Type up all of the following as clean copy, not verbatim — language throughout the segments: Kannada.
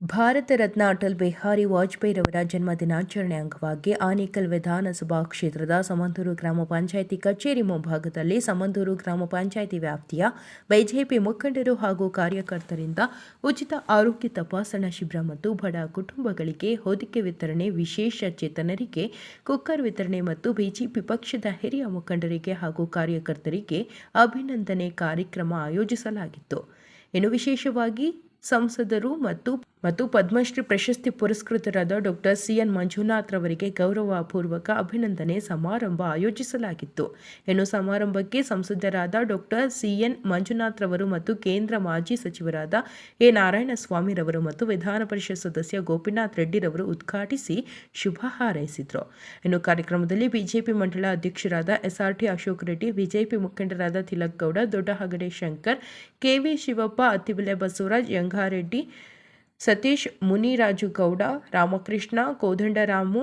ಭಾರತ ರತ್ನ ಅಟಲ್ ಬಿಹಾರಿ ವಾಜಪೇಯಿರವರ ಜನ್ಮ ದಿನಾಚರಣೆ ಅಂಗವಾಗಿ ಆನೇಕಲ್ ವಿಧಾನಸಭಾ ಕ್ಷೇತ್ರದ ಸಮಂದೂರು ಗ್ರಾಮ ಪಂಚಾಯಿತಿ ಕಚೇರಿ ಮುಂಭಾಗದಲ್ಲಿ ಸಮಂದೂರು ಗ್ರಾಮ ಪಂಚಾಯಿತಿ ವ್ಯಾಪ್ತಿಯ ಬಿಜೆಪಿ ಮುಖಂಡರು ಹಾಗೂ ಕಾರ್ಯಕರ್ತರಿಂದ ಉಚಿತ ಆರೋಗ್ಯ ತಪಾಸಣಾ ಶಿಬಿರ ಮತ್ತು ಬಡ ಕುಟುಂಬಗಳಿಗೆ ಹೊದಿಕೆ ವಿತರಣೆ, ವಿಶೇಷ ಚೇತನರಿಗೆ ಕುಕ್ಕರ್ ವಿತರಣೆ ಮತ್ತು ಬಿಜೆಪಿ ಪಕ್ಷದ ಹಿರಿಯ ಮುಖಂಡರಿಗೆ ಹಾಗೂ ಕಾರ್ಯಕರ್ತರಿಗೆ ಅಭಿನಂದನೆ ಕಾರ್ಯಕ್ರಮ ಆಯೋಜಿಸಲಾಗಿತ್ತು. ಇನ್ನು ವಿಶೇಷವಾಗಿ ಸಂಸದರು ಮತ್ತು ಪದ್ಮಶ್ರೀ ಪ್ರಶಸ್ತಿ ಪುರಸ್ಕೃತರಾದ ಡಾಕ್ಟರ್ ಸಿಎನ್ ಮಂಜುನಾಥ್ ರವರಿಗೆ ಗೌರವಪೂರ್ವಕ ಅಭಿನಂದನೆ ಸಮಾರಂಭ ಆಯೋಜಿಸಲಾಗಿತ್ತು. ಇನ್ನು ಸಮಾರಂಭಕ್ಕೆ ಸಂಸದರಾದ ಡಾಕ್ಟರ್ ಸಿಎನ್ ಮಂಜುನಾಥ್ ರವರು ಮತ್ತು ಕೇಂದ್ರ ಮಾಜಿ ಸಚಿವರಾದ ಎ ನಾರಾಯಣಸ್ವಾಮಿ ರವರು ಮತ್ತು ವಿಧಾನ ಪರಿಷತ್ ಸದಸ್ಯ ಗೋಪಿನಾಥ್ ರೆಡ್ಡಿ ರವರು ಉದ್ಘಾಟಿಸಿ ಶುಭ ಹಾರೈಸಿದರು. ಇನ್ನು ಕಾರ್ಯಕ್ರಮದಲ್ಲಿ ಬಿಜೆಪಿ ಮಂಡಳ ಅಧ್ಯಕ್ಷರಾದ ಎಸ್ಆರ್ಟಿ ಅಶೋಕ್ ರೆಡ್ಡಿ, ಬಿಜೆಪಿ ಮುಖಂಡರಾದ ತಿಲಕ್ ಗೌಡ, ದೊಡ್ಡಹಗಡೆ ಶಂಕರ್, ಕೆವಿ ಶಿವಪ್ಪ, ಅತ್ತಿಬೆಲೆ ಬಸವರಾಜ್, ಯಂಗಾರೆಡ್ಡಿ, ಸತೀಶ್, ಮುನಿರಾಜುಗೌಡ, ರಾಮಕೃಷ್ಣ, ಕೋದಂಡರಾಮು,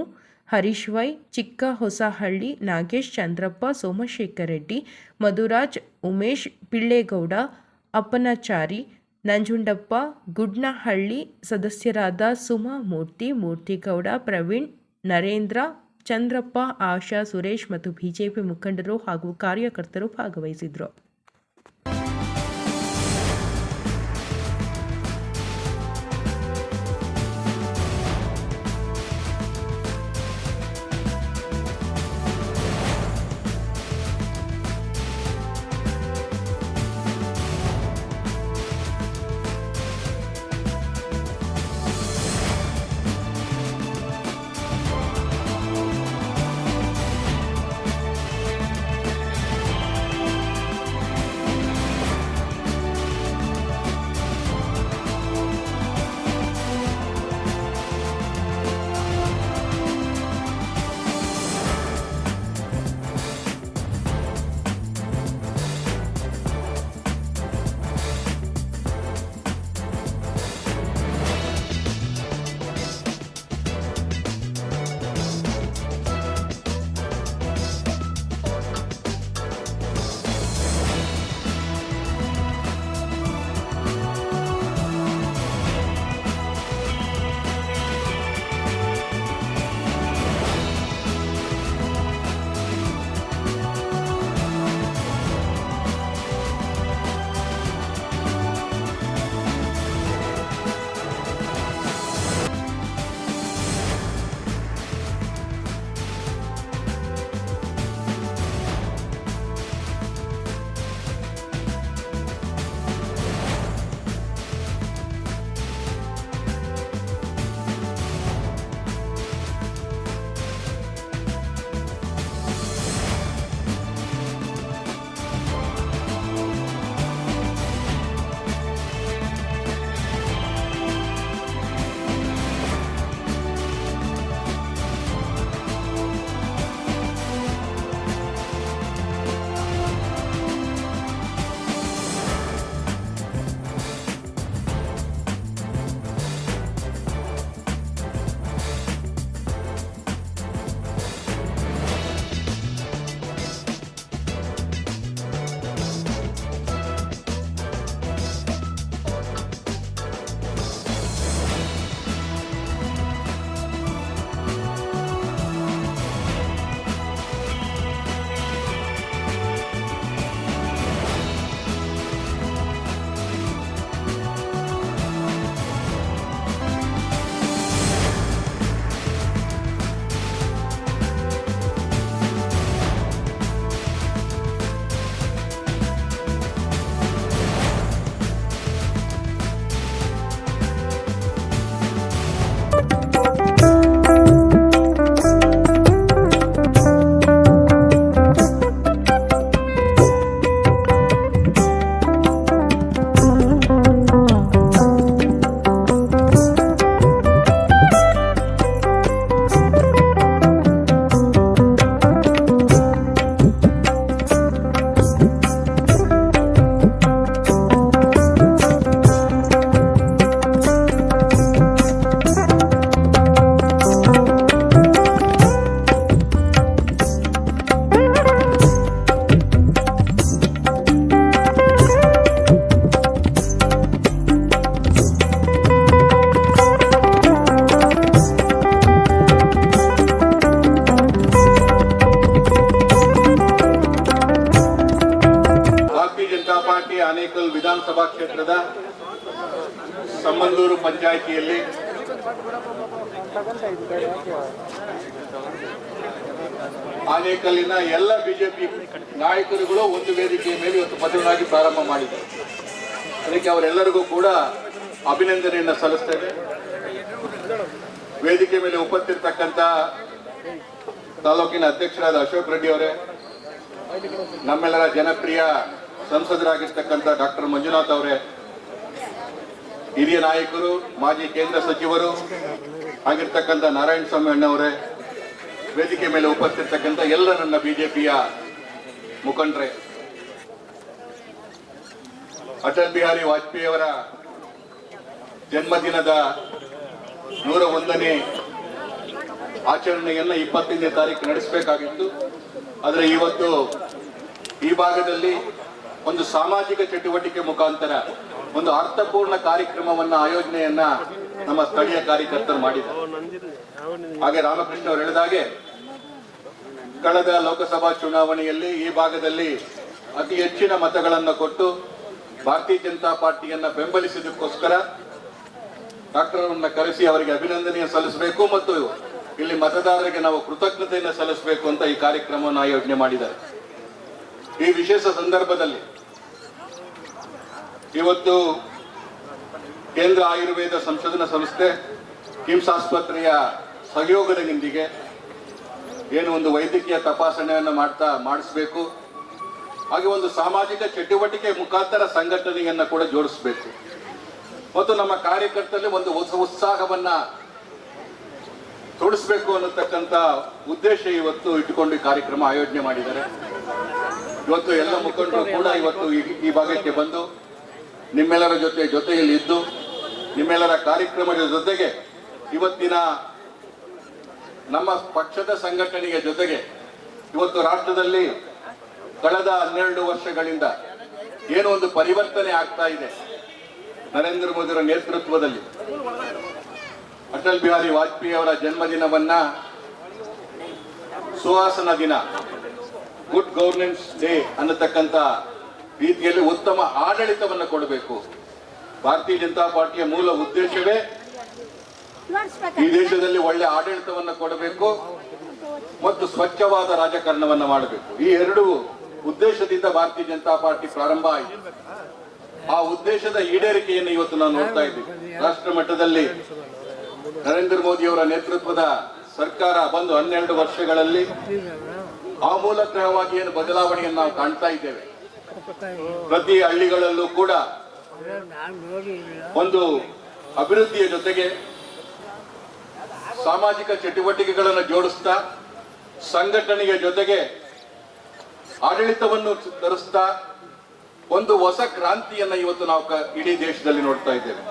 ಹರೀಶ್ ವೈ, ಚಿಕ್ಕ ಹೊಸಹಳ್ಳಿ, ನಾಗೇಶ್, ಚಂದ್ರಪ್ಪ, ಸೋಮಶೇಖರ್ ರೆಡ್ಡಿ, ಮಧುರಾಜ್, ಉಮೇಶ್, ಪಿಳ್ಳೇಗೌಡ, ಅಪ್ಪನಾಚಾರಿ, ನಂಜುಂಡಪ್ಪ, ಗುಡ್ನಹಳ್ಳಿ ಸದಸ್ಯರಾದ ಸುಮಾ, ಮೂರ್ತಿಗೌಡ, ಪ್ರವೀಣ್, ನರೇಂದ್ರ, ಚಂದ್ರಪ್ಪ, ಆಶಾ, ಸುರೇಶ್ ಮತ್ತು ಬಿಜೆಪಿ ಮುಖಂಡರು ಹಾಗೂ ಕಾರ್ಯಕರ್ತರು ಭಾಗವಹಿಸಿದರು. ಸಮಂದೂರು ಪಂಚಾಯಿತಿಯಲ್ಲಿ ಆನೇಕಲ್ಲಿನ ಎಲ್ಲ ಬಿಜೆಪಿ ನಾಯಕರುಗಳು ಒಂದು ವೇದಿಕೆಯ ಮೇಲೆ ಇವತ್ತು ಪದವಿಯಾಗಿ ಪ್ರಾರಂಭ ಮಾಡಿದ್ದಾರೆ. ಅದಕ್ಕೆ ಅವರೆಲ್ಲರಿಗೂ ಕೂಡ ಅಭಿನಂದನೆಯನ್ನು ಸಲ್ಲಿಸ್ತೇವೆ. ವೇದಿಕೆ ಮೇಲೆ ಉಪಸ್ಥಿತರ್ತಕ್ಕಂಥ ತಾಲೂಕಿನ ಅಧ್ಯಕ್ಷರಾದ ಅಶೋಕ್ ರೆಡ್ಡಿ ಅವರೇ, ನಮ್ಮೆಲ್ಲರ ಜನಪ್ರಿಯ ಸಂಸದರಾಗಿರ್ತಕ್ಕಂಥ ಡಾಕ್ಟರ್ ಮಂಜುನಾಥ್ ಅವರೇ, ಹಿರಿಯ ನಾಯಕರು, ಮಾಜಿ ಕೇಂದ್ರ ಸಚಿವರು ಆಗಿರ್ತಕ್ಕಂಥ ನಾರಾಯಣ ಸ್ವಾಮಿ ಅಣ್ಣವರೇ, ವೇದಿಕೆ ಮೇಲೆ ಉಪಸ್ಥಿತರ್ತಕ್ಕಂಥ ಎಲ್ಲ ನನ್ನ ಬಿಜೆಪಿಯ ಮುಖಂಡರೇ, ಅಟಲ್ ಬಿಹಾರಿ ವಾಜಪೇಯಿ ಅವರ ಜನ್ಮದಿನದ 101ನೇ ಆಚರಣೆಯನ್ನ 25ನೇ ತಾರೀಕು ನಡೆಸಬೇಕಾಗಿತ್ತು. ಆದರೆ ಇವತ್ತು ಈ ಭಾಗದಲ್ಲಿ ಒಂದು ಸಾಮಾಜಿಕ ಚಟುವಟಿಕೆ ಮುಖಾಂತರ ಒಂದು ಅರ್ಥಪೂರ್ಣ ಕಾರ್ಯಕ್ರಮವನ್ನ ಆಯೋಜನೆಯನ್ನ ನಮ್ಮ ಸ್ಥಳೀಯ ಕಾರ್ಯಕರ್ತರು ಮಾಡಿದ್ದಾರೆ. ಹಾಗೆ ರಾಮಕೃಷ್ಣ ಅವರು ಹೇಳಿದಾಗೆ ಕಳೆದ ಲೋಕಸಭಾ ಚುನಾವಣೆಯಲ್ಲಿ ಈ ಭಾಗದಲ್ಲಿ ಅತಿ ಹೆಚ್ಚಿನ ಮತಗಳನ್ನು ಕೊಟ್ಟು ಭಾರತೀಯ ಜನತಾ ಪಾರ್ಟಿಯನ್ನ ಬೆಂಬಲಿಸಿದಕ್ಕೋಸ್ಕರ ಡಾಕ್ಟರ್ ಅವರನ್ನ ಕರೆಸಿ ಅವರಿಗೆ ಅಭಿನಂದನೆ ಸಲ್ಲಿಸಬೇಕು ಮತ್ತು ಇಲ್ಲಿ ಮತದಾರರಿಗೆ ನಾವು ಕೃತಜ್ಞತೆಯನ್ನು ಸಲ್ಲಿಸಬೇಕು ಅಂತ ಈ ಕಾರ್ಯಕ್ರಮವನ್ನು ಆಯೋಜನೆ ಮಾಡಿದ್ದಾರೆ. ಈ ವಿಶೇಷ ಸಂದರ್ಭದಲ್ಲಿ ಇವತ್ತು ಕೇಂದ್ರ ಆಯುರ್ವೇದ ಸಂಶೋಧನಾ ಸಂಸ್ಥೆ ಕಿಮ್ಸ್ ಆಸ್ಪತ್ರೆಯ ಸಹಯೋಗದೊಂದಿಗೆ ಏನು ಒಂದು ವೈದ್ಯಕೀಯ ತಪಾಸಣೆಯನ್ನು ಮಾಡಿಸಬೇಕು, ಹಾಗೆ ಒಂದು ಸಾಮಾಜಿಕ ಚಟುವಟಿಕೆ ಮುಖಾಂತರ ಸಂಘಟನೆಯನ್ನ ಕೂಡ ಜೋಡಿಸಬೇಕು ಮತ್ತು ನಮ್ಮ ಕಾರ್ಯಕರ್ತರಲ್ಲಿ ಒಂದು ಹೊಸ ಉತ್ಸಾಹವನ್ನ ತೋರಿಸಬೇಕು ಅನ್ನತಕ್ಕಂಥ ಉದ್ದೇಶ ಇವತ್ತು ಇಟ್ಟುಕೊಂಡು ಈ ಕಾರ್ಯಕ್ರಮ ಆಯೋಜನೆ ಮಾಡಿದ್ದಾರೆ. ಇವತ್ತು ಎಲ್ಲ ಮುಖಂಡರು ಕೂಡ ಇವತ್ತು ಈ ಭಾಗಕ್ಕೆ ಬಂದು ನಿಮ್ಮೆಲ್ಲರ ಜೊತೆಯಲ್ಲಿ ಇದ್ದು ನಿಮ್ಮೆಲ್ಲರ ಕಾರ್ಯಕ್ರಮದ ಜೊತೆಗೆ ಇವತ್ತಿನ ನಮ್ಮ ಪಕ್ಷದ ಸಂಘಟನೆಯ ಜೊತೆಗೆ ಇವತ್ತು ರಾಷ್ಟ್ರದಲ್ಲಿ ಕಳೆದ 12 ವರ್ಷಗಳಿಂದ ಏನೋ ಒಂದು ಪರಿವರ್ತನೆ ಆಗ್ತಾ ಇದೆ. ನರೇಂದ್ರ ಮೋದಿಯವರ ನೇತೃತ್ವದಲ್ಲಿ ಅಟಲ್ ಬಿಹಾರಿ ವಾಜಪೇಯಿ ಅವರ ಜನ್ಮದಿನವನ್ನ ಸುಹಾಸನ ದಿನ, ಗುಡ್ ಗವರ್ನೆನ್ಸ್ ಡೇ ಅನ್ನತಕ್ಕಂಥ ರೀತಿಯಲ್ಲಿ ಉತ್ತಮ ಆಡಳಿತವನ್ನು ಕೊಡಬೇಕು. ಭಾರತೀಯ ಜನತಾ ಪಾರ್ಟಿಯ ಮೂಲ ಉದ್ದೇಶವೇ ಈ ದೇಶದಲ್ಲಿ ಒಳ್ಳೆ ಆಡಳಿತವನ್ನು ಕೊಡಬೇಕು ಮತ್ತು ಸ್ವಚ್ಛವಾದ ರಾಜಕಾರಣವನ್ನ ಮಾಡಬೇಕು. ಈ ಎರಡು ಉದ್ದೇಶದಿಂದ ಭಾರತೀಯ ಜನತಾ ಪಾರ್ಟಿ ಪ್ರಾರಂಭ ಆಯಿತು. ಆ ಉದ್ದೇಶದ ಈಡೇರಿಕೆಯನ್ನು ಇವತ್ತು ನಾವು ನೋಡ್ತಾ ಇದ್ದೀವಿ. ರಾಷ್ಟ್ರ ಮಟ್ಟದಲ್ಲಿ ನರೇಂದ್ರ ಮೋದಿ ಅವರ ನೇತೃತ್ವದ ಸರ್ಕಾರ ಬಂದು 12 ವರ್ಷಗಳಲ್ಲಿ ಆಮೂಲಾಗ್ರವಾಗಿ ಏನು ಬದಲಾವಣೆಯನ್ನು ನಾವು ಕಾಣ್ತಾ ಇದ್ದೇವೆ. ಪ್ರತಿ ಹಳ್ಳಿಗಳಲ್ಲೂ ಕೂಡ ಒಂದು ಅಭಿವೃದ್ಧಿಯ ಜೊತೆಗೆ ಸಾಮಾಜಿಕ ಚಟುವಟಿಕೆಗಳನ್ನು ಜೋಡಿಸ್ತಾ ಸಂಘಟನೆಯ ಜೊತೆಗೆ ಆಡಳಿತವನ್ನು ತರಿಸ್ತಾ ಒಂದು ಹೊಸ ಕ್ರಾಂತಿಯನ್ನ ಇವತ್ತು ನಾವು ಇಡೀ ದೇಶದಲ್ಲಿ ನೋಡ್ತಾ ಇದ್ದೇವೆ.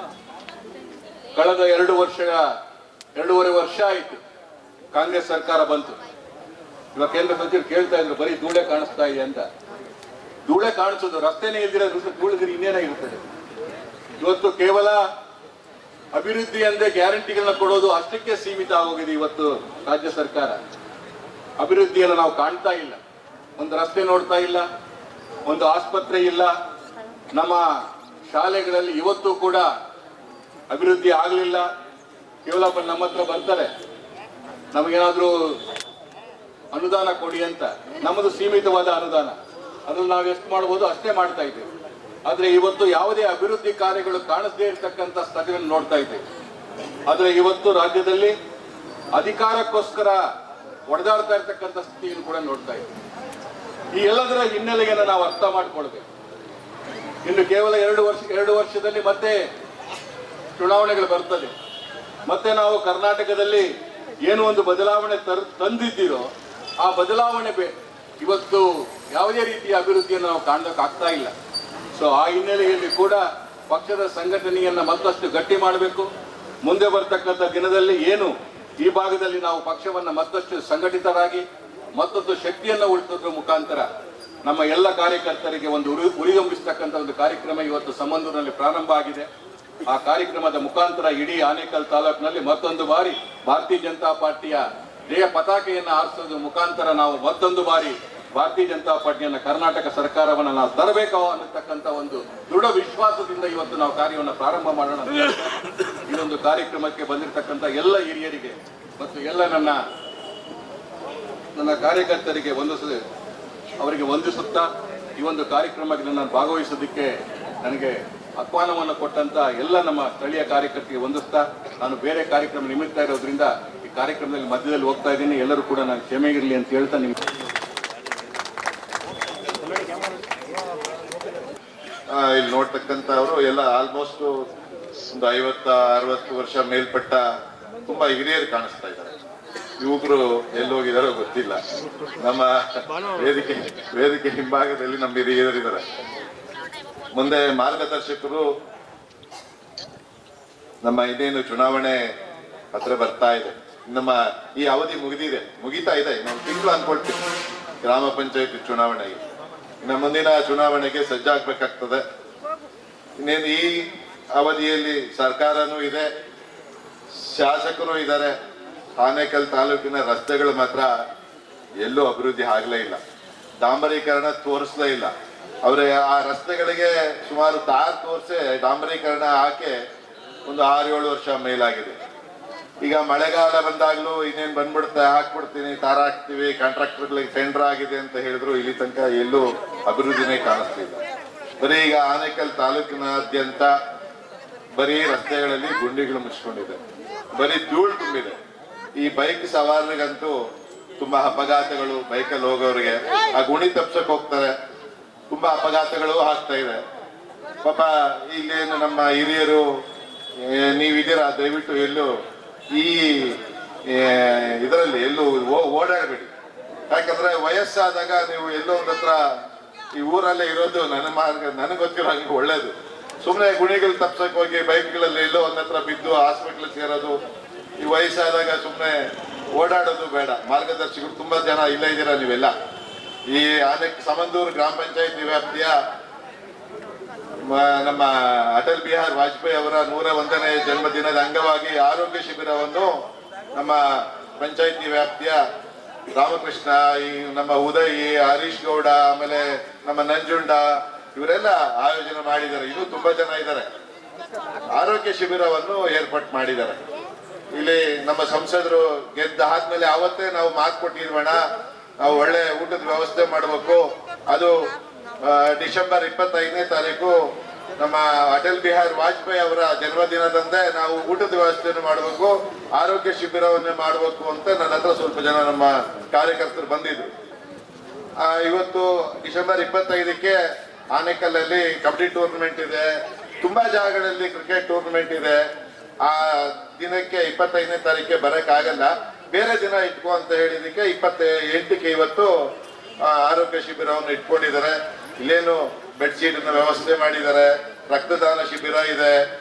ಕಳೆದ 2.5 ವರ್ಷ ಆಯಿತು ಕಾಂಗ್ರೆಸ್ ಸರ್ಕಾರ ಬಂತು. ಇವಾಗ ಕೇಂದ್ರ ಸಚಿವರು ಕೇಳ್ತಾ ಇದ್ರು, ಬರೀ ಧೂಳೆ ಕಾಣಿಸ್ತಾ ಇದೆ ಅಂತ. ಧೂಳೆ ಕಾಣಿಸೋದು, ರಸ್ತೆನೇ ಇಲ್ದಿರೋ ಧೂಳಿದ್ರೆ ಇನ್ನೇನೇ ಇರ್ತದೆ. ಇವತ್ತು ಕೇವಲ ಅಭಿವೃದ್ಧಿ ಅಂದ್ರೆ ಗ್ಯಾರಂಟಿಗಳನ್ನ ಕೊಡೋದು ಅಷ್ಟಕ್ಕೆ ಸೀಮಿತ ಆಗೋಗಿದೆ. ಇವತ್ತು ರಾಜ್ಯ ಸರ್ಕಾರ ಅಭಿವೃದ್ಧಿಯನ್ನು ನಾವು ಕಾಣ್ತಾ ಇಲ್ಲ. ಒಂದು ರಸ್ತೆ ನೋಡ್ತಾ ಇಲ್ಲ, ಒಂದು ಆಸ್ಪತ್ರೆ ಇಲ್ಲ. ನಮ್ಮ ಶಾಲೆಗಳಲ್ಲಿ ಇವತ್ತು ಕೂಡ ಅಭಿವೃದ್ಧಿ ಆಗಲಿಲ್ಲ. ಕೇವಲ ನಮ್ಮ ಹತ್ರ ಬರ್ತಾರೆ, ನಮಗೇನಾದ್ರೂ ಅನುದಾನ ಕೊಡಿ ಅಂತ. ನಮ್ಮದು ಸೀಮಿತವಾದ ಅನುದಾನ, ಅದ್ರಲ್ಲಿ ನಾವು ಎಷ್ಟು ಮಾಡ್ಬೋದು ಅಷ್ಟೇ ಮಾಡ್ತಾ ಇದ್ದೇವೆ. ಆದ್ರೆ ಇವತ್ತು ಯಾವುದೇ ಅಭಿವೃದ್ಧಿ ಕಾರ್ಯಗಳು ಕಾಣಿಸದೇ ಇರತಕ್ಕಂಥ ಸ್ಥಿತಿಯನ್ನು ನೋಡ್ತಾ ಇದ್ದೇವೆ. ಆದ್ರೆ ಇವತ್ತು ರಾಜ್ಯದಲ್ಲಿ ಅಧಿಕಾರಕ್ಕೋಸ್ಕರ ಒಡೆದಾಡ್ತಾ ಇರ್ತಕ್ಕಂಥ ಸ್ಥಿತಿಯನ್ನು ಕೂಡ ನೋಡ್ತಾ ಇದ್ದೇವೆ. ಈ ಎಲ್ಲದರ ಹಿನ್ನೆಲೆಯನ್ನು ನಾವು ಅರ್ಥ ಮಾಡ್ಕೊಳ್ಬೇಕು. ಇನ್ನು ಕೇವಲ 2 ವರ್ಷದಲ್ಲಿ ಮತ್ತೆ ಚುನಾವಣೆಗಳು ಬರ್ತದೆ. ಮತ್ತೆ ನಾವು ಕರ್ನಾಟಕದಲ್ಲಿ ಏನು ಒಂದು ಬದಲಾವಣೆ ತಂದಿದ್ದೀರೋ ಆ ಬದಲಾವಣೆ ಇವತ್ತು ಯಾವುದೇ ರೀತಿಯ ಅಭಿವೃದ್ಧಿಯನ್ನು ನಾವು ಕಾಣೋಕ್ಕಾಗ್ತಾ ಇಲ್ಲ. ಸೊ ಆ ಹಿನ್ನೆಲೆಯಲ್ಲಿ ಕೂಡ ಪಕ್ಷದ ಸಂಘಟನೆಯನ್ನ ಮತ್ತಷ್ಟು ಗಟ್ಟಿ ಮಾಡಬೇಕು. ಮುಂದೆ ಬರ್ತಕ್ಕಂಥ ದಿನದಲ್ಲಿ ಏನು ಈ ಭಾಗದಲ್ಲಿ ನಾವು ಪಕ್ಷವನ್ನ ಮತ್ತಷ್ಟು ಸಂಘಟಿತರಾಗಿ ಮತ್ತೊಂದು ಶಕ್ತಿಯನ್ನು ಉಳಿಸೋದ್ರ ಮುಖಾಂತರ ನಮ್ಮ ಎಲ್ಲ ಕಾರ್ಯಕರ್ತರಿಗೆ ಒಂದು ಉರಿಗಂಬಿಸ್ತಕ್ಕಂಥ ಒಂದು ಕಾರ್ಯಕ್ರಮ ಇವತ್ತು ಸಮಂದೂರಿನಲ್ಲಿ ಪ್ರಾರಂಭ ಆಗಿದೆ. ಆ ಕಾರ್ಯಕ್ರಮದ ಮುಖಾಂತರ ಇಡೀ ಆನೇಕಲ್ ತಾಲೂಕಿನಲ್ಲಿ ಮತ್ತೊಂದು ಬಾರಿ ಭಾರತೀಯ ಜನತಾ ಪಾರ್ಟಿಯ ಜಯ ಪತಾಕೆಯನ್ನು ಆರಿಸೋದ್ರ ಮುಖಾಂತರ ನಾವು ಮತ್ತೊಂದು ಬಾರಿ ಭಾರತೀಯ ಜನತಾ ಪಾರ್ಟಿಯನ್ನ ಕರ್ನಾಟಕ ಸರ್ಕಾರವನ್ನು ನಾವು ತರಬೇಕು ಅನ್ನತಕ್ಕಂಥ ಒಂದು ದೃಢ ವಿಶ್ವಾಸದಿಂದ ಇವತ್ತು ನಾವು ಕಾರ್ಯವನ್ನು ಪ್ರಾರಂಭ ಮಾಡೋಣ ಅಂತ ಈ ಒಂದು ಕಾರ್ಯಕ್ರಮಕ್ಕೆ ಬಂದಿರತಕ್ಕಂಥ ಎಲ್ಲ ಹಿರಿಯರಿಗೆ ಮತ್ತು ಎಲ್ಲ ನನ್ನ ಕಾರ್ಯಕರ್ತರಿಗೆ ಅವರಿಗೆ ವಂದಿಸುತ್ತಾ ಈ ಒಂದು ಕಾರ್ಯಕ್ರಮಕ್ಕೆ ನಾನು ಭಾಗವಹಿಸೋದಕ್ಕೆ ನನಗೆ ಆಹ್ವಾನವನ್ನು ಕೊಟ್ಟಂತ ಎಲ್ಲ ನಮ್ಮ ಸ್ಥಳೀಯ ಕಾರ್ಯಕರ್ತರಿಗೆ ವಂದಿಸ್ತಾ ನಾನು ಬೇರೆ ಕಾರ್ಯಕ್ರಮ ನಿಮಿತ್ತ ಇರೋದ್ರಿಂದ ಈ ಕಾರ್ಯಕ್ರಮದಲ್ಲಿ ಮಧ್ಯದಲ್ಲಿ ಹೋಗ್ತಾ ಇದ್ದೀನಿ. ಎಲ್ಲರೂ ಕೂಡ ನಾನು ಕ್ಷಮೆಗಿರಲಿ ಅಂತ ಹೇಳ್ತಾ ನಿಮ್ಗೆ ಇಲ್ಲಿ ನೋಡ್ತಕ್ಕಂಥವ್ರು ಎಲ್ಲ ಆಲ್ಮೋಸ್ಟ್ ಒಂದು 50-60 ವರ್ಷ ಮೇಲ್ಪಟ್ಟ ತುಂಬಾ ಹಿರಿಯರು ಕಾಣಿಸ್ತಾ ಇದ್ದಾರೆ. ಯುವಕರು ಎಲ್ಲೋಗಿದಾರೋ ಗೊತ್ತಿಲ್ಲ. ನಮ್ಮ ವೇದಿಕೆ ಹಿಂಭಾಗದಲ್ಲಿ ನಮ್ಮ ಹಿರಿಯರಿದ್ದಾರೆ. ಮುಂದೆ ಮಾರ್ಗದರ್ಶಕರು ನಮ್ಮ ಇನ್ನೇನು ಚುನಾವಣೆ ಹತ್ರ ಬರ್ತಾ ಇದೆ. ನಮ್ಮ ಈ ಅವಧಿ ಮುಗಿತಾ ಇದೆ. ನಾವು ತಿಂಗಳು ಅನ್ಕೊಳ್ತೀವಿ ಗ್ರಾಮ ಪಂಚಾಯತ್ ಚುನಾವಣೆಗೆ. ಇನ್ನು ಮುಂದಿನ ಚುನಾವಣೆಗೆ ಸಜ್ಜಾಗ್ಬೇಕಾಗ್ತದೆ. ಇನ್ನೇನು ಈ ಅವಧಿಯಲ್ಲಿ ಸರ್ಕಾರನೂ ಇದೆ, ಶಾಸಕರು ಇದ್ದಾರೆ. ಆನೇಕಲ್ ತಾಲೂಕಿನ ರಸ್ತೆಗಳು ಮಾತ್ರ ಎಲ್ಲೂ ಅಭಿವೃದ್ಧಿ ಆಗಲೇ ಇಲ್ಲ, ಡಾಂಬರೀಕರಣ ತೋರಿಸಲೇ ಇಲ್ಲ. ಅವರೇ ಆ ರಸ್ತೆಗಳಿಗೆ ಸುಮಾರು ತಾರ್ ತೋರಿಸಿ ಡಾಂಬರೀಕರಣ ಹಾಕಿ ಒಂದು 6-7 ವರ್ಷ ಮೇಲಾಗಿದೆ. ಈಗ ಮಳೆಗಾಲ ಬಂದಾಗ್ಲೂ ಇನ್ನೇನು ಬಂದ್ಬಿಡುತ್ತೆ, ಹಾಕ್ಬಿಡ್ತೀನಿ, ತಾರ ಹಾಕ್ತಿವಿ, ಕಾಂಟ್ರಾಕ್ಟರ್ಗಳಿಗೆ ಟೆಂಡರ್ ಆಗಿದೆ ಅಂತ ಹೇಳಿದ್ರು ಇಲ್ಲಿ ತನಕ ಎಲ್ಲೂ ಅಭಿವೃದ್ಧಿನೇ ಕಾಣಿಸ್ತಿಲ್ಲ. ಬರೀ ಈಗ ಆನೇಕಲ್ ತಾಲೂಕಿನಾದ್ಯಂತ ಬರೀ ರಸ್ತೆಗಳಲ್ಲಿ ಗುಂಡಿಗಳು ಮುಚ್ಕೊಂಡಿದೆ, ಬರೀ ಧೂಳು ತುಂಬಿದೆ. ಈ ಬೈಕ್ ಸವಾರರಿಗಂತೂ ತುಂಬಾ ಅಪಘಾತಗಳು, ಬೈಕಲ್ಲಿ ಹೋಗೋರಿಗೆ ಆ ಗುಣಿ ತಪ್ಸಕ್ ಹೋಗ್ತಾರೆ, ತುಂಬಾ ಅಪಘಾತಗಳು ಆಗ್ತಾ ಇದೆ. ಪಾಪ ಇಲ್ಲೇನು ನಮ್ಮ ಹಿರಿಯರು ನೀವಿದ್ದೀರಾ, ದಯವಿಟ್ಟು ಎಲ್ಲೂ ಈ ಇದರಲ್ಲಿ ಎಲ್ಲೂ ಓಡಾಡಬೇಡಿ. ಯಾಕಂದ್ರೆ ವಯಸ್ಸಾದಾಗ ನೀವು ಎಲ್ಲೋ ಒಂದ್ ಹತ್ರ ಈ ಊರಲ್ಲೇ ಇರೋದು ನನಗೆ ಗೊತ್ತಿರೋ ಹಂಗೆ ಒಳ್ಳೇದು. ಸುಮ್ಮನೆ ಗುಣಿಗಳು ತಪ್ಸಕ್ ಹೋಗಿ ಬೈಕ್ಗಳಲ್ಲಿ ಎಲ್ಲೋ ಒಂದ್ ಹತ್ರ ಬಿದ್ದು ಹಾಸ್ಪಿಟ್ಲ್ ಸೇರೋದು, ಈ ವಯಸ್ಸಾದಾಗ ಸುಮ್ಮನೆ ಓಡಾಡೋದು ಬೇಡ. ಮಾರ್ಗದರ್ಶಕರು ತುಂಬಾ ಜನ ಇಲ್ಲೇ ಇದ್ದೀರಾ ನೀವೆಲ್ಲ. ಈ ಸಮಂದೂರು ಗ್ರಾಮ ಪಂಚಾಯತ್ ವ್ಯಾಪ್ತಿಯ ನಮ್ಮ ಅಟಲ್ ಬಿಹಾರಿ ವಾಜಪೇಯಿ ಅವರ 101ನೇ ಜನ್ಮದಿನದ ಅಂಗವಾಗಿ ಆರೋಗ್ಯ ಶಿಬಿರವನ್ನು ನಮ್ಮ ಪಂಚಾಯತಿ ವ್ಯಾಪ್ತಿಯ ರಾಮಕೃಷ್ಣ, ಈ ನಮ್ಮ ಉದಯ್, ಹರೀಶ್ ಗೌಡ, ಆಮೇಲೆ ನಮ್ಮ ನಂಜುಂಡ ಇವರೆಲ್ಲ ಆಯೋಜನೆ ಮಾಡಿದ್ದಾರೆ. ಇನ್ನೂ ತುಂಬಾ ಜನ ಇದ್ದಾರೆ. ಆರೋಗ್ಯ ಶಿಬಿರವನ್ನು ಏರ್ಪಾಟ್ ಮಾಡಿದ್ದಾರೆ. ಇಲ್ಲಿ ನಮ್ಮ ಸಂಸದರು ಗೆದ್ದ ಆದ್ಮೇಲೆ ಅವತ್ತೇ ನಾವು ಮಾತು ಕೊಟ್ಟಿದ್ವಣ, ನಾವು ಒಳ್ಳೆ ಊಟದ ವ್ಯವಸ್ಥೆ ಮಾಡಬೇಕು. ಅದು ಡಿಸೆಂಬರ್ 25ನೇ ತಾರೀಕು ನಮ್ಮ ಅಟಲ್ ಬಿಹಾರಿ ವಾಜಪೇಯಿ ಅವರ ಜನ್ಮದಿನದಂದೇ ನಾವು ಊಟದ ವ್ಯವಸ್ಥೆಯನ್ನು ಮಾಡಬೇಕು, ಆರೋಗ್ಯ ಶಿಬಿರವನ್ನೇ ಮಾಡಬೇಕು ಅಂತ ನನ್ನ ಹತ್ರ ಸ್ವಲ್ಪ ಜನ ನಮ್ಮ ಕಾರ್ಯಕರ್ತರು ಬಂದಿದ್ರು. ಇವತ್ತು ಡಿಸೆಂಬರ್ 25ಕ್ಕೆ ಆನೇಕಲ್ಲಲ್ಲಿ ಕಬಡ್ಡಿ ಟೂರ್ನಮೆಂಟ್ ಇದೆ, ತುಂಬಾ ಜಾಗಗಳಲ್ಲಿ ಕ್ರಿಕೆಟ್ ಟೂರ್ನಮೆಂಟ್ ಇದೆ. ಆ ದಿನಕ್ಕೆ 25ನೇ ತಾರೀಕಿಗೆ ಬರಕ್ಕಾಗಲ್ಲ, ಬೇರೆ ದಿನ ಇಟ್ಕೋ ಅಂತ ಹೇಳಿದಕ್ಕೆ 28ಕ್ಕೆ ಇವತ್ತು ಆರೋಗ್ಯ ಶಿಬಿರವನ್ನು ಇಟ್ಕೊಂಡಿದ್ದಾರೆ. ಇಲ್ಲೇನು ಬೆಡ್ಶೀಟ್ ವ್ಯವಸ್ಥೆ ಮಾಡಿದ್ದಾರೆ, ರಕ್ತದಾನ ಶಿಬಿರ ಇದೆ,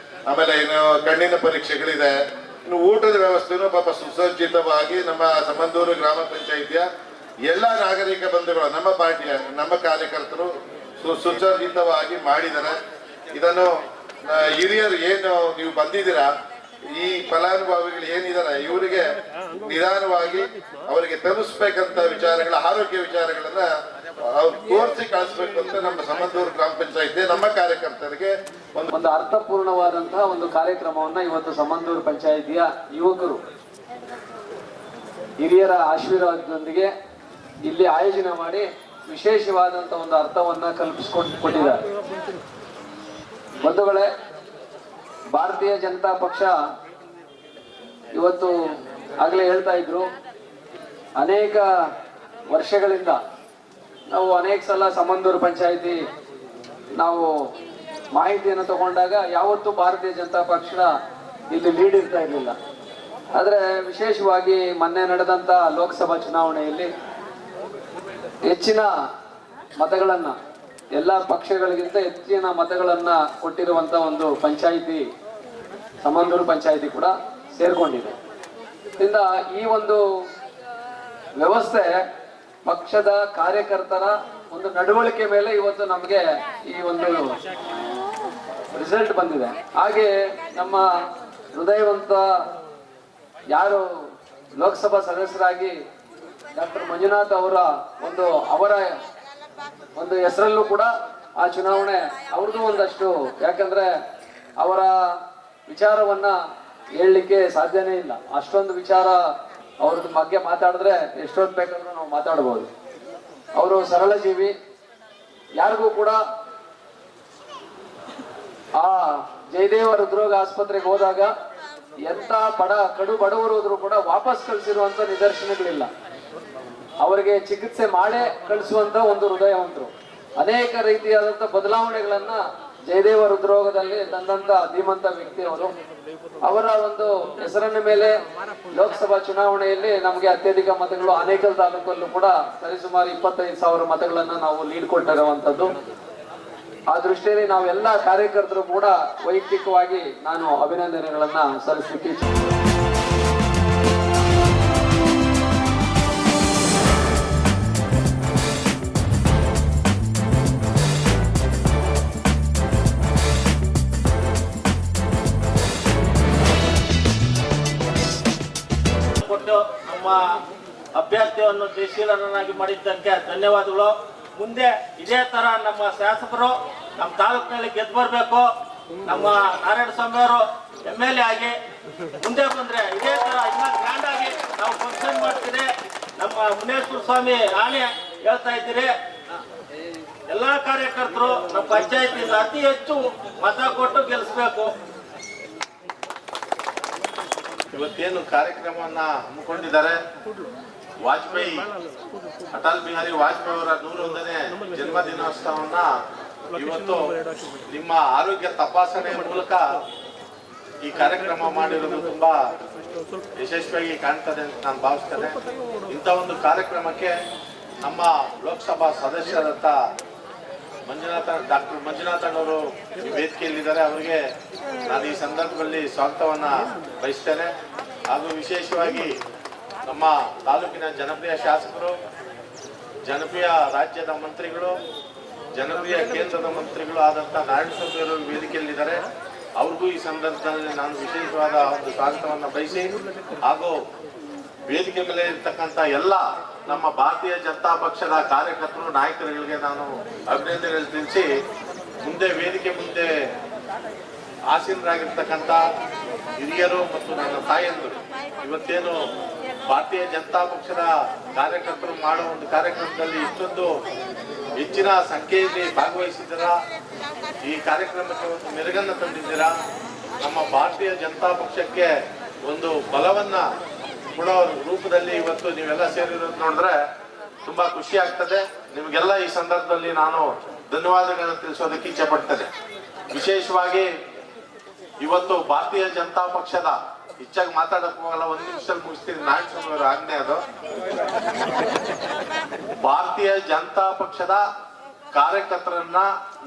ಆಮೇಲೆ ಏನು ಕಣ್ಣಿನ ಪರೀಕ್ಷೆಗಳಿದೆ. ಇನ್ನು ಊಟದ ವ್ಯವಸ್ಥೆನೂ ಪಾಪ ಸುಸಜ್ಜಿತವಾಗಿ ನಮ್ಮ ಸಮಂದೂರು ಗ್ರಾಮ ಪಂಚಾಯಿತಿಯ ಎಲ್ಲ ನಾಗರಿಕ ಬಂಧುಗಳು, ನಮ್ಮ ಪಾರ್ಟಿಯ ನಮ್ಮ ಕಾರ್ಯಕರ್ತರು ಸುಸಜ್ಜಿತವಾಗಿ ಮಾಡಿದ್ದಾರೆ. ಇದನ್ನು ಹಿರಿಯರು ಏನು ನೀವು ಬಂದಿದ್ದೀರಾ, ಈ ಫಲಾನುಭವಿಗಳು ಏನಿದ್ದಾರೆ ಇವರಿಗೆ ನಿಧಾನವಾಗಿ ಅವರಿಗೆ ತಲುಪಿಸ್ಬೇಕಂತ ವಿಚಾರಗಳ, ಆರೋಗ್ಯ ವಿಚಾರಗಳನ್ನ ಅವ್ರು ತೋರಿಸಿ ಕಳಿಸ್ಬೇಕು ಅಂತ ನಮ್ಮ ಸಮಂದೂರು ಗ್ರಾಮ ಪಂಚಾಯತಿ ನಮ್ಮ ಕಾರ್ಯಕರ್ತರಿಗೆ ಒಂದು ಅರ್ಥಪೂರ್ಣವಾದಂತಹ ಒಂದು ಕಾರ್ಯಕ್ರಮವನ್ನ ಇವತ್ತು ಸಮಂದೂರು ಪಂಚಾಯಿತಿಯ ಯುವಕರು ಹಿರಿಯರ ಆಶೀರ್ವಾದದೊಂದಿಗೆ ಇಲ್ಲಿ ಆಯೋಜನೆ ಮಾಡಿ ವಿಶೇಷವಾದಂತಹ ಒಂದು ಅರ್ಥವನ್ನ ಕಲ್ಪಿಸಿಕೊಟ್ಟಿದ್ದಾರೆ. ಬಂಧುಗಳೇ, ಭಾರತೀಯ ಜನತಾ ಪಕ್ಷ ಇವತ್ತು ಆಗಲೇ ಹೇಳ್ತಾ ಇದ್ರು, ಅನೇಕ ವರ್ಷಗಳಿಂದ ನಾವು ಅನೇಕ ಸಲ ಸಮಂದೂರು ಪಂಚಾಯಿತಿ ನಾವು ಮಾಹಿತಿಯನ್ನು ತಗೊಂಡಾಗ ಯಾವತ್ತೂ ಭಾರತೀಯ ಜನತಾ ಪಕ್ಷ ಇಲ್ಲಿ ಲೀಡ್ ಇರ್ತಾ ಇರಲಿಲ್ಲ. ಆದರೆ ವಿಶೇಷವಾಗಿ ಮೊನ್ನೆ ನಡೆದಂತ ಲೋಕಸಭಾ ಚುನಾವಣೆಯಲ್ಲಿ ಹೆಚ್ಚಿನ ಮತಗಳನ್ನ, ಎಲ್ಲ ಪಕ್ಷಗಳಿಗಿಂತ ಹೆಚ್ಚಿನ ಮತಗಳನ್ನ ಕೊಟ್ಟಿರುವಂತ ಒಂದು ಪಂಚಾಯಿತಿ ಸಮಂದೂರು ಪಂಚಾಯಿತಿ ಕೂಡ ಸೇರ್ಕೊಂಡಿದೆ. ಇದರಿಂದ ಈ ಒಂದು ವ್ಯವಸ್ಥೆ ಪಕ್ಷದ ಕಾರ್ಯಕರ್ತರ ಒಂದು ನಡವಳಿಕೆ ಮೇಲೆ ಇವತ್ತು ನಮಗೆ ಈ ಒಂದು ರಿಸಲ್ಟ್ ಬಂದಿದೆ. ಹಾಗೆ ನಮ್ಮ ಹೃದಯವಂತ ಯಾರು ಲೋಕಸಭಾ ಸದಸ್ಯರಾಗಿ ಡಾಕ್ಟರ್ ಮಂಜುನಾಥ್ ಅವರ ಅವರ ಹೆಸರಲ್ಲೂ ಕೂಡ ಆ ಚುನಾವಣೆ ಅವ್ರದ್ದು ಒಂದಷ್ಟು, ಯಾಕಂದ್ರೆ ಅವರ ವಿಚಾರವನ್ನ ಹೇಳಲಿಕ್ಕೆ ಸಾಧ್ಯನೇ ಇಲ್ಲ. ಅಷ್ಟೊಂದು ವಿಚಾರ ಅವ್ರದ್ದು ಬಗ್ಗೆ ಮಾತಾಡಿದ್ರೆ ಎಷ್ಟೊತ್ತು ಬೇಕಾದ್ರೂ ನಾವು ಮಾತಾಡ್ಬೋದು. ಅವರು ಸರಳ ಜೀವಿ, ಯಾರಿಗೂ ಕೂಡ ಆ ಜಯದೇವ ಹೃದ್ರೋಗ ಆಸ್ಪತ್ರೆಗೆ ಹೋದಾಗ ಎಂತ ಕಡು ಬಡವರು ಹೋದ್ರು ಕೂಡ ವಾಪಸ್ ಕಳಿಸಿರುವಂತ ನಿದರ್ಶನಗಳಿಲ್ಲ. ಅವರಿಗೆ ಚಿಕಿತ್ಸೆ ಮಾಡೇ ಕಳಿಸುವಂತ ಒಂದು ಹೃದಯವಂತರು. ಅನೇಕ ರೀತಿಯಾದಂತ ಬದಲಾವಣೆಗಳನ್ನ ಜಯದೇವ ಹೃದ್ರೋಗದಲ್ಲಿ ತಂದಂತ ಧೀಮಂತ ವ್ಯಕ್ತಿ ಅವರು. ಅವರ ಹೆಸರಿನ ಮೇಲೆ ಲೋಕಸಭಾ ಚುನಾವಣೆಯಲ್ಲಿ ನಮಗೆ ಅತ್ಯಧಿಕ ಮತಗಳು ಆನೇಕಲ್ ತಾಲೂಕಲ್ಲೂ ಕೂಡ ಸರಿಸುಮಾರು 25,000 ಮತಗಳನ್ನ ನಾವು ಲೀಡ್ ಕೊಟ್ಟಿರುವಂತದ್ದು. ಆ ದೃಷ್ಟಿಯಲ್ಲಿ ನಾವೆಲ್ಲ ಕಾರ್ಯಕರ್ತರು ಕೂಡ ವೈಯಕ್ತಿಕವಾಗಿ ನಾನು ಅಭಿನಂದನೆಗಳನ್ನ ಸಲ್ಲಿಸಲಿಕ್ಕೆ ಕೊಟ್ಟು ನಮ್ಮ ಅಭ್ಯರ್ಥಿಯನ್ನು ಜಯಶೀಲನಾಗಿ ಮಾಡಿದ್ದಕ್ಕೆ ಧನ್ಯವಾದಗಳು. ಮುಂದೆ ಇದೇ ತರ ನಮ್ಮ ಶಾಸಕರು ನಮ್ಮ ತಾಲೂಕಿನಲ್ಲಿ ಗೆದ್ದು ಬರಬೇಕು. ನಮ್ಮ ನಾರಾಯಣ ಸ್ವಾಮಿ ಅವರು MLA ಆಗಿ ಮುಂದೆ ಬಂದ್ರೆ ಇದೇ ತರ ಇನ್ನ ಗ್ರ್ಯಾಂಡ್ ಆಗಿ ನಾವು ಫಂಕ್ಷನ್ ಮಾಡ್ತೀರಿ. ನಮ್ಮ ಮುನೇಶ್ವರ ಸ್ವಾಮಿ ಆಣೆ ಹೇಳ್ತಾ ಇದ್ದೀರಿ. ಎಲ್ಲಾ ಕಾರ್ಯಕರ್ತರು ನಮ್ಮ ಪಂಚಾಯತಿಯಿಂದ ಅತಿ ಹೆಚ್ಚು ಮತ ಕೊಟ್ಟು ಗೆಲ್ಲಿಸಬೇಕು. ಇವತ್ತೇನು ಕಾರ್ಯಕ್ರಮವನ್ನ ಹಮ್ಮಿಕೊಂಡಿದ್ದಾರೆ, ವಾಜಪೇಯಿ ಅಟಲ್ ಬಿಹಾರಿ ವಾಜಪೇಯಿ ಅವರ 101ನೇ ಜನ್ಮ ದಿನೋತ್ಸವವನ್ನ ಇವತ್ತು ನಿಮ್ಮ ಆರೋಗ್ಯ ತಪಾಸಣೆ ಮೂಲಕ ಈ ಕಾರ್ಯಕ್ರಮ ಮಾಡಿರೋದು ತುಂಬಾ ಯಶಸ್ವಿಯಾಗಿ ಕಾಣ್ತದೆ ಅಂತ ನಾನು ಭಾವಿಸ್ತೇನೆ. ಇಂಥ ಒಂದು ಕಾರ್ಯಕ್ರಮಕ್ಕೆ ನಮ್ಮ ಲೋಕಸಭಾ ಸದಸ್ಯರಾದಂಥ ಡಾಕ್ಟರ್ ಮಂಜುನಾಥಣ್ಣವರು ಈ ವೇದಿಕೆಯಲ್ಲಿದ್ದಾರೆ. ಅವರಿಗೆ ನಾನು ಈ ಸಂದರ್ಭದಲ್ಲಿ ಸ್ವಾಗತವನ್ನ ಬಯಸ್ತೇನೆ. ಹಾಗೂ ವಿಶೇಷವಾಗಿ ನಮ್ಮ ತಾಲೂಕಿನ ಜನಪ್ರಿಯ ಶಾಸಕರು, ಜನಪ್ರಿಯ ರಾಜ್ಯದ ಮಂತ್ರಿಗಳು, ಜನಪ್ರಿಯ ಕೇಂದ್ರದ ಮಂತ್ರಿಗಳು ಆದಂಥ ನಾರಾಯಣಸ್ವಾಮಿ ಅವರು ವೇದಿಕೆಯಲ್ಲಿದ್ದಾರೆ. ಅವ್ರಿಗೂ ಈ ಸಂದರ್ಭದಲ್ಲಿ ನಾನು ವಿಶೇಷವಾದ ಒಂದು ಸ್ವಾಗತವನ್ನು ಬಯಸಿ, ಹಾಗೂ ವೇದಿಕೆ ಮೇಲೆ ಇರ್ತಕ್ಕಂಥ ಎಲ್ಲ ನಮ್ಮ ಭಾರತೀಯ ಜನತಾ ಪಕ್ಷದ ಕಾರ್ಯಕರ್ತರು, ನಾಯಕರುಗಳಿಗೆ ನಾನು ಅಭಿನಂದನೆಗಳು ತಿಳಿಸಿ, ವೇದಿಕೆ ಮುಂದೆ ಆಸೀನರಾಗಿರ್ತಕ್ಕಂಥ ಹಿರಿಯರು ಮತ್ತು ನನ್ನ ತಾಯಂದರು ಇವತ್ತೇನು ಭಾರತೀಯ ಜನತಾ ಪಕ್ಷದ ಕಾರ್ಯಕರ್ತರು ಮಾಡುವ ಒಂದು ಕಾರ್ಯಕ್ರಮದಲ್ಲಿ ಇಷ್ಟೊಂದು ಹೆಚ್ಚಿನ ಸಂಖ್ಯೆಯಲ್ಲಿ ಭಾಗವಹಿಸಿದ್ದೀರಾ. ಈ ಕಾರ್ಯಕ್ರಮಕ್ಕೆ ಒಂದು ಮೆರುಗನ್ನು ತಂದಿದ್ದೀರಾ. ನಮ್ಮ ಭಾರತೀಯ ಜನತಾ ಪಕ್ಷಕ್ಕೆ ಒಂದು ಬಲವನ್ನ ಕೊಡೋ ರೂಪದಲ್ಲಿ ಇವತ್ತು ನೀವೆಲ್ಲ ಸೇರಿರೋದು ನೋಡಿದ್ರೆ ತುಂಬಾ ಖುಷಿ ಆಗ್ತದೆ. ನಿಮಗೆಲ್ಲ ಈ ಸಂದರ್ಭದಲ್ಲಿ ನಾನು ಧನ್ಯವಾದಗಳನ್ನು ತಿಳಿಸೋದಕ್ಕೆ ಇಚ್ಛೆ ಪಡ್ತೇನೆ. ವಿಶೇಷವಾಗಿ ಇವತ್ತು ಭಾರತೀಯ ಜನತಾ ಪಕ್ಷದ ಹೆಚ್ಚಾಗಿ ಮಾತಾಡಕ್ ಹೋಗಲ್ಲ, 1 ನಿಮಿಷದಲ್ಲಿ ಮುಗಿಸ್ತೀನಿ. ನಾರಾಯಣಸ್ವಾಮಿ ಅವರ ಆಜ್ಞೆ ಅದು. ಭಾರತೀಯ ಜನತಾ ಪಕ್ಷದ ಕಾರ್ಯಕರ್ತರನ್ನ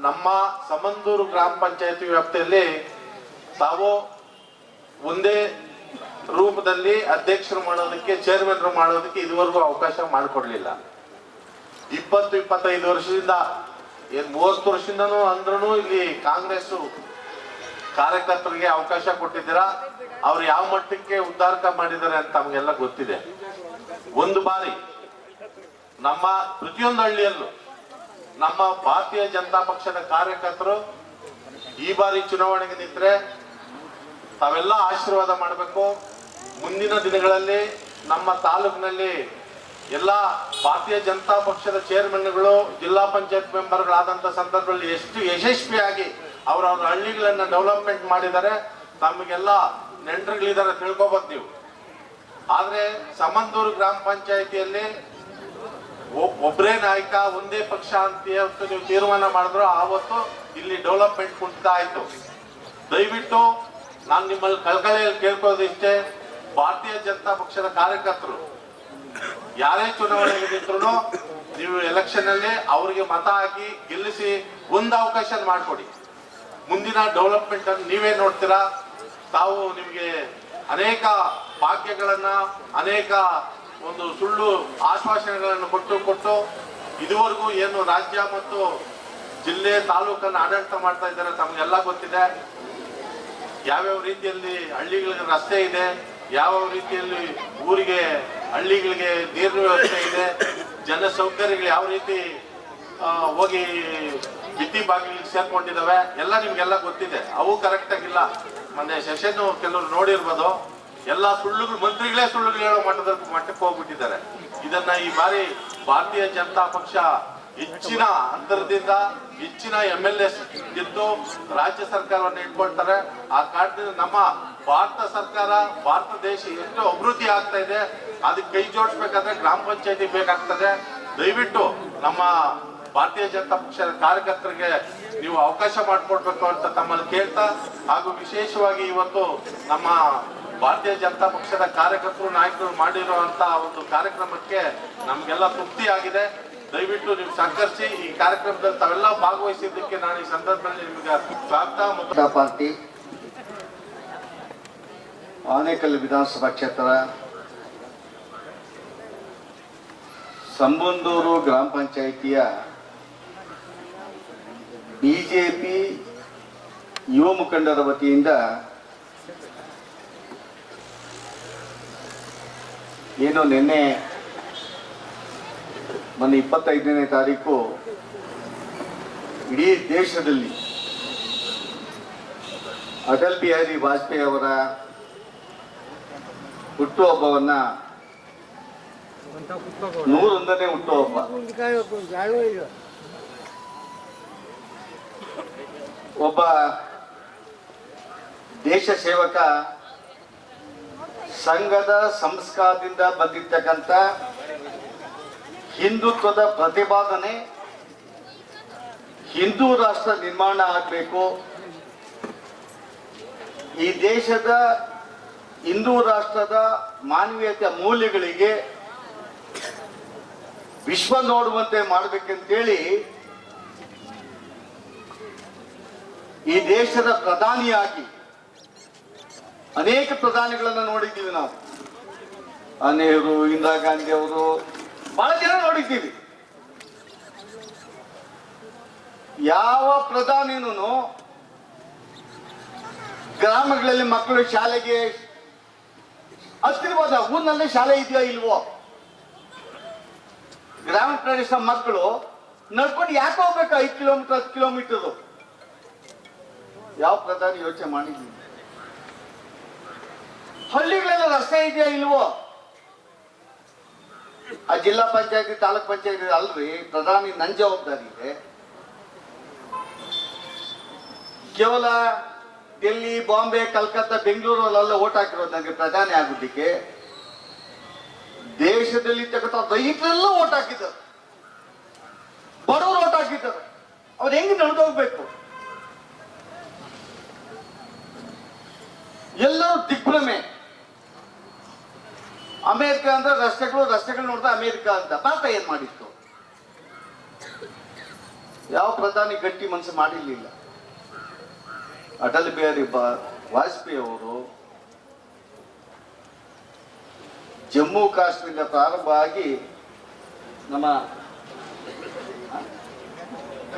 ನಮ್ಮ ಸಮಂದೂರು ಗ್ರಾಮ ಪಂಚಾಯತಿ ವ್ಯಾಪ್ತಿಯಲ್ಲಿ ತಾವು ಒಂದೇ ರೂಪದಲ್ಲಿ ಅಧ್ಯಕ್ಷರು ಮಾಡೋದಕ್ಕೆ, ಚೇರ್ಮನ್ ಮಾಡೋದಕ್ಕೆ ಇದುವರೆಗೂ ಅವಕಾಶ ಮಾಡಿಕೊಡ್ಲಿಲ್ಲ. 20-25 ವರ್ಷದಿಂದ 30 ವರ್ಷದಿಂದನೂ ಅಂದ್ರೂ ಇಲ್ಲಿ ಕಾಂಗ್ರೆಸ್ ಕಾರ್ಯಕರ್ತರಿಗೆ ಅವಕಾಶ ಕೊಟ್ಟಿದ್ದೀರಾ. ಅವ್ರು ಯಾವ ಮಟ್ಟಕ್ಕೆ ಉದ್ಧಾರಕ ಮಾಡಿದ್ದಾರೆ ಅಂತ ನಮಗೆಲ್ಲ ಗೊತ್ತಿದೆ. ಒಂದು ಬಾರಿ ನಮ್ಮ ಪ್ರತಿಯೊಂದು ಹಳ್ಳಿಯಲ್ಲೂ ನಮ್ಮ ಭಾರತೀಯ ಜನತಾ ಪಕ್ಷದ ಕಾರ್ಯಕರ್ತರು ಈ ಬಾರಿ ಚುನಾವಣೆಗೆ ನಿಂತರೆ ತಾವೆಲ್ಲ ಆಶೀರ್ವಾದ ಮಾಡಬೇಕು. ಮುಂದಿನ ದಿನಗಳಲ್ಲಿ ನಮ್ಮ ತಾಲೂಕಿನಲ್ಲಿ ಎಲ್ಲ ಭಾರತೀಯ ಜನತಾ ಪಕ್ಷದ ಚೇರ್ಮನ್ಗಳು, ಜಿಲ್ಲಾ ಪಂಚಾಯತ್ ಮೆಂಬರ್ಗಳಾದಂಥ ಸಂದರ್ಭದಲ್ಲಿ ಎಷ್ಟು ಯಶಸ್ವಿಯಾಗಿ ಅವರ ಹಳ್ಳಿಗಳನ್ನ ಡೆವಲಪ್ಮೆಂಟ್ ಮಾಡಿದ್ದಾರೆ. ತಮಗೆಲ್ಲ ನೆಂಟರುಗಳಿದ್ದಾರೆ, ತಿಳ್ಕೊಬೋದು ನೀವು. ಆದ್ರೆ ಸಮಂದೂರು ಗ್ರಾಮ ಪಂಚಾಯತಿಯಲ್ಲಿ ಒಬ್ಬರೇ ನಾಯಕ, ಒಂದೇ ಪಕ್ಷ ಅಂತ ನೀವು ತೀರ್ಮಾನ ಮಾಡಿದ್ರು, ಆವತ್ತು ಇಲ್ಲಿ ಡೆವಲಪ್ಮೆಂಟ್ ಕುಂಠಿತ ಆಯ್ತು. ದಯವಿಟ್ಟು ನಾನು ನಿಮ್ಮಲ್ಲಿ ಕಳಕಳಿಯಲ್ಲಿ ಕೇಳ್ಕೊಳ್ಳೋದು ಇಷ್ಟೇ, ಭಾರತೀಯ ಜನತಾ ಪಕ್ಷದ ಕಾರ್ಯಕರ್ತರು ಯಾರೇ ಚುನಾವಣೆಗೆ ನಿಂತರು ನೀವು ಎಲೆಕ್ಷನ್ ಅಲ್ಲಿ ಅವರಿಗೆ ಮತ ಹಾಕಿ ಗೆಲ್ಲಿಸಿ ಒಂದು ಅವಕಾಶ ಮಾಡಿಕೊಡಿ. ಮುಂದಿನ ಡೆವಲಪ್ಮೆಂಟ್ ಅನ್ನು ನೀವೇ ನೋಡ್ತೀರಾ. ತಾವು ನಿಮಗೆ ಅನೇಕ ಭಾಗ್ಯಗಳನ್ನ, ಅನೇಕ ಒಂದು ಸುಳ್ಳು ಆಶ್ವಾಸನೆಗಳನ್ನು ಕೊಟ್ಟು ಇದುವರೆಗೂ ಏನು ರಾಜ್ಯ ಮತ್ತು ಜಿಲ್ಲೆ ತಾಲೂಕನ್ನು ಆಡಳಿತ ಮಾಡ್ತಾ ಇದ್ದಾರೆ ತಮಗೆಲ್ಲ ಗೊತ್ತಿದೆ. ಯಾವ್ಯಾವ ರೀತಿಯಲ್ಲಿ ಹಳ್ಳಿಗಳಿಗೆ ರಸ್ತೆ ಇದೆ, ಯಾವ ರೀತಿಯಲ್ಲಿ ಊರಿಗೆ ಹಳ್ಳಿಗಳಿಗೆ ನೀರಿನ ವ್ಯವಸ್ಥೆ ಇದೆ, ಜನ ಸೌಕರ್ಯಗಳು ಯಾವ ರೀತಿ ಹೋಗಿ ಬಿತ್ತಿ ಬಾಗಿಲಿಗೆ ಸೇರ್ಕೊಂಡಿದ್ದಾವೆ ಎಲ್ಲ ನಿಮ್ಗೆಲ್ಲ ಗೊತ್ತಿದೆ. ಅವು ಕರೆಕ್ಟ್ ಆಗಿಲ್ಲ. ಮೊನ್ನೆ ಸೆಷನ್ ಕೆಲವರು ನೋಡಿರ್ಬೋದು, ಎಲ್ಲ ಸುಳ್ಳುಗಳು, ಮಂತ್ರಿಗಳೇ ಸುಳ್ಳುಗಳು ಹೇಳೋ ಮಟ್ಟಕ್ಕೆ ಹೋಗ್ಬಿಟ್ಟಿದ್ದಾರೆ. ಇದನ್ನ ಈ ಬಾರಿ ಭಾರತೀಯ ಜನತಾ ಪಕ್ಷ ಹೆಚ್ಚಿನ ಅಂತರದಿಂದ ಹೆಚ್ಚಿನ MLA ಗೆದ್ದು ರಾಜ್ಯ ಸರ್ಕಾರವನ್ನು ಇಟ್ಕೊಳ್ತಾರೆ. ಆ ಕಾರಣದಿಂದ ನಮ್ಮ ಭಾರತ ಸರ್ಕಾರ, ಭಾರತ ದೇಶ ಎಷ್ಟು ಅಭಿವೃದ್ಧಿ ಆಗ್ತಾ ಇದೆ, ಅದಕ್ಕೆ ಕೈ ಜೋಡಿಸ್ಬೇಕಾದ್ರೆ ಗ್ರಾಮ ಪಂಚಾಯತಿ ಬೇಕಾಗ್ತದೆ. ದಯವಿಟ್ಟು ನಮ್ಮ ಭಾರತೀಯ ಜನತಾ ಪಕ್ಷದ ಕಾರ್ಯಕರ್ತರಿಗೆ ನೀವು ಅವಕಾಶ ಮಾಡಿಕೊಡ್ಬೇಕು ಅಂತ ತಮ್ಮಲ್ಲಿ ಕೇಳ್ತಾ, ಹಾಗೂ ವಿಶೇಷವಾಗಿ ಇವತ್ತು ನಮ್ಮ ಭಾರತೀಯ ಜನತಾ ಪಕ್ಷದ ಕಾರ್ಯಕರ್ತರು ನಾಯಕರು ಮಾಡಿರುವಂತ ಒಂದು ಕಾರ್ಯಕ್ರಮಕ್ಕೆ ನಮ್ಗೆಲ್ಲ ತೃಪ್ತಿ ಆಗಿದೆ. ದಯವಿಟ್ಟು ನೀವು ಸಹಕರಿಸಿ. ಈ ಕಾರ್ಯಕ್ರಮದಲ್ಲಿ ತಾವೆಲ್ಲ ಭಾಗವಹಿಸಿದ್ದಕ್ಕೆ ನಾನು ಈ ಸಂದರ್ಭದಲ್ಲಿ ನಿಮಗೆ ಸ್ವಾಗತ ಮತ್ತು ಪಾರ್ಟಿ ಆನೇಕಲ್ ವಿಧಾನಸಭಾ ಕ್ಷೇತ್ರ ಸಂಬಂದೂರು ಗ್ರಾಮ ಪಂಚಾಯಿತಿಯ ಬಿಜೆಪಿ ಯುವ ಮುಖಂಡರ ವತಿಯಿಂದ ಏನು ನಿನ್ನೆ ಮೊನ್ನೆ 25ನೇ ತಾರೀಕು ಇಡೀ ದೇಶದಲ್ಲಿ ಅಟಲ್ ಬಿಹಾರಿ ವಾಜಪೇಯಿ ಅವರ ಹುಟ್ಟುಹಬ್ಬವನ್ನ 101ನೇ ಹುಟ್ಟುಹಬ್ಬ ಒಬ್ಬ ದೇಶ ಸೇವಕ ಸಂಘದ ಸಂಸ್ಕಾರದಿಂದ ಬಂದಿರ್ತಕ್ಕಂಥ ಹಿಂದುತ್ವದ ಪ್ರತಿಪಾದನೆ, ಹಿಂದೂ ರಾಷ್ಟ್ರ ನಿರ್ಮಾಣ ಆಗಬೇಕು, ಈ ದೇಶದ ಹಿಂದೂ ರಾಷ್ಟ್ರದ ಮಾನವೀಯತೆಯ ಮೌಲ್ಯಗಳಿಗೆ ವಿಶ್ವ ನೋಡುವಂತೆ ಮಾಡಬೇಕಂತೇಳಿ ಈ ದೇಶದ ಪ್ರಧಾನಿಯಾಗಿ ಅನೇಕ ಪ್ರಧಾನಿಗಳನ್ನು ನೋಡಿದ್ದೀವಿ ನಾವು. ನೆಹರು, ಇಂದಿರಾ ಗಾಂಧಿ ಅವರು, ಬಹಳ ಜನ ನೋಡಿದ್ದೀವಿ. ಯಾವ ಪ್ರಧಾನಿನೂ ಗ್ರಾಮಗಳಲ್ಲಿ ಮಕ್ಕಳು ಶಾಲೆಗೆ ಹತ್ತಿರವಾದ ಊರಿನಲ್ಲೇ ಶಾಲೆ ಇದೆಯೋ ಇಲ್ವೋ, ಗ್ರಾಮ ಪ್ರದೇಶದ ಮಕ್ಕಳು ನಡ್ಕೊಂಡು ಯಾಕೆ ಹೋಗ್ಬೇಕು 5 ಕಿಲೋಮೀಟರ್ 10 ಕಿಲೋಮೀಟರ್? ಯಾವ ಪ್ರಧಾನಿ ಯೋಚನೆ ಮಾಡಿದ್ವಿ? ಹಳ್ಳಿಗಳೆಲ್ಲ ರಸ್ತೆ ಇದೆಯಾ ಇಲ್ವೋ? ಆ ಜಿಲ್ಲಾ ಪಂಚಾಯತಿ ತಾಲೂಕ್ ಪಂಚಾಯತಿ ಅಲ್ರಿ, ಪ್ರಧಾನಿ ನನ್ನ ಜವಾಬ್ದಾರಿ ಇದೆ. ಕೇವಲ ಡೆಲ್ಲಿ, ಬಾಂಬೆ, ಕಲ್ಕತ್ತಾ, ಬೆಂಗಳೂರಲ್ಲೆಲ್ಲ ಓಟ್ ಹಾಕಿರೋದು ನನಗೆ ಪ್ರಧಾನಿ ಆಗೋದಿಕ್ಕೆ. ದೇಶದಲ್ಲಿ ರೈತರೆಲ್ಲ ಓಟ್ ಹಾಕಿದ್ದಾರೆ, ಬಡವರು ಓಟ್ ಹಾಕಿದ್ದಾರೆ. ಅವ್ರು ಹೆಂಗೆ ನಡೆದೋಗ್ಬೇಕು? ಎಲ್ಲರೂ ದಿಗ್ಭ್ರಮೆ. ಅಮೆರಿಕ ಅಂದ್ರೆ ರಸ್ತೆಗಳು ನೋಡ್ತಾ ಅಮೆರಿಕ ಅಂತ. ಭಾರತ ಏನ್ ಮಾಡಿತ್ತು? ಯಾವ ಪ್ರಧಾನಿ ಗಟ್ಟಿ ಮನಸ್ಸು ಮಾಡಿರ್ಲಿಲ್ಲ. ಅಟಲ್ ಬಿಹಾರಿ ವಾಜಪೇಯಿ ಅವರು ಜಮ್ಮು ಕಾಶ್ಮೀರ ಪ್ರಾರಂಭ ಆಗಿ ನಮ್ಮ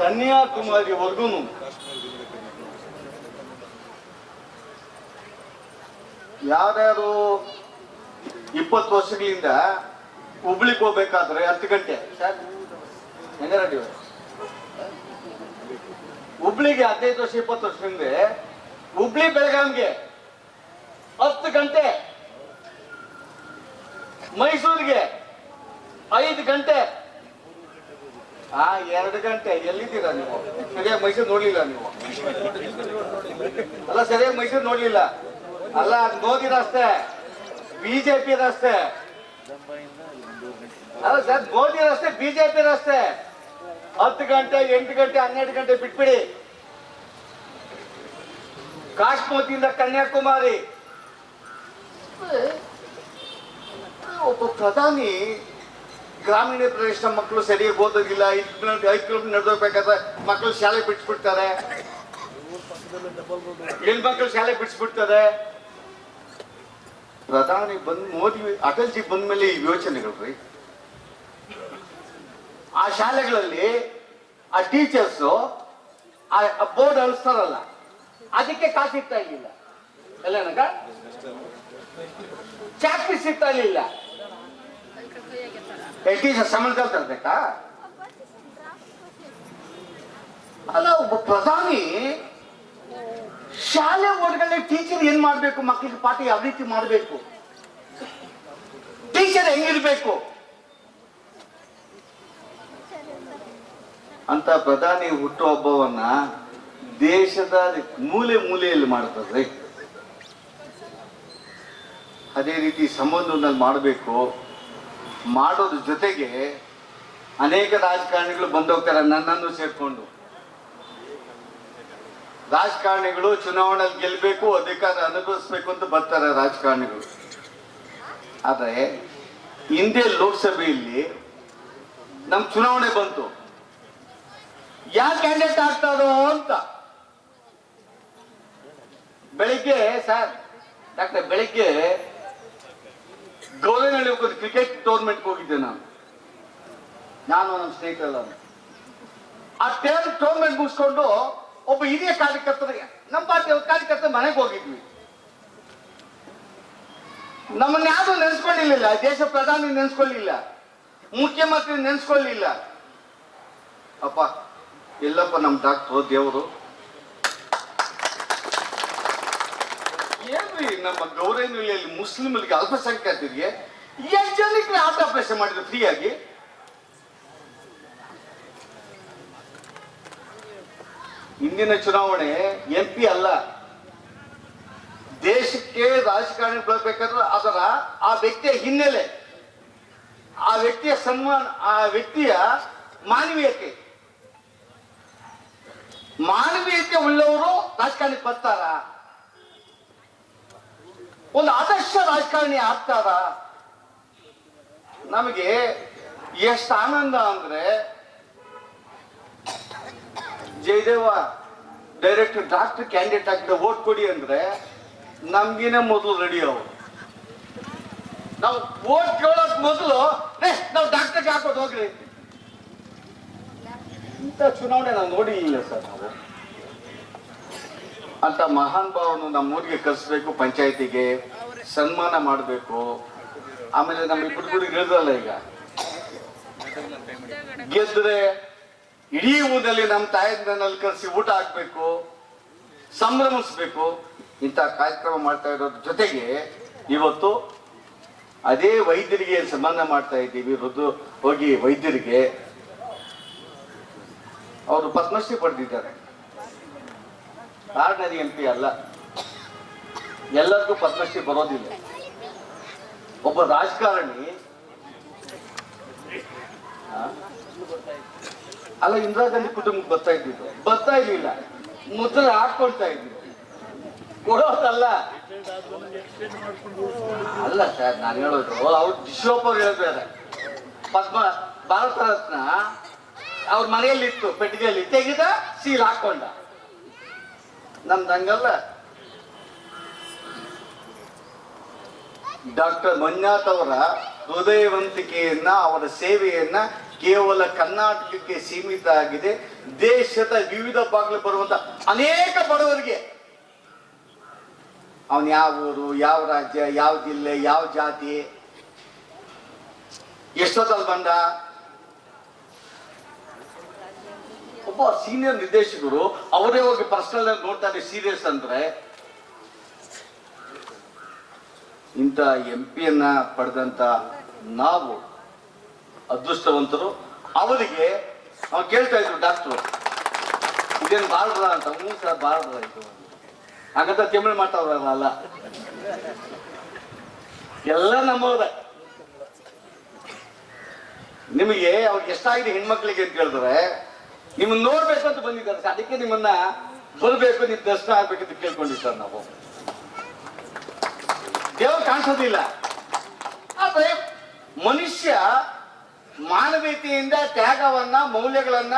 ಕನ್ಯಾಕುಮಾರಿವರೆಗೂ ಯಾರ್ಯಾರು 20 ವರ್ಷಗಳಿಂದ ಹುಬ್ಳಿಗೆ ಹೋಗ್ಬೇಕಾದ್ರೆ 10 ಗಂಟೆ ಹುಬ್ಳಿಗೆ 15 ವರ್ಷ 20 ವರ್ಷ ಹಿಂದೆ ಹುಬ್ಳಿ ಬೆಳಗಾಂಗೆ 10 ಗಂಟೆ, ಮೈಸೂರಿಗೆ 5 ಗಂಟೆ. 2 ಗಂಟೆ ಎಲ್ಲಿದ್ದೀರಾ ನೀವು? ಸರಿಯಾಗಿ ಮೈಸೂರು ನೋಡ್ಲಿಲ್ಲ ನೀವು? ಅಲ್ಲ, ಸರಿಯಾಗಿ ಮೈಸೂರು ನೋಡ್ಲಿಲ್ಲ ಅಲ್ಲ, ಮೋದಿ ರಸ್ತೆ, ಬಿಜೆಪಿ ರಸ್ತೆ ಅಲ್ಲ ಸರ್, ಮೋದಿ ರಸ್ತೆ, ಬಿಜೆಪಿ ರಸ್ತೆ. 10 ಗಂಟೆ 8 ಗಂಟೆ 12 ಗಂಟೆ ಬಿಟ್ಬಿಡಿ. ಕಾಶ್ಮೀರದಿಂದ ಕನ್ಯಾಕುಮಾರಿ. ಒಬ್ಬ ಪ್ರಧಾನಿ ಗ್ರಾಮೀಣ ಪ್ರದೇಶದ ಮಕ್ಕಳು ಸರಿಯಾಗಿ ಓದೋದಿಲ್ಲ, 5 ಕಿಲೋಮೀಟರ್ ನಡೆದೋಗ್ಬೇಕಾದ್ರೆ ಮಕ್ಕಳು ಶಾಲೆ ಬಿಡಿಸ್ಬಿಡ್ತಾರೆ, ಹೆಣ್ಮಕ್ಳು ಶಾಲೆ ಬಿಡಿಸ್ಬಿಡ್ತಾರೆ. ಪ್ರಧಾನಿ ಮೋದಿ ಅಟಲ್ಜಿ ಬಂದ ಮೇಲೆ ಈ ಯೋಚನೆಗಳು ರೀ. ಆ ಶಾಲೆಗಳಲ್ಲಿ ಆ ಟೀಚರ್ಸ್ ಆ ಬೋರ್ಡ್ ಅಳಿಸ್ತಾರಲ್ಲ, ಅದಕ್ಕೆ ಕಾಸು ಸಿಗ್ತಾ ಇರ್ಲಿಲ್ಲ. ಎಲ್ಲ ನನಗ ಚಾಕ್ರಿ ಸಿಗ್ತಾ ಇರ್ಲಿಲ್ಲ. ಟೀಚರ್ ಸಂಬಳದಲ್ಲಿ ತರಬೇಕಾ? ಅಲ್ಲ, ಒಬ್ಬ ಪ್ರಧಾನಿ ಶಾಲೆ ಒಳಗಡೆ ಟೀಚರ್ ಏನ್ ಮಾಡ್ಬೇಕು, ಮಕ್ಕಳಿಗೆ ಪಾಠ ಯಾವ ರೀತಿ ಮಾಡ್ಬೇಕು, ಟೀಚರ್ ಹೆಂಗಿರ್ಬೇಕು ಅಂತ ಪ್ರಧಾನಿ ಹುಟ್ಟುಹಬ್ಬವನ್ನ ದೇಶದ ಮೂಲೆ ಮೂಲೆಯಲ್ಲಿ ಮಾಡ್ತಾರೆ. ಅದೇ ರೀತಿ ಸಂಬಂಧದಲ್ಲಿ ಮಾಡಬೇಕು. ಮಾಡೋದ್ರ ಜೊತೆಗೆ ಅನೇಕ ರಾಜಕಾರಣಿಗಳು ಬಂದೋಗ್ತಾರೆ, ನನ್ನನ್ನು ಸೇರ್ಕೊಂಡು. ರಾಜಕಾರಣಿಗಳು ಚುನಾವಣೆಯಲ್ಲಿ ಗೆಲ್ಲಬೇಕು, ಅಧಿಕಾರ ಅನುಭವಿಸ್ಬೇಕು ಅಂತ ಬರ್ತಾರೆ ರಾಜಕಾರಣಿಗಳು. ಆದ್ರೆ ಹಿಂದೆ ಲೋಕಸಭೆಯಲ್ಲಿ ನಮ್ ಚುನಾವಣೆ ಬಂತು, ಯಾರು ಕ್ಯಾಂಡಿಡೇಟ್ ಆಗ್ತಾರೋ ಅಂತ. ಬೆಳಿಗ್ಗೆ ಸರ್ ಡಾಕ್ಟರ್, ಬೆಳಿಗ್ಗೆ ಗೌರವನಹಳ್ಳಿ ಒಂದು ಕ್ರಿಕೆಟ್ ಟೂರ್ನಮೆಂಟ್ಗೆ ಹೋಗಿದ್ದೆ ನಾನು ನಮ್ಮ ಸ್ನೇಹಿತರೆಲ್ಲ. ಆ ಟೂರ್ನಮೆಂಟ್ ಮುಗಿಸ್ಕೊಂಡು ಒಬ್ಬ ಹಿರಿಯ ಕಾರ್ಯಕರ್ತರಿಗೆ, ನಮ್ಮ ಪಾರ್ಟಿ ಕಾರ್ಯಕರ್ತರ ಮನೆಗೆ ಹೋಗಿದ್ವಿ. ನಮ್ಮನ್ನ ಯಾರು ನೆನೆಸ್ಕೊಳ್ಳಿಲ್ಲ, ದೇಶ ಪ್ರಧಾನಿ ನೆನೆಸ್ಕೊಳ್ಳಿಲ್ಲ, ಮುಖ್ಯಮಂತ್ರಿ ನೆನೆಸ್ಕೊಳ್ಳಿಲ್ಲ. ಅಪ್ಪ ಎಲ್ಲಪ್ಪ ನಮ್ಮ ಡಾಕ್ಟ್ರು ದೇವರು. ಏನ್ರಿ ನಮ್ಮ ಗೌರವನಹಳ್ಳಿಯಲ್ಲಿ ಮುಸ್ಲಿಮರಿಗೆ, ಅಲ್ಪಸಂಖ್ಯಾತರಿಗೆ ಎಷ್ಟು ಜನಕ್ಕೆ ಹಾರ್ಟ್ ಆಪರೇಷನ್ ಮಾಡಿದ್ರು ಫ್ರೀಯಾಗಿ? ಇಂದಿನ ಚುನಾವಣೆ MP ಅಲ್ಲ, ದೇಶಕ್ಕೆ ರಾಜಕಾರಣಿ ಬರಬೇಕಾದ್ರೆ ಅದರ ಆ ವ್ಯಕ್ತಿಯ ಹಿನ್ನೆಲೆ, ಆ ವ್ಯಕ್ತಿಯ ಸನ್ಮಾನ, ಆ ವ್ಯಕ್ತಿಯ ಮಾನವೀಯತೆ ಉಳ್ಳವರು ರಾಜಕಾರಣಿ ಬರ್ತಾರ? ಒಂದು ಆದರ್ಶ ರಾಜಕಾರಣಿ ಆಗ್ತಾರ? ನಮಗೆ ಎಷ್ಟು ಆನಂದ ಅಂದ್ರೆ, ಜಯದೇವ ಡೈರೆಕ್ಟರ್ ಡಾಕ್ಟರ್ ಕ್ಯಾಂಡಿಡೇಟ್ ಆಗಿದ್ದ ವೋಟ್ ಕೊಡಿ ಅಂದ್ರೆ ನಮ್ಗಿನ ಮೊದಲು ರೆಡಿ ಅವರು. ನಾವು ವೋಟ್ ಕೇಳೋಕ್ ಮೊದಲು ನಾವು ಡಾಕ್ಟರ್ಗೆ ಹಾಕೋದು ಹೋಗ್ರಿ. ಇಂಥ ಚುನಾವಣೆ ನಾವು ನೋಡಿ ಇಲ್ಲ ಸರ್. ನಾವು ಅಂತ ಮಹಾನ್ ಭಾವನು ನಮ್ಮೂರಿಗೆ ಕರೆಸ್ಬೇಕು, ಪಂಚಾಯತಿಗೆ ಸನ್ಮಾನ ಮಾಡಬೇಕು. ಆಮೇಲೆ ನಮ್ಮ ಹುಡುಗರಿಗೆ ಹೇಳಿದ್ರಲ್ಲ, ಈಗ ಗೆದ್ರೆ ಇಡೀ ಊರಲ್ಲಿ ನಮ್ಮ ತಾಯಿನಲ್ಲಿ ಕರೆಸಿ ಊಟ ಹಾಕ್ಬೇಕು, ಸಂಭ್ರಮಿಸ್ಬೇಕು. ಇಂಥ ಕಾರ್ಯಕ್ರಮ ಮಾಡ್ತಾ ಇರೋದ್ರ ಜೊತೆಗೆ ಇವತ್ತು ಅದೇ ವೈದ್ಯರಿಗೆ ಸಂಬಂಧ ಮಾಡ್ತಾ ಇದ್ದೀವಿ. ಹೋಗಿ ವೈದ್ಯರಿಗೆ ಅವರು ಪದ್ಮಶ್ರೀ ಪಡೆದಿದ್ದಾರೆ. ಆರ್ಡಿನರಿ MP ಅಲ್ಲ, ಎಲ್ಲರಿಗೂ ಪದ್ಮಶ್ರೀ ಬರೋದಿಲ್ಲ. ಒಬ್ಬ ರಾಜಕಾರಣಿ ಅಲ್ಲ, ಇಂದಿರಾ ಗಾಂಧಿ ಕುಟುಂಬಕ್ಕೆ ಬರ್ತಾ ಇರ್ಲಿಲ್ಲ, ಮುದ್ರೆ ಹಾಕೊಳ್ತಾ ಇದ್ವಿ, ಕೊಡೋದಲ್ಲ. ಅಲ್ಲ ಸರ್, ನಾನು ಹೇಳೋದು ಅವ್ರು ವಿಶ್ವಪ್ಪ ಹೇಳಿದ್ರೆ ಭಾರತ ರತ್ನ ಅವ್ರ ಮನೆಯಲ್ಲಿ ಇತ್ತು, ಪೆಟ್ಟಿಗೆಯಲ್ಲಿ ತೆಗೆದ, ಸೀಲ್ ಹಾಕೊಂಡ. ನಮ್ದಂಗಲ್ಲ. ಡಾಕ್ಟರ್ ಮಂಜುನಾಥ್ ಅವರ ಹೃದಯವಂತಿಕೆಯನ್ನ, ಅವರ ಸೇವೆಯನ್ನ ಕೇವಲ ಕರ್ನಾಟಕಕ್ಕೆ ಸೀಮಿತ ಆಗಿದೆ. ದೇಶದ ವಿವಿಧ ಭಾಗದಲ್ಲಿ ಬರುವಂತ ಅನೇಕ ಬಡವರಿಗೆ, ಅವನ್ ಯಾವ ಊರು, ಯಾವ ರಾಜ್ಯ, ಯಾವ ಜಿಲ್ಲೆ, ಯಾವ ಜಾತಿ, ಎಷ್ಟೊತ್ತಲ್ಲಿ ಬಂದ, ಒಬ್ಬ ಸೀನಿಯರ್ ನಿರ್ದೇಶಕರು ಅವರೇ ಹೋಗಿ ಪರ್ಸನಲ್ ನೋಡ್ತಾರೆ ಸೀರಿಯಸ್ ಅಂದ್ರೆ. ಇಂಥ MP ಪಡೆದಂತ ನಾವು ಅದೃಷ್ಟವಂತರು. ಅವರಿಗೆ ನಾವು ಕೇಳ್ತಾ ಇದ್ರು, ಡಾಕ್ಟ್ರು ಇದೇನು ಬಾಳ್ರ ಅಂತ. ಹ್ಞೂ ಸರ್, ಬಾಳ್ರ ಇದು ಹಾಗಂತ ಕೆಮ್ಮಳು ಮಾಡ್ತಾವ್ರಲ್ಲ, ಎಲ್ಲ ನಮ್ಮವ್ರ. ನಿಮಗೆ ಅವ್ರಿಗೆ ಎಷ್ಟಾಗಿದೆ ಹೆಣ್ಮಕ್ಳಿಗೆ ಅಂತ ಕೇಳಿದ್ರೆ, ನಿಮ್ಮನ್ನ ನೋಡ್ಬೇಕು ಅಂತ ಬಂದಿದ್ದಾರೆ ಸರ್, ಅದಕ್ಕೆ ನಿಮ್ಮನ್ನ ಬರ್ಬೇಕು, ನಿಮ್ ದರ್ಶನ ಆಗ್ಬೇಕಂತ ಕೇಳ್ಕೊಂಡಿವಿ ಸರ್. ನಾವು ದೇವ್ರು ಕಾಣಿಸೋದಿಲ್ಲ, ಆದ್ರೆ ಮನುಷ್ಯ ಮಾನವೀಯತೆಯಿಂದ ತ್ಯಾಗವನ್ನ, ಮೌಲ್ಯಗಳನ್ನ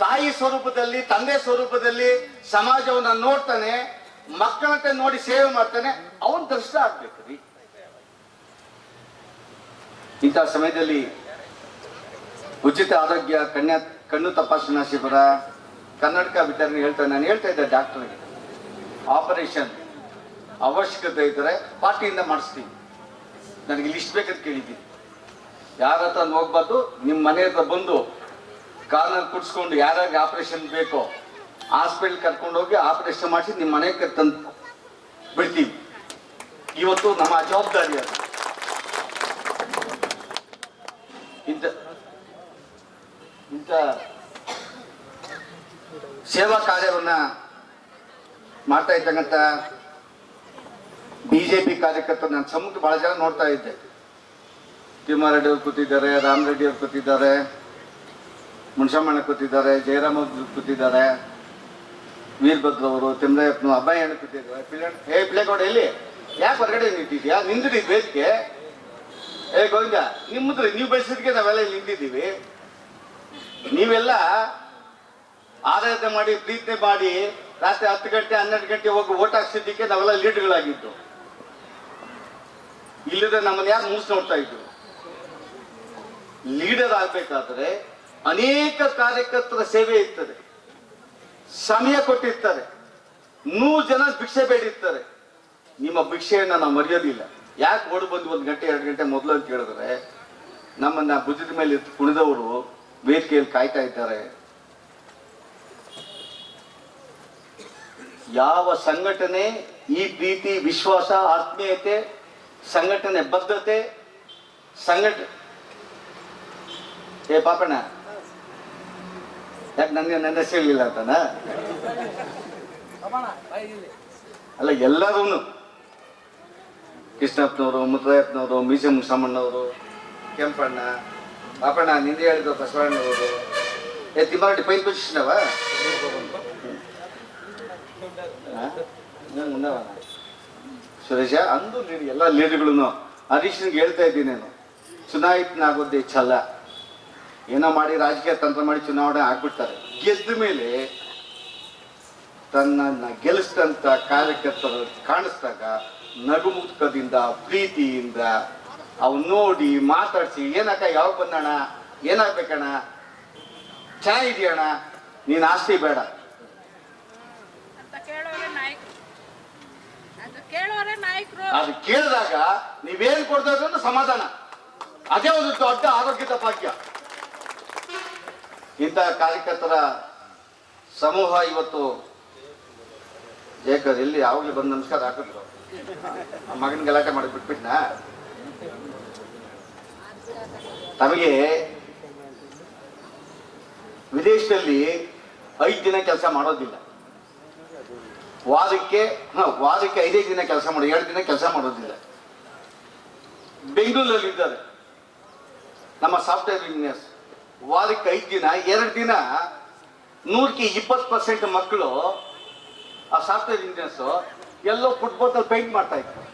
ತಾಯಿ ಸ್ವರೂಪದಲ್ಲಿ, ತಂದೆ ಸ್ವರೂಪದಲ್ಲಿ ಸಮಾಜವನ್ನ ನೋಡ್ತಾನೆ, ಮಕ್ಕಳಂತೆ ನೋಡಿ ಸೇವೆ ಮಾಡ್ತಾನೆ. ಅವನ್ ದರ್ಶನ ಆಗ್ಬೇಕ್ರಿ. ಇಂಥ ಸಮಯದಲ್ಲಿ ಉಚಿತ ಆರೋಗ್ಯ ಕಣ್ಣು ತಪಾಸಣಾ ಶಿಬಿರ, ಕನ್ನಡಕ ವಿತರಣೆ ನಾನು ಹೇಳ್ತಾ ಇದ್ದೆ ಡಾಕ್ಟರ್ಗೆ, ಆಪರೇಷನ್ ಅವಶ್ಯಕತೆ ಇದ್ದರೆ ಪಾರ್ಟಿಯಿಂದ ಮಾಡಿಸ್ತೀವಿ. ನನಗೆ ಲಿಸ್ಟ್ ಬೇಕಂತ ಕೇಳಿದ್ದೀನಿ. ಯಾರ ಹತ್ರ ಹೋಗ್ಬಾರ್ದು. ನಿಮ್ಮ ಮನೆ ಹತ್ರ ಬಂದು ಕಾಲಲ್ಲಿ ಕುಡ್ಸ್ಕೊಂಡು ಯಾರ್ಯಾರಿಗೆ ಆಪರೇಷನ್ ಬೇಕೋ ಹಾಸ್ಪಿಟಲ್ ಕರ್ಕೊಂಡು ಹೋಗಿ ಆಪರೇಷನ್ ಮಾಡಿಸಿ ನಿಮ್ಮ ಮನೆಗೆ ತಂದು ಬಿಡ್ತೀವಿ. ಇವತ್ತು ನಮ್ಮ ಜವಾಬ್ದಾರಿ ಅದು. ಇಂಥ ಸೇವಾ ಕಾರ್ಯವನ್ನ ಮಾಡ್ತಾ ಇದ್ದಂತ ಬಿಜೆಪಿ ಕಾರ್ಯಕರ್ತರು ನಾನು ಸಮ್ಮುಖ ಬಹಳ ಜನ ನೋಡ್ತಾ ಇದ್ದೆ. ತಿಮ್ಮಾರೆಡ್ಡಿ ಅವ್ರು ಕೂತಿದ್ದಾರೆ, ರಾಮರೆಡ್ಡಿ ಅವ್ರು ಕೂತಿದ್ದಾರೆ, ಮುನ್ಷಮ್ಮಣ್ಣ ಕೂತಿದ್ದಾರೆ, ಜಯರಾಮ್ ಅವ್ರು ಕೂತಿದ್ದಾರೆ, ವೀರಭದ್ರ ಅವರು, ತಿಮ್ಮಯ್ಯಪ್ಪನು, ಅಬ್ಬಯ್ಯಣ್ಣ ಕೂತಿದ್ದಾರೆ. ಪಿಳ್ಳೇಗೌಡ ಎಲ್ಲಿ ಯಾಕೆ ಹೊರಗಡೆ ನಿಂತಿದ್ಯಾ? ನಿಂತಿದ್ದೀವಿ ವೇದಿಕೆ. ಗೋವಿಂದ ನಿಮ್ಮದ್ರಿ ನೀವು ಬೆಳೆಸಿದ್ಕೆ ನಾವೆಲ್ಲ ಇಲ್ಲಿ ನಿಂತಿದ್ದೀವಿ. ನೀವೆಲ್ಲ ಆರಾಧನೆ ಮಾಡಿ ಪ್ರೀತಿ ಮಾಡಿ ರಾತ್ರಿ 10 ಗಂಟೆ 12 ಗಂಟೆ ಹೋಗಿ ಓಟ್ ಹಾಕ್ಸಿದ್ದಕ್ಕೆ ನಾವೆಲ್ಲ ಲೀಡರ್ಗಳಾಗಿದ್ದು. ಇಲ್ಲದೆ ನಮ್ಮನ್ನ ಯಾರು ಮೂಸ್ ನೋಡ್ತಾ ಇದ್ರು. ಲೀಡರ್ ಆಗ್ಬೇಕಾದ್ರೆ ಅನೇಕ ಕಾರ್ಯಕರ್ತರ ಸೇವೆ ಇರ್ತದೆ, ಸಮಯ ಕೊಟ್ಟಿರ್ತಾರೆ, 100 ಜನ ಭಿಕ್ಷೆ ಬೇಡಿರ್ತಾರೆ. ನಿಮ್ಮ ಭಿಕ್ಷೆಯನ್ನ ನಾವು ಮರೆಯೋದಿಲ್ಲ. ಯಾಕೆ ಓಡ್ ಬಂದು 1 ಗಂಟೆ 2 ಗಂಟೆ ಮೊದಲು ಅಂತ ಹೇಳಿದ್ರೆ ನಮ್ಮನ್ನ ಭುಜದ ಮೇಲೆ ಕುಣಿದವರು ವೇದಿಕೆಯಲ್ಲಿ ಕಾಯ್ತಾ ಇದ್ದಾರೆ. ಯಾವ ಸಂಘಟನೆ ಈ ಪ್ರೀತಿ, ವಿಶ್ವಾಸ, ಆತ್ಮೀಯತೆ, ಸಂಘಟನೆ ಬದ್ಧತೆ, ಪಾಪಣ್ಣ ಯಾಕೆ ನನ್ನ ಹೆಸರು ಹೇಳಿಲ್ಲ ಅಂತಾನ? ಅಲ್ಲ, ಎಲ್ಲರೂ ಕೃಷ್ಣಪ್ಪನವರು, ಮುತ್ತಯ್ಯಪ್ಪನವರು, ಮೀಸೆ ಮುಸಮ್ಮಣ್ಣವರು, ಕೆಂಪಣ್ಣ, ಪಾಪಣ್ಣ, ನಿಂದೆ ಹೇಳಿದ್ರು ಬಸವಣ್ಣವರು, ತಿಮ್ಮಾರೆಡ್ಡಿ ಪೈನ್ ಪೊಸಿಷನ್ ಅವ ಸುರೇಶ ಅಂದು ಎಲ್ಲ ಲೀಡರ್ಗಳು. ಹರೀಶ್ನಿಗೆ ಹೇಳ್ತಾ ಇದ್ದೀನಿ ನಾನು, ಚುನಾಯಿತನಾಗೋದೇ ಛಲ. ಏನೋ ಮಾಡಿ ರಾಜಕೀಯ ತಂತ್ರ ಮಾಡಿ ಚುನಾವಣೆ ಆಗ್ಬಿಡ್ತಾರೆ. ಗೆದ್ದ ಮೇಲೆ ತನ್ನನ್ನ ಗೆಲ್ಲಿಸಿದಂತ ಕಾರ್ಯಕರ್ತರು ಕಾಣಿಸ್ದಾಗ ನಗುಮುಖದಿಂದ, ಪ್ರೀತಿಯಿಂದ ಅವ್ನು ನೋಡಿ ಮಾತಾಡಿಸಿ, ಏನಕ್ಕ ಯಾವಾಗ ಬಂದಣ್ಣ, ಏನಾಗ್ಬೇಕಣ್ಣ, ಚೆನ್ನಾಗಿದೆಯಣ್ಣ, ನೀನು ಆಸ್ತಿ ಬೇಡ ಅದು ಕೇಳಿದಾಗ ನೀವೇನ್ ಕೊಡ್ತಾ ಸಮಾಧಾನ, ಅದೇ ಒಂದು ದೊಡ್ಡ ಆರೋಗ್ಯದ ಭಾಗ್ಯ. ಇಂಥ ಕಾರ್ಯಕರ್ತರ ಸಮೂಹ ಇವತ್ತು ಜಯಕರ್ ಎಲ್ಲಿ ಯಾವಾಗಲೂ ಬಂದು ನಮಸ್ಕಾರ ಹಾಕಿದ್ರು. ಮಗನ ಗಲಾಟೆ ಮಾಡಿ ಬಿಟ್ಬಿಟ್ನಾ? ತಮಗೆ ವಿದೇಶದಲ್ಲಿ 5 ದಿನ ಕೆಲಸ ಮಾಡೋದಿಲ್ಲ. ವಾರಕ್ಕೆ 5 ದಿನ ಕೆಲಸ ಮಾಡೋ, 2 ದಿನ ಕೆಲಸ ಮಾಡೋದಿಲ್ಲ. ಬೆಂಗಳೂರಲ್ಲಿ ಇದ್ದಾರೆ ನಮ್ಮ ಸಾಫ್ಟ್ವೇರ್ ಇಂಜಿನಿಯರ್ಸ್. ವಾರಕ್ಕೆ 5 ದಿನ, 2 ದಿನ 120% ಮಕ್ಕಳು ಆ ಸಾಫ್ಟ್ವೇರ್ ಇಂಜಿನಿಯರ್ಸ್ ಎಲ್ಲೋ ಫುಟ್ಬೋಲ್ ಪೇಂಟ್ ಮಾಡ್ತಾ ಇರ್ತಾರೆ,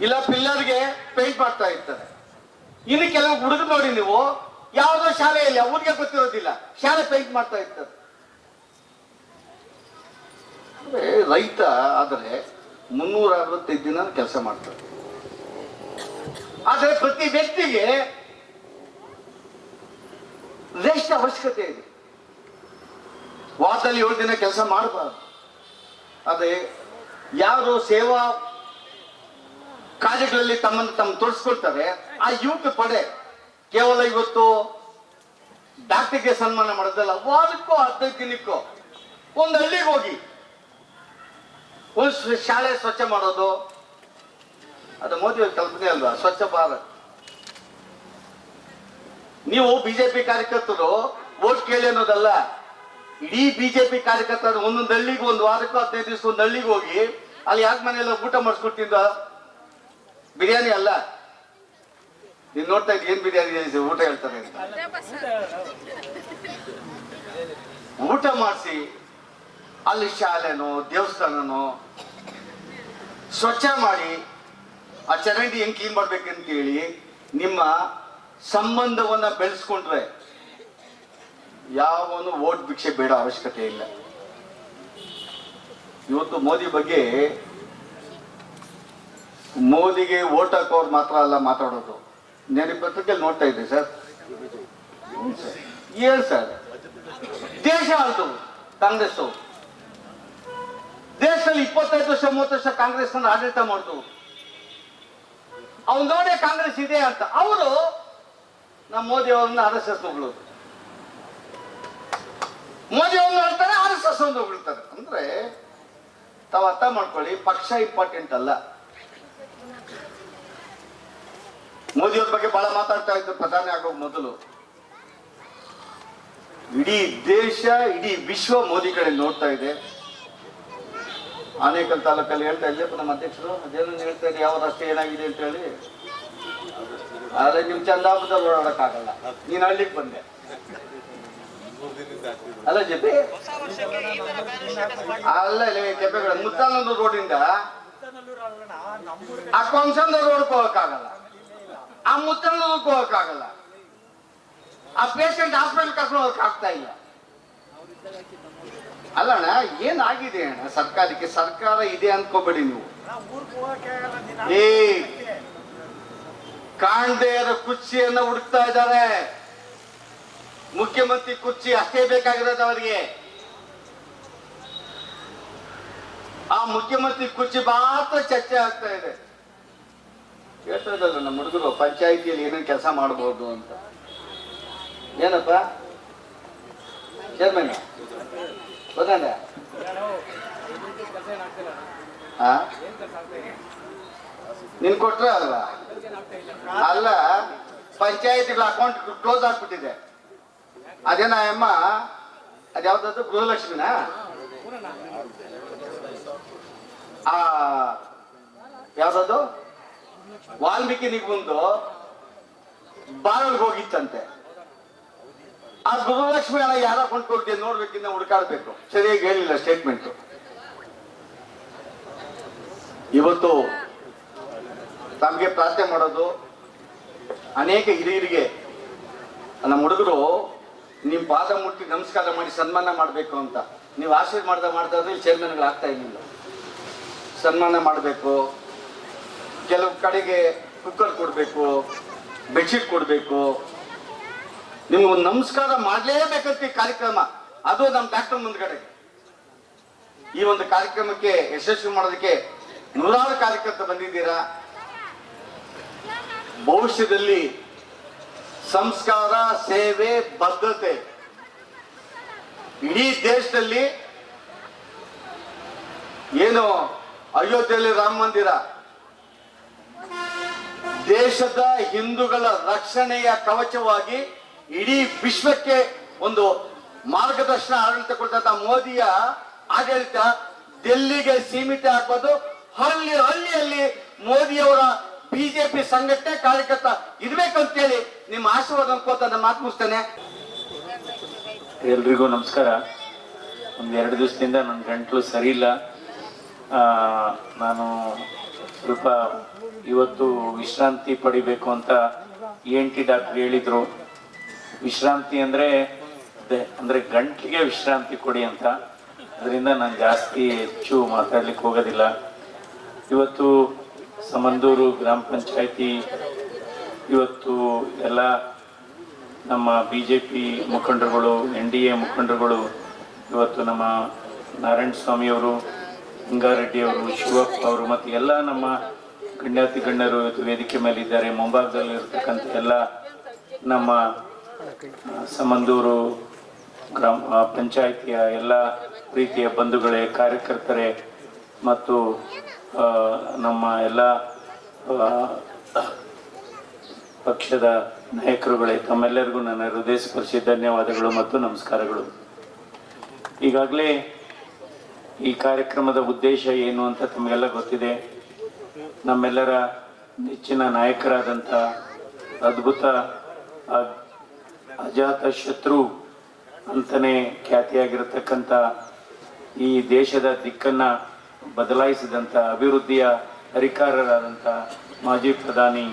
ಇಲ್ಲ ಪಿಲ್ಲರ್ಗೆ ಪೇಂಟ್ ಮಾಡ್ತಾ ಇರ್ತಾರೆ. ಇನ್ನು ಕೆಲವು ಹುಡುಗರು ನೋಡಿ ನೀವು, ಯಾವುದೋ ಶಾಲೆಯಲ್ಲಿ ಅವ್ರಿಗೆ ಗೊತ್ತಿರೋದಿಲ್ಲ, ಶಾಲೆ ಪೇಂಟ್ ಮಾಡ್ತಾ ಇರ್ತಾರೆ. ರೈತ ಆದರೆ 365 ದಿನ ಕೆಲಸ ಮಾಡ್ತಾರೆ. ಆದರೆ ಪ್ರತಿ ವ್ಯಕ್ತಿಗೆ ರೆಸ್ಟ್ ಅವಶ್ಯಕತೆ ಇದೆ. ವಾರದಲ್ಲಿ 7 ದಿನ ಕೆಲಸ ಮಾಡಬಾರ್ದು. ಅದೇ ಯಾರು ಸೇವಾ ಕಾರ್ಯಗಳಲ್ಲಿ ತಮ್ಮನ್ನು ತೋರಿಸ್ಕೊಳ್ತಾರೆ ಆ ಯೂತ್ ಪಡೆ ಕೇವಲ ಇವತ್ತು ಡಾಕ್ಟರ್ಗೆ ಸನ್ಮಾನ ಮಾಡೋದಲ್ಲ, ವಾರಕ್ಕೋ 15 ದಿನಕ್ಕೋ ಒಂದು ಹಳ್ಳಿಗೆ ಹೋಗಿ ಒಂದು ಶಾಲೆ ಸ್ವಚ್ಛ ಮಾಡೋದು, ಅದು ಮೋದಿ ಕಲ್ಪನೆ ಅಲ್ವಾ, ಸ್ವಚ್ಛ ಭಾರತ್. ನೀವು ಬಿಜೆಪಿ ಕಾರ್ಯಕರ್ತರು ವೋಟ್ ಕೇಳಿ ಅನ್ನೋದಲ್ಲ, ಇಡೀ ಬಿಜೆಪಿ ಕಾರ್ಯಕರ್ತರು ಒಂದೊಂದು ಹಳ್ಳಿಗೆ, ಒಂದು ವಾರಕ್ಕೂ 15 ದಿವಸ ಒಂದು ಹಳ್ಳಿಗೆ ಹೋಗಿ ಅಲ್ಲಿ ಯಾಕೆ ಮನೆಯಲ್ಲ ಊಟ ಮಾಡಿಸ್ಕೊಟ್ಟಿದ್ದ ಬಿರಿಯಾನಿ ಅಲ್ಲ. ನೀನ್ ನೋಡ್ತಾ ಇದ್ದ ಏನ್ ಬಿರಿಯಾನಿ ಊಟ ಹೇಳ್ತಾರೆ ಅಂತ. ಊಟ ಮಾಡಿಸಿ ಅಲ್ಲಿ ಶಾಲೆನೋ ದೇವಸ್ಥಾನನೋ ಸ್ವಚ್ಛ ಮಾಡಿ ಆ ಚರಂಡಿ ಹೆಂಗ್ ಕ್ಲೀನ್ ಮಾಡ್ಬೇಕಂತ ಹೇಳಿ ನಿಮ್ಮ ಸಂಬಂಧವನ್ನ ಬೆಳೆಸ್ಕೊಂಡ್ರೆ ಯಾವನು ವೋಟ್ ಭಿಕ್ಷೆ ಬೇಡ ಅವಶ್ಯಕತೆ ಇಲ್ಲ. ಇವತ್ತು ಮೋದಿ ಬಗ್ಗೆ, ಮೋದಿಗೆ ವೋಟ್ ಹಾಕೋರು ಮಾತ್ರ ಅಲ್ಲ ಮಾತಾಡೋದು. ನಾನು ಪತ್ರಿಕೆಯಲ್ಲಿ ನೋಡ್ತಾ ಇದ್ದೆ ಸರ್. ಏನ್ ಸರ್, ದೇಶ ಆಳ್ತು ಕಾಂಗ್ರೆಸ್. ದೇಶದಲ್ಲಿ 25 ವರ್ಷ 30 ವರ್ಷ ಕಾಂಗ್ರೆಸ್ ಆಡಳಿತ ಮಾಡ್ತು. ಅವ್ನು ನೋಡೇ ಕಾಂಗ್ರೆಸ್ ಇದೆ ಅಂತ. ಅವರು ನಮ್ಮ ಮೋದಿ ಅವ್ರನ್ನ RSS ಹೊಗಳೋದು, ಮೋದಿ ಅವ್ರನ್ನ ಹೇಳ್ತಾರೆ, RSS ಒಂದು ಹೊಗಳ್ತಾರೆ. ಅಂದ್ರೆ ತಾವು ಅರ್ಥ ಮಾಡ್ಕೊಳ್ಳಿ, ಪಕ್ಷ ಇಂಪಾರ್ಟೆಂಟ್ ಅಲ್ಲ. ಮೋದಿ ಅವ್ರ ಬಗ್ಗೆ ಬಹಳ ಮಾತಾಡ್ತಾ ಇದ್ರು ಪ್ರಧಾನಿ ಆಗೋ ಮೊದಲು. ಇಡೀ ದೇಶ, ಇಡೀ ವಿಶ್ವ ಮೋದಿ ಕಡೆ ನೋಡ್ತಾ ಇದೆ. ಆನೇಕಲ್ ತಾಲೂಕಲ್ಲಿ ಹೇಳ್ತಾ ಇಲ್ಲಪ್ಪ ನಮ್ಮ ಅಧ್ಯಕ್ಷರು, ಅದೇನು ಹೇಳ್ತಾ ಇದ್ದೆ, ಯಾವ ರಸ್ತೆ ಏನಾಗಿದೆ ಅಂತ ಹೇಳಿ. ಆದ್ರೆ ನಿಮ್ ಚಂದಾಪುರದಲ್ಲಿ ಓಡಾಡಕ್ಕಾಗಲ್ಲ, ನೀನ್ ಹಳ್ಳಿಗೆ ಬಂದೆ ಅಲ್ಲ ಜೊತೆ ಅಲ್ಲ ಕೆಪ್ಪೆಗಳ ಮುತ್ತಾನೂರು ರೋಡಿಂದ ಆ ಕೊಂಸಂದ ರೋಡ್ಗೆ ಹೋಗಕ್ಕಾಗಲ್ಲ, ಆ ಮುತ್ತಾನೂರ್ಗೆ ಹೋಗಕ್ಕಾಗಲ್ಲ, ಆ ಪೇಷಂಟ್ ಹಾಸ್ಪಿಟಲ್ ಕರ್ಕೊಂಡು ಹೋಗಕ್ ಆಗ್ತಾ ಇಲ್ಲ. ಅಲ್ಲಣ್ಣ, ಏನಾಗಿದೆ ಅಣ್ಣ ಸರ್ಕಾರಕ್ಕೆ? ಸರ್ಕಾರ ಇದೆ ಅನ್ಕೋಬೇಡಿ ನೀವು. ಏ ಕಾಣ್ದೇ ಇರೋ ಕುರ್ಚಿಯನ್ನ ಹುಡುಕ್ತಾ ಇದ್ದಾರೆ. ಮುಖ್ಯಮಂತ್ರಿ ಕುರ್ಚಿ ಅಷ್ಟೇ ಬೇಕಾಗಿರೋದು ಅವರಿಗೆ. ಆ ಮುಖ್ಯಮಂತ್ರಿ ಕುರ್ಚಿ ಮಾತ್ರ ಚರ್ಚೆ ಆಗ್ತಾ ಇದೆ. ಹೇಳ್ತಾ ಇದ್ದಲ್ಲ ನಮ್ಮ ಹುಡುಗರು ಪಂಚಾಯಿತಿಯಲ್ಲಿ ಏನೇನು ಕೆಲಸ ಮಾಡಬಹುದು ಅಂತ. ಏನಪ್ಪ ಚೇರ್ಮನ್ ಗೊತ್ತಾಗ ನಿನ್ ಕೊಟ್ರ ಅಲ್ವಾ? ಅಲ್ಲ, ಪಂಚಾಯತಿಗಳ ಅಕೌಂಟ್ ಕ್ಲೋಸ್ ಆಗ್ಬಿಟ್ಟಿದೆ. ಅದೇನ ಅಮ್ಮ, ಅದ್ಯಾವ್ದದ್ದು ಗೃಹಲಕ್ಷ್ಮಿನ ಯಾವ್ದದು ವಾಲ್ಮೀಕಿ ನಿಗಮಂದು ಬಾರಲ್ಗೆ ಹೋಗಿತ್ತಂತೆ. ಆ ಗೃಹಲಕ್ಷ್ಮಿ ಹಣ ಯಾರ ಕೊಂಡ್ಕೊಳ್ತೀವಿ ನೋಡ್ಬೇಕಿಂದ ಹುಡುಕಾಡ್ಬೇಕು. ಸರಿಯಾಗಿ ಹೇಳಿಲ್ಲ ಸ್ಟೇಟ್ಮೆಂಟ್. ಇವತ್ತು ತಮಗೆ ಪ್ರಾರ್ಥನೆ ಮಾಡೋದು, ಅನೇಕ ಹಿರಿಯರಿಗೆ ನಮ್ಮ ಹುಡುಗರು ನಿಮ್ ಪಾದ ಮುಟ್ಟಿ ನಮಸ್ಕಾರ ಮಾಡಿ ಸನ್ಮಾನ ಮಾಡಬೇಕು ಅಂತ ನೀವು ಆಶೀರ್ವಾದ ಮಾಡ್ತಾ ಇದ್ರೆ ಚೇರ್ಮನ್ಗಳು ಆಗ್ತಾ ಇರಲಿಲ್ಲ. ಸನ್ಮಾನ ಮಾಡಬೇಕು, ಕೆಲವು ಕಡೆಗೆ ಕುಕ್ಕರ್ ಕೊಡಬೇಕು, ಬೆಡ್ಶೀಟ್ ಕೊಡಬೇಕು. ನಿಮ್ಗೆ ಒಂದು ನಮಸ್ಕಾರ ಮಾಡಲೇಬೇಕಂತ ಈ ಕಾರ್ಯಕ್ರಮ. ಅದು ನಮ್ಮ ಡಾಕ್ಟರ್ ಮುಂದ್ಗಡೆ ಈ ಒಂದು ಕಾರ್ಯಕ್ರಮಕ್ಕೆ ಯಶಸ್ವಿ ಮಾಡೋದಕ್ಕೆ ನೂರಾರು ಕಾರ್ಯಕರ್ತರು ಬಂದಿದ್ದೀರಾ. ಭವಿಷ್ಯದಲ್ಲಿ ಸಂಸ್ಕಾರ, ಸೇವೆ, ಬದ್ಧತೆ ಇಡೀ ದೇಶದಲ್ಲಿ ಏನು ಅಯೋಧ್ಯೆಯಲ್ಲಿ ರಾಮ ಮಂದಿರ ದೇಶದ ಹಿಂದೂಗಳ ರಕ್ಷಣೆಯ ಕವಚವಾಗಿ ಇಡೀ ವಿಶ್ವಕ್ಕೆ ಒಂದು ಮಾರ್ಗದರ್ಶನ ಆಡಳಿತ ಕೊಡ್ತಂತ ಮೋದಿಯ ಆಡಳಿತ ಡೆಲ್ಲಿಗೆ ಸೀಮಿತ ಆಗ್ಬೋದು. ಹಳ್ಳಿಯಲ್ಲಿ ಮೋದಿಯವರ ಬಿಜೆಪಿ ಸಂಘಟನೆ ಕಾರ್ಯಕರ್ತ ಇರ್ಬೇಕಂತೇಳಿ ನಿಮ್ಮ ಆಶೀರ್ವಾದ ಅನ್ಕೋತ ನಾನು ಮಾತು ಮುಗಿಸ್ತೇನೆ. ಎಲ್ರಿಗೂ ನಮಸ್ಕಾರ. ಒಂದೆರಡು ದಿವಸದಿಂದ ನನ್ನ ಗಂಟ್ಲು ಸರಿ ಇಲ್ಲ. ನಾನು ಸ್ವಲ್ಪ ಇವತ್ತು ವಿಶ್ರಾಂತಿ ಪಡಿಬೇಕು ಅಂತ ENT ಡಾಕ್ಟರ್ ಹೇಳಿದ್ರು. ವಿಶ್ರಾಂತಿ ಅಂದ್ರೆ ಗಂಟ್ಲಿಗೆ ವಿಶ್ರಾಂತಿ ಕೊಡಿ ಅಂತ. ಅದರಿಂದ ನಾನು ಜಾಸ್ತಿ ಹೆಚ್ಚು ಮಾತಾಡ್ಲಿಕ್ಕೆ ಹೋಗೋದಿಲ್ಲ. ಇವತ್ತು ಸಮಂದೂರು ಗ್ರಾಮ ಪಂಚಾಯತಿ ಇವತ್ತು ಎಲ್ಲ ನಮ್ಮ BJP ಮುಖಂಡರುಗಳು, NDA ಮುಖಂಡರುಗಳು, ಇವತ್ತು ನಮ್ಮ ನಾರಾಯಣ ಸ್ವಾಮಿಯವರು, ಹಿಂಗಾರೆಡ್ಡಿಯವರು, ಶಿವಪ್ಪ ಅವರು ಮತ್ತು ಎಲ್ಲ ನಮ್ಮ ಗಣ್ಯಾತಿ ಗಣ್ಯರು ಇವತ್ತು ವೇದಿಕೆ ಮೇಲೆ ಇದ್ದಾರೆ. ಮುಂಭಾಗದಲ್ಲಿ ಇರತಕ್ಕಂಥ ಎಲ್ಲ ನಮ್ಮ ಸಮಂದೂರು ಗ್ರಾಮ ಪಂಚಾಯಿತಿಯ ಎಲ್ಲ ಪ್ರೀತಿಯ ಬಂಧುಗಳೇ, ಕಾರ್ಯಕರ್ತರೇ ಮತ್ತು ನಮ್ಮ ಎಲ್ಲ ಪಕ್ಷದ ನಾಯಕರುಗಳೇ, ತಮ್ಮೆಲ್ಲರಿಗೂ ನನ್ನ ಹೃದಯಸ್ಪರ್ಶಿ ಧನ್ಯವಾದಗಳು ಮತ್ತು ನಮಸ್ಕಾರಗಳು. ಈಗಾಗಲೇ ಈ ಕಾರ್ಯಕ್ರಮದ ಉದ್ದೇಶ ಏನು ಅಂತ ತಮಗೆಲ್ಲ ಗೊತ್ತಿದೆ. ನಮ್ಮೆಲ್ಲರ ನೆಚ್ಚಿನ ನಾಯಕರಾದಂಥ ಅದ್ಭುತ ಅಜಾತ ಶತ್ರು ಅಂತಲೇ ಖ್ಯಾತಿಯಾಗಿರತಕ್ಕಂಥ ಈ ದೇಶದ ದಿಕ್ಕನ್ನು ಬದಲಾಯಿಸಿದಂಥ ಅಭಿವೃದ್ಧಿಯ ಹರಿಕಾರರಾದಂಥ ಮಾಜಿ ಪ್ರಧಾನಿ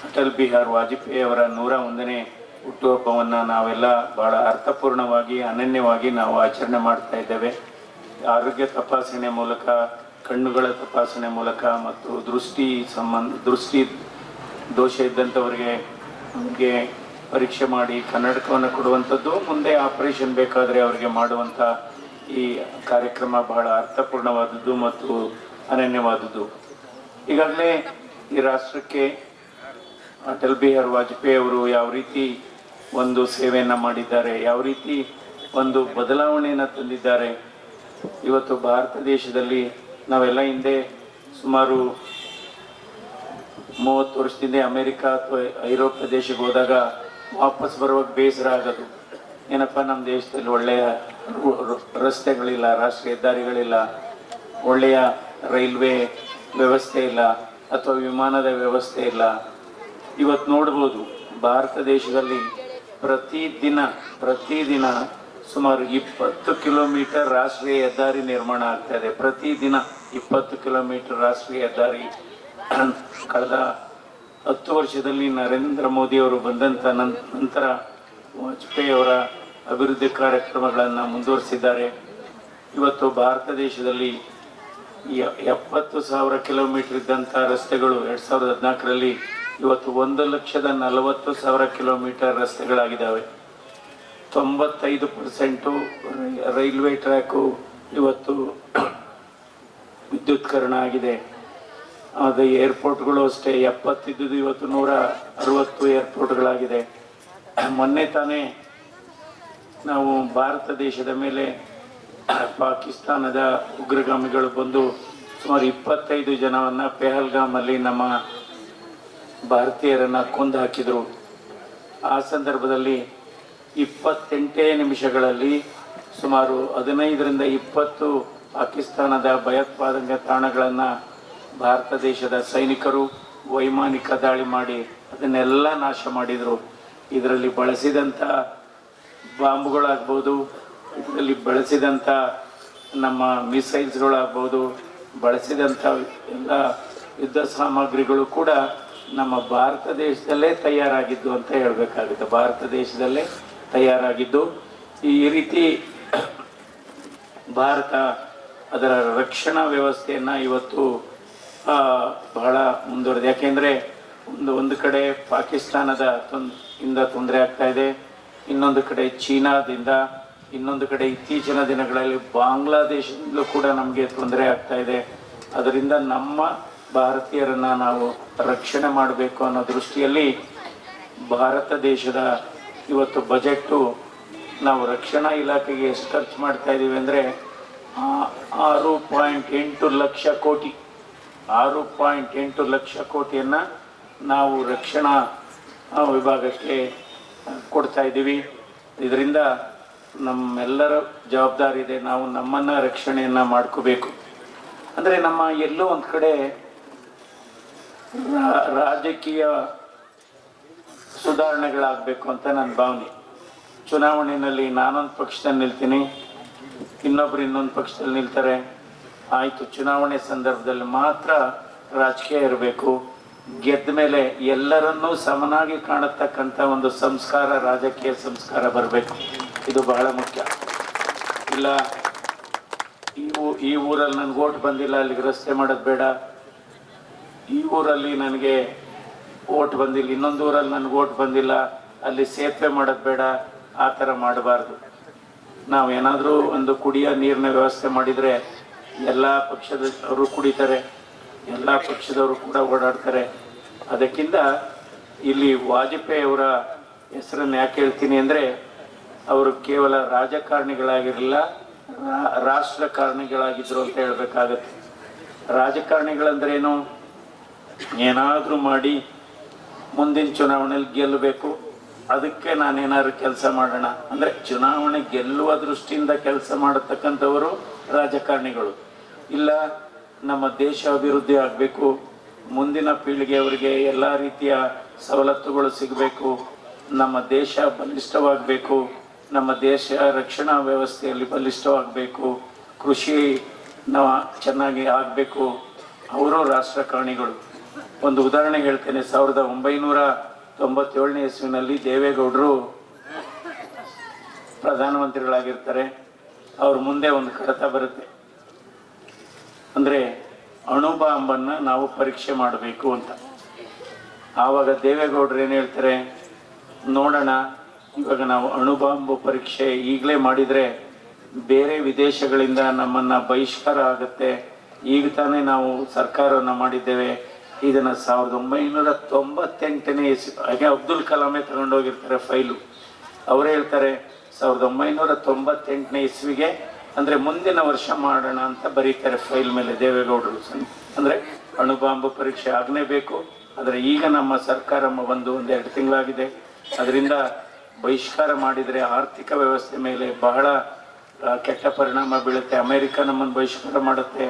ಅಟಲ್ ಬಿಹಾರಿ ವಾಜಪೇಯಿ ಅವರ 101ನೇ ಹುಟ್ಟುಹಬ್ಬವನ್ನು ನಾವೆಲ್ಲ ಬಹಳ ಅರ್ಥಪೂರ್ಣವಾಗಿ, ಅನನ್ಯವಾಗಿ ನಾವು ಆಚರಣೆ ಮಾಡ್ತಾ ಇದ್ದೇವೆ. ಆರೋಗ್ಯ ತಪಾಸಣೆ ಮೂಲಕ, ಕಣ್ಣುಗಳ ತಪಾಸಣೆ ಮೂಲಕ ಮತ್ತು ದೃಷ್ಟಿ ದೋಷ ಇದ್ದಂಥವರಿಗೆ ಪರೀಕ್ಷೆ ಮಾಡಿ ಕನ್ನಡಕವನ್ನು ಕೊಡುವಂಥದ್ದು, ಮುಂದೆ ಆಪರೇಷನ್ ಬೇಕಾದರೆ ಅವರಿಗೆ ಮಾಡುವಂಥ ಈ ಕಾರ್ಯಕ್ರಮ ಬಹಳ ಅರ್ಥಪೂರ್ಣವಾದದ್ದು ಮತ್ತು ಅನನ್ಯವಾದದ್ದು. ಈಗಾಗಲೇ ಈ ರಾಷ್ಟ್ರಕ್ಕೆ ಅಟಲ್ ಬಿಹಾರಿ ವಾಜಪೇಯಿ ಅವರು ಯಾವ ರೀತಿ ಒಂದು ಸೇವೆಯನ್ನು ಮಾಡಿದ್ದಾರೆ, ಯಾವ ರೀತಿ ಒಂದು ಬದಲಾವಣೆಯನ್ನು ತಂದಿದ್ದಾರೆ. ಇವತ್ತು ಭಾರತ ದೇಶದಲ್ಲಿ ನಾವೆಲ್ಲ ಹಿಂದೆ ಸುಮಾರು 30 ವರ್ಷದಿಂದ ಅಮೆರಿಕ ಅಥವಾ ಐರೋಪ್ಯ ದೇಶಕ್ಕೆ ಹೋದಾಗ ವಾಪಸ್ ಬರುವಾಗ ಬೇಸರ ಆಗೋದು, ಏನಪ್ಪ ನಮ್ಮ ದೇಶದಲ್ಲಿ ಒಳ್ಳೆಯ ರಸ್ತೆಗಳಿಲ್ಲ, ರಾಷ್ಟ್ರೀಯ ಹೆದ್ದಾರಿಗಳಿಲ್ಲ, ಒಳ್ಳೆಯ ರೈಲ್ವೆ ವ್ಯವಸ್ಥೆ ಇಲ್ಲ ಅಥವಾ ವಿಮಾನದ ವ್ಯವಸ್ಥೆ ಇಲ್ಲ. ಇವತ್ತು ನೋಡ್ಬೋದು ಭಾರತ ದೇಶದಲ್ಲಿ ಪ್ರತಿದಿನ ಸುಮಾರು 20 ಕಿಲೋಮೀಟರ್ ರಾಷ್ಟ್ರೀಯ ಹೆದ್ದಾರಿ ನಿರ್ಮಾಣ ಆಗ್ತಾ ಇದೆ. ಪ್ರತಿದಿನ 20 ಕಿಲೋಮೀಟರ್ ರಾಷ್ಟ್ರೀಯ ಹೆದ್ದಾರಿ. ಕಳೆದ 10 ವರ್ಷದಲ್ಲಿ ನರೇಂದ್ರ ಮೋದಿ ಅವರು ಬಂದಂಥ ನಂತರ ವಾಜಪೇಯಿ ಅವರ ಅಭಿವೃದ್ಧಿ ಕಾರ್ಯಕ್ರಮಗಳನ್ನು ಮುಂದುವರಿಸಿದ್ದಾರೆ. ಇವತ್ತು ಭಾರತ ದೇಶದಲ್ಲಿ 70,000 ಕಿಲೋಮೀಟರ್ ಇದ್ದಂಥ ರಸ್ತೆಗಳು 2014ರಲ್ಲಿ ಇವತ್ತು 1,40,000 ಕಿಲೋಮೀಟರ್ ರಸ್ತೆಗಳಾಗಿದ್ದಾವೆ. 95% ರೈಲ್ವೆ ಟ್ರ್ಯಾಕು ಇವತ್ತು ವಿದ್ಯುತ್ಕರಣ ಆಗಿದೆ. ಅದು ಏರ್ಪೋರ್ಟ್ಗಳು ಅಷ್ಟೇ 70 ಇದ್ದುದು ಇವತ್ತು 160 ಏರ್ಪೋರ್ಟ್ಗಳಾಗಿದೆ. ಮೊನ್ನೆ ತಾನೇ ನಾವು ಭಾರತ ದೇಶದ ಮೇಲೆ ಪಾಕಿಸ್ತಾನದ ಉಗ್ರಗಾಮಿಗಳು ಬಂದು ಸುಮಾರು 25 ಜನವನ್ನು ಪೆಹಲ್ಗಾಮಲ್ಲಿ ನಮ್ಮ ಭಾರತೀಯರನ್ನು ಕೊಂದು ಹಾಕಿದರು. ಆ ಸಂದರ್ಭದಲ್ಲಿ 28 ನಿಮಿಷಗಳಲ್ಲಿ ಸುಮಾರು 15ರಿಂದ 20 ಪಾಕಿಸ್ತಾನದ ಭಯೋತ್ಪಾದಕ ತಾಣಗಳನ್ನು ಭಾರತ ದೇಶದ ಸೈನಿಕರು ವೈಮಾನಿಕ ದಾಳಿ ಮಾಡಿ ಅದನ್ನೆಲ್ಲ ನಾಶ ಮಾಡಿದರು. ಇದರಲ್ಲಿ ಬಳಸಿದಂಥ ಬಾಂಬ್ಗಳಾಗ್ಬೋದು, ಇದರಲ್ಲಿ ಬಳಸಿದಂಥ ನಮ್ಮ ಮಿಸೈಲ್ಸ್ಗಳಾಗ್ಬೋದು, ಬಳಸಿದಂಥ ಎಲ್ಲ ಯುದ್ಧ ಸಾಮಗ್ರಿಗಳು ಕೂಡ ನಮ್ಮ ಭಾರತ ದೇಶದಲ್ಲೇ ತಯಾರಾಗಿದ್ದು ಅಂತ ಹೇಳಬೇಕಾಗುತ್ತೆ. ಭಾರತ ದೇಶದಲ್ಲೇ ತಯಾರಾಗಿದ್ದು. ಈ ರೀತಿ ಭಾರತ ಅದರ ರಕ್ಷಣಾ ವ್ಯವಸ್ಥೆಯನ್ನು ಇವತ್ತು ಬಹಳ ಮುಂದುವರೆದಿದೆ. ಯಾಕೆಂದರೆ ಒಂದು ಕಡೆ ಪಾಕಿಸ್ತಾನದ ಇಂದ ತೊಂದರೆ ಆಗ್ತಾ ಇದೆ, ಇನ್ನೊಂದು ಕಡೆ ಚೀನಾದಿಂದ, ಇನ್ನೊಂದು ಕಡೆ ಇತ್ತೀಚಿನ ದಿನಗಳಲ್ಲಿ ಬಾಂಗ್ಲಾದೇಶದಿಂದಲೂ ಕೂಡ ನಮಗೆ ತೊಂದರೆ ಆಗ್ತಾ ಇದೆ. ಅದರಿಂದ ನಮ್ಮ ಭಾರತೀಯರನ್ನು ನಾವು ರಕ್ಷಣೆ ಮಾಡಬೇಕು ಅನ್ನೋ ದೃಷ್ಟಿಯಲ್ಲಿ ಭಾರತ ದೇಶದ ಇವತ್ತು ಬಜೆಟ್ಟು ನಾವು ರಕ್ಷಣಾ ಇಲಾಖೆಗೆ ಎಷ್ಟು ಖರ್ಚು ಮಾಡ್ತಾ ಇದ್ದೀವಿ ಅಂದರೆ 6.8 ಲಕ್ಷ ಕೋಟಿ 6.8 ಲಕ್ಷ ಕೋಟಿಯನ್ನು ನಾವು ರಕ್ಷಣಾ ವಿಭಾಗಕ್ಕೆ ಕೊಡ್ತಾ ಇದ್ದೀವಿ. ಇದರಿಂದ ನಮ್ಮೆಲ್ಲರ ಜವಾಬ್ದಾರಿ ಇದೆ, ನಾವು ನಮ್ಮನ್ನು ರಕ್ಷಣೆಯನ್ನು ಮಾಡ್ಕೋಬೇಕು. ಅಂದರೆ ನಮ್ಮ ಎಲ್ಲೋ ಒಂದು ಕಡೆ ರಾಜಕೀಯ ಸುಧಾರಣೆಗಳಾಗಬೇಕು ಅಂತ ನನ್ನ ಭಾವನೆ. ಚುನಾವಣೆಯಲ್ಲಿ ನಾನೊಂದು ಪಕ್ಷದಲ್ಲಿ ನಿಲ್ತೀನಿ, ಇನ್ನೊಬ್ರು ಇನ್ನೊಂದು ಪಕ್ಷದಲ್ಲಿ ನಿಲ್ತಾರೆ. ಆಯಿತು, ಚುನಾವಣೆ ಸಂದರ್ಭದಲ್ಲಿ ಮಾತ್ರ ರಾಜಕೀಯ ಇರಬೇಕು. ಗೆದ್ದ ಮೇಲೆ ಎಲ್ಲರನ್ನೂ ಸಮನಾಗಿ ಕಾಣತಕ್ಕಂಥ ಒಂದು ಸಂಸ್ಕಾರ, ರಾಜಕೀಯ ಸಂಸ್ಕಾರ ಬರಬೇಕು. ಇದು ಬಹಳ ಮುಖ್ಯ. ಇಲ್ಲ ಈ ಊರಲ್ಲಿ ನನಗೆ ಓಟ್ ಬಂದಿಲ್ಲ, ಅಲ್ಲಿಗೆ ರಸ್ತೆ ಮಾಡೋದು ಬೇಡ, ಈ ಊರಲ್ಲಿ ನನಗೆ ಓಟ್ ಬಂದಿಲ್ಲ, ಇನ್ನೊಂದು ಊರಲ್ಲಿ ನನಗೆ ಓಟ್ ಬಂದಿಲ್ಲ, ಅಲ್ಲಿ ಸೇತುವೆ ಮಾಡೋದು ಬೇಡ, ಆ ಥರ ಮಾಡಬಾರ್ದು. ನಾವು ಏನಾದರೂ ಒಂದು ಕುಡಿಯೋ ನೀರಿನ ವ್ಯವಸ್ಥೆ ಮಾಡಿದರೆ ಎಲ್ಲ ಪಕ್ಷದವರು ಕುಡಿತಾರೆ, ಎಲ್ಲ ಪಕ್ಷದವರು ಕೂಡ ಓಡಾಡ್ತಾರೆ. ಅದಕ್ಕಿಂತ ಇಲ್ಲಿ ವಾಜಪೇಯಿ ಅವರ ಹೆಸರನ್ನು ಯಾಕೆ ಹೇಳ್ತೀನಿ ಅಂದರೆ, ಅವರು ಕೇವಲ ರಾಜಕಾರಣಿಗಳಾಗಿರಲಿಲ್ಲ, ರಾಷ್ಟ್ರಕಾರಣಿಗಳಾಗಿದ್ದರು ಅಂತ ಹೇಳಬೇಕಾಗತ್ತೆ. ರಾಜಕಾರಣಿಗಳಂದ್ರೇನು? ಏನಾದರೂ ಮಾಡಿ ಮುಂದಿನ ಚುನಾವಣೆಯಲ್ಲಿ ಗೆಲ್ಲಬೇಕು, ಅದಕ್ಕೆ ನಾನೇನಾದ್ರು ಕೆಲಸ ಮಾಡೋಣ ಅಂದರೆ ಚುನಾವಣೆ ಗೆಲ್ಲುವ ದೃಷ್ಟಿಯಿಂದ ಕೆಲಸ ಮಾಡತಕ್ಕಂಥವರು ರಾಜಕಾರಣಿಗಳು. ಇಲ್ಲ, ನಮ್ಮ ದೇಶ ಅಭಿವೃದ್ಧಿ ಆಗಬೇಕು, ಮುಂದಿನ ಪೀಳಿಗೆಯವರಿಗೆ ಎಲ್ಲ ರೀತಿಯ ಸವಲತ್ತುಗಳು ಸಿಗಬೇಕು, ನಮ್ಮ ದೇಶ ಬಲಿಷ್ಠವಾಗಬೇಕು, ನಮ್ಮ ದೇಶ ರಕ್ಷಣಾ ವ್ಯವಸ್ಥೆಯಲ್ಲಿ ಬಲಿಷ್ಠವಾಗಬೇಕು, ಕೃಷಿ ನಾವು ಚೆನ್ನಾಗಿ ಆಗಬೇಕು, ಅವರು ರಾಷ್ಟ್ರಕಾರಣಿಗಳು. ಒಂದು ಉದಾಹರಣೆ ಹೇಳ್ತೇನೆ. 1997ನೇ ಇಸ್ವಿನಲ್ಲಿ ದೇವೇಗೌಡರು ಪ್ರಧಾನಮಂತ್ರಿಗಳಾಗಿರ್ತಾರೆ. ಅವ್ರ ಮುಂದೆ ಒಂದು ಕಡತ ಬರುತ್ತೆ, ಅಂದರೆ ಅಣು ಬಾಂಬನ್ನು ನಾವು ಪರೀಕ್ಷೆ ಮಾಡಬೇಕು ಅಂತ. ಆವಾಗ ದೇವೇಗೌಡರು ಏನು ಹೇಳ್ತಾರೆ, ನೋಡೋಣ, ಇವಾಗ ನಾವು ಅಣು ಬಾಂಬು ಪರೀಕ್ಷೆ ಈಗಲೇ ಮಾಡಿದರೆ ಬೇರೆ ವಿದೇಶಗಳಿಂದ ನಮ್ಮನ್ನು ಬಹಿಷ್ಕಾರ ಆಗುತ್ತೆ. ಈಗ ತಾನೇ ನಾವು ಸರ್ಕಾರವನ್ನು ಮಾಡಿದ್ದೇವೆ, ಇದನ್ನು 1998ನೇ ಇಸ್ವಿ, ಹಾಗೆ ಅಬ್ದುಲ್ ಕಲಾಮೇ ತಗೊಂಡೋಗಿರ್ತಾರೆ ಫೈಲು. ಅವರೇ ಹೇಳ್ತಾರೆ 1998ನೇ ಇಸ್ವಿಗೆ ಅಂದರೆ ಮುಂದಿನ ವರ್ಷ ಮಾಡೋಣ ಅಂತ ಬರೀತಾರೆ ಫೈಲ್ ಮೇಲೆ ದೇವೇಗೌಡರು. ಅಂದರೆ ಅಣುಬಾಂಬ್ ಪರೀಕ್ಷೆ ಆಗಲೇಬೇಕು. ಆದರೆ ಈಗ ನಮ್ಮ ಸರ್ಕಾರ ಒಂದು 1-2 ತಿಂಗಳಾಗಿದೆ. ಅದರಿಂದ ಬಹಿಷ್ಕಾರ ಮಾಡಿದರೆ ಆರ್ಥಿಕ ವ್ಯವಸ್ಥೆ ಮೇಲೆ ಬಹಳ ಕೆಟ್ಟ ಪರಿಣಾಮ ಬೀಳುತ್ತೆ. ಅಮೆರಿಕ ನಮ್ಮನ್ನು ಬಹಿಷ್ಕಾರ ಮಾಡುತ್ತೆ,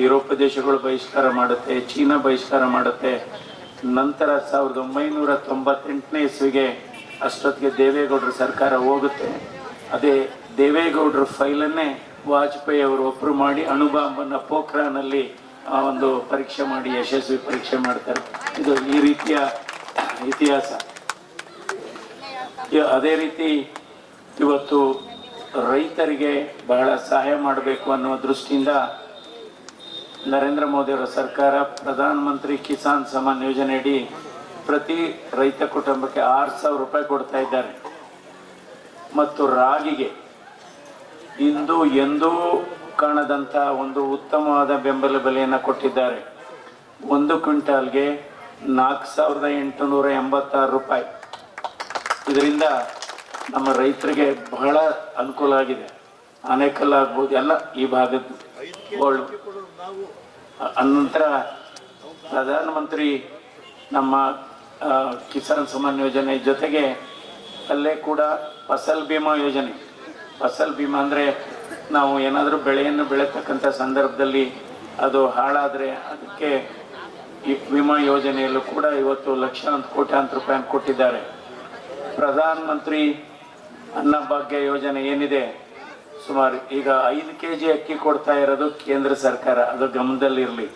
ಯುರೋಪ್ ದೇಶಗಳು ಬಹಿಷ್ಕಾರ ಮಾಡುತ್ತೆ, ಚೀನಾ ಬಹಿಷ್ಕಾರ ಮಾಡುತ್ತೆ. ನಂತರ 1998ನೇ ಇಸ್ವಿಗೆ ಅಷ್ಟೊತ್ತಿಗೆ ದೇವೇಗೌಡರ ಸರ್ಕಾರ ಹೋಗುತ್ತೆ. ಅದೇ ದೇವೇಗೌಡರ ಫೈಲನ್ನೇ ವಾಜಪೇಯಿ ಅವರು ಒಬ್ಬರು ಮಾಡಿ ಅಣುಬಾಂಬನ್ನು ಪೋಖ್ರಾನಲ್ಲಿ ಒಂದು ಪರೀಕ್ಷೆ ಮಾಡಿ ಯಶಸ್ವಿ ಪರೀಕ್ಷೆ ಮಾಡ್ತಾರೆ. ಇದು ಈ ರೀತಿಯ ಇತಿಹಾಸ. ಅದೇ ರೀತಿ ಇವತ್ತು ರೈತರಿಗೆ ಬಹಳ ಸಹಾಯ ಮಾಡಬೇಕು ಅನ್ನುವ ದೃಷ್ಟಿಯಿಂದ ನರೇಂದ್ರ ಮೋದಿ ಅವರ ಸರ್ಕಾರ ಪ್ರಧಾನ ಮಂತ್ರಿ ಕಿಸಾನ್ ಸಮ್ಮಾನ್ ಯೋಜನೆಯಡಿ ಪ್ರತಿ ರೈತ ಕುಟುಂಬಕ್ಕೆ 6,000 ರೂಪಾಯಿ ಕೊಡ್ತಾ ಇದ್ದಾರೆ. ಮತ್ತು ರಾಗಿಗೆ ಇಂದು ಎಂದೂ ಕಾಣದಂಥ ಒಂದು ಉತ್ತಮವಾದ ಬೆಂಬಲ ಬೆಲೆಯನ್ನು ಕೊಟ್ಟಿದ್ದಾರೆ. 1 ಕ್ವಿಂಟಾಲ್ಗೆ 4,886 ರೂಪಾಯಿ. ಇದರಿಂದ ನಮ್ಮ ರೈತರಿಗೆ ಬಹಳ ಅನುಕೂಲ ಆಗಿದೆ. ಆನೇಕಲ್ ಆಗ್ಬೋದು, ಎಲ್ಲ ಈ ಭಾಗದ ಗೋಲ್ಡ್. ಅನಂತರ ಪ್ರಧಾನಮಂತ್ರಿ ನಮ್ಮ ಕಿಸಾನ್ ಸಮ್ಮಾನ್ ಯೋಜನೆ ಜೊತೆಗೆ ಅಲ್ಲೇ ಕೂಡ ಫಸಲ್ ಬಿಮಾ ಯೋಜನೆ. ಫಸಲ್ ಬಿಮಾ ಅಂದರೆ ನಾವು ಏನಾದರೂ ಬೆಳೆಯನ್ನು ಬೆಳೀತಕ್ಕಂಥ ಸಂದರ್ಭದಲ್ಲಿ ಅದು ಹಾಳಾದರೆ ಅದಕ್ಕೆ ಈ ವಿಮಾ ಯೋಜನೆಯಲ್ಲೂ ಕೂಡ ಇವತ್ತು ಲಕ್ಷಾಂತರ ಕೋಟ್ಯಾಂತರ ರೂಪಾಯಿ ಕೊಟ್ಟಿದ್ದಾರೆ. ಪ್ರಧಾನ ಮಂತ್ರಿ ಅನ್ನಭಾಗ್ಯ ಯೋಜನೆ ಏನಿದೆ, ಸುಮಾರು ಈಗ 5 kg ಅಕ್ಕಿ ಕೊಡ್ತಾ ಇರೋದು ಕೇಂದ್ರ ಸರ್ಕಾರ, ಅದು ಗಮನದಲ್ಲಿರಲಿ.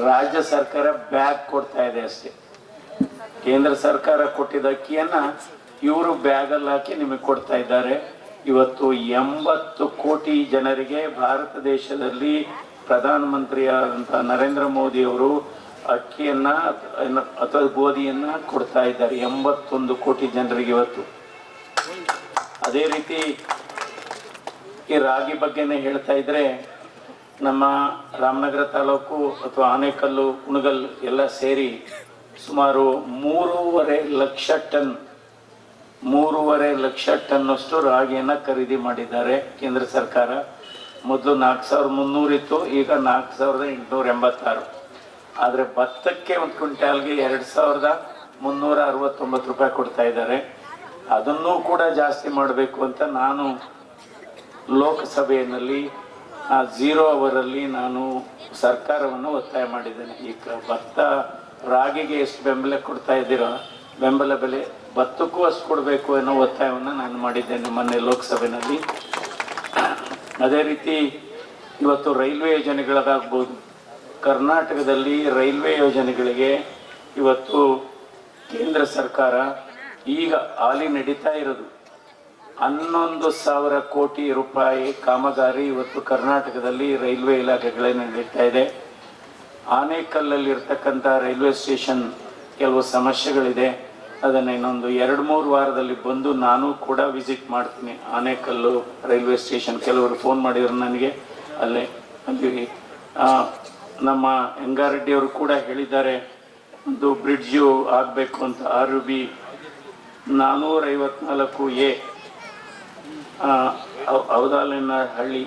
ರಾಜ್ಯ ಸರ್ಕಾರ ಬ್ಯಾಗ್ ಕೊಡ್ತಾ ಇದೆ ಅಷ್ಟೇ. ಕೇಂದ್ರ ಸರ್ಕಾರ ಕೊಟ್ಟಿದ್ದ ಅಕ್ಕಿಯನ್ನು ಇವರು ಬ್ಯಾಗಲ್ಲಿ ಹಾಕಿ ನಿಮಗೆ ಕೊಡ್ತಾ ಇದ್ದಾರೆ. ಇವತ್ತು 80 ಕೋಟಿ ಜನರಿಗೆ ಭಾರತ ದೇಶದಲ್ಲಿ ಪ್ರಧಾನಮಂತ್ರಿಯಾದಂಥ ನರೇಂದ್ರ ಮೋದಿ ಅವರು ಅಕ್ಕಿಯನ್ನು ಅಥವಾ ಗೋಧಿಯನ್ನು ಕೊಡ್ತಾ ಇದ್ದಾರೆ 81 ಕೋಟಿ ಜನರಿಗೆ ಇವತ್ತು. ಅದೇ ರೀತಿ ಈ ರಾಗಿ ಬಗ್ಗೆನೇ ಹೇಳ್ತಾ ಇದ್ರೆ, ನಮ್ಮ ರಾಮನಗರ ತಾಲೂಕು ಅಥವಾ ಆನೇಕಲ್ಲು, ಕುಣಗಲ್ ಎಲ್ಲ ಸೇರಿ ಸುಮಾರು 3.5 ಲಕ್ಷ ಟನ್ನಷ್ಟು ರಾಗಿಯನ್ನು ಖರೀದಿ ಮಾಡಿದ್ದಾರೆ ಕೇಂದ್ರ ಸರ್ಕಾರ. ಮೊದಲು 4,300 ಇತ್ತು, ಈಗ 4,886. ಆದರೆ ಭತ್ತಕ್ಕೆ 1 ಕ್ವಿಂಟಾಲ್ಗೆ 2,369 ರೂಪಾಯಿ ಕೊಡ್ತಾ ಇದ್ದಾರೆ. ಅದನ್ನೂ ಕೂಡ ಜಾಸ್ತಿ ಮಾಡಬೇಕು ಅಂತ ನಾನು ಲೋಕಸಭೆಯಲ್ಲಿ 0 ಅವರಲ್ಲಿ ನಾನು ಸರ್ಕಾರವನ್ನು ಒತ್ತಾಯ ಮಾಡಿದ್ದೇನೆ. ಈಗ ಭತ್ತ ರಾಗಿಗೆ ಎಷ್ಟು ಬೆಂಬಲ ಕೊಡ್ತಾ ಇದ್ದೀರೋ ಬೆಂಬಲ ಬೆಲೆ ಭತ್ತಕ್ಕೂ ಅಷ್ಟು ಕೊಡಬೇಕು ಅನ್ನೋ ಒತ್ತಾಯವನ್ನು ನಾನು ಮಾಡಿದ್ದೇನೆ ಮೊನ್ನೆ ಲೋಕಸಭೆಯಲ್ಲಿ. ಅದೇ ರೀತಿ ಇವತ್ತು ರೈಲ್ವೆ ಯೋಜನೆಗಳಾಗ್ಬೋದು, ಕರ್ನಾಟಕದಲ್ಲಿ ರೈಲ್ವೆ ಯೋಜನೆಗಳಿಗೆ ಇವತ್ತು ಕೇಂದ್ರ ಸರ್ಕಾರ ಈಗ ಹಾಲಿ ನಡೀತಾ ಇರೋದು 11,000 ಕೋಟಿ ರೂಪಾಯಿ ಕಾಮಗಾರಿ ಇವತ್ತು ಕರ್ನಾಟಕದಲ್ಲಿ ರೈಲ್ವೆ ಇಲಾಖೆಗಳಲ್ಲಿ ನಡೀತಾ ಇದೆ. ಆನೇಕಲ್ಲಲ್ಲಿ ಇರ್ತಕ್ಕಂಥ ರೈಲ್ವೆ ಸ್ಟೇಷನ್ ಕೆಲವು ಸಮಸ್ಯೆಗಳಿದೆ. ಅದನ್ನು ಇನ್ನೊಂದು 2-3 ವಾರದಲ್ಲಿ ಬಂದು ನಾನು ಕೂಡ ವಿಸಿಟ್ ಮಾಡ್ತೀನಿ ಆನೇಕಲ್ಲು ರೈಲ್ವೆ ಸ್ಟೇಷನ್. ಕೆಲವರು ಫೋನ್ ಮಾಡಿದ್ರು ನನಗೆ. ಅಲ್ಲಿ ನಮ್ಮ ಹೆಂಗಾರೆಡ್ಡಿಯವರು ಕೂಡ ಹೇಳಿದ್ದಾರೆ ಒಂದು ಬ್ರಿಡ್ಜು ಆಗಬೇಕು ಅಂತ. RUB 454A ಔದಾಲಿನ ಹಳ್ಳಿ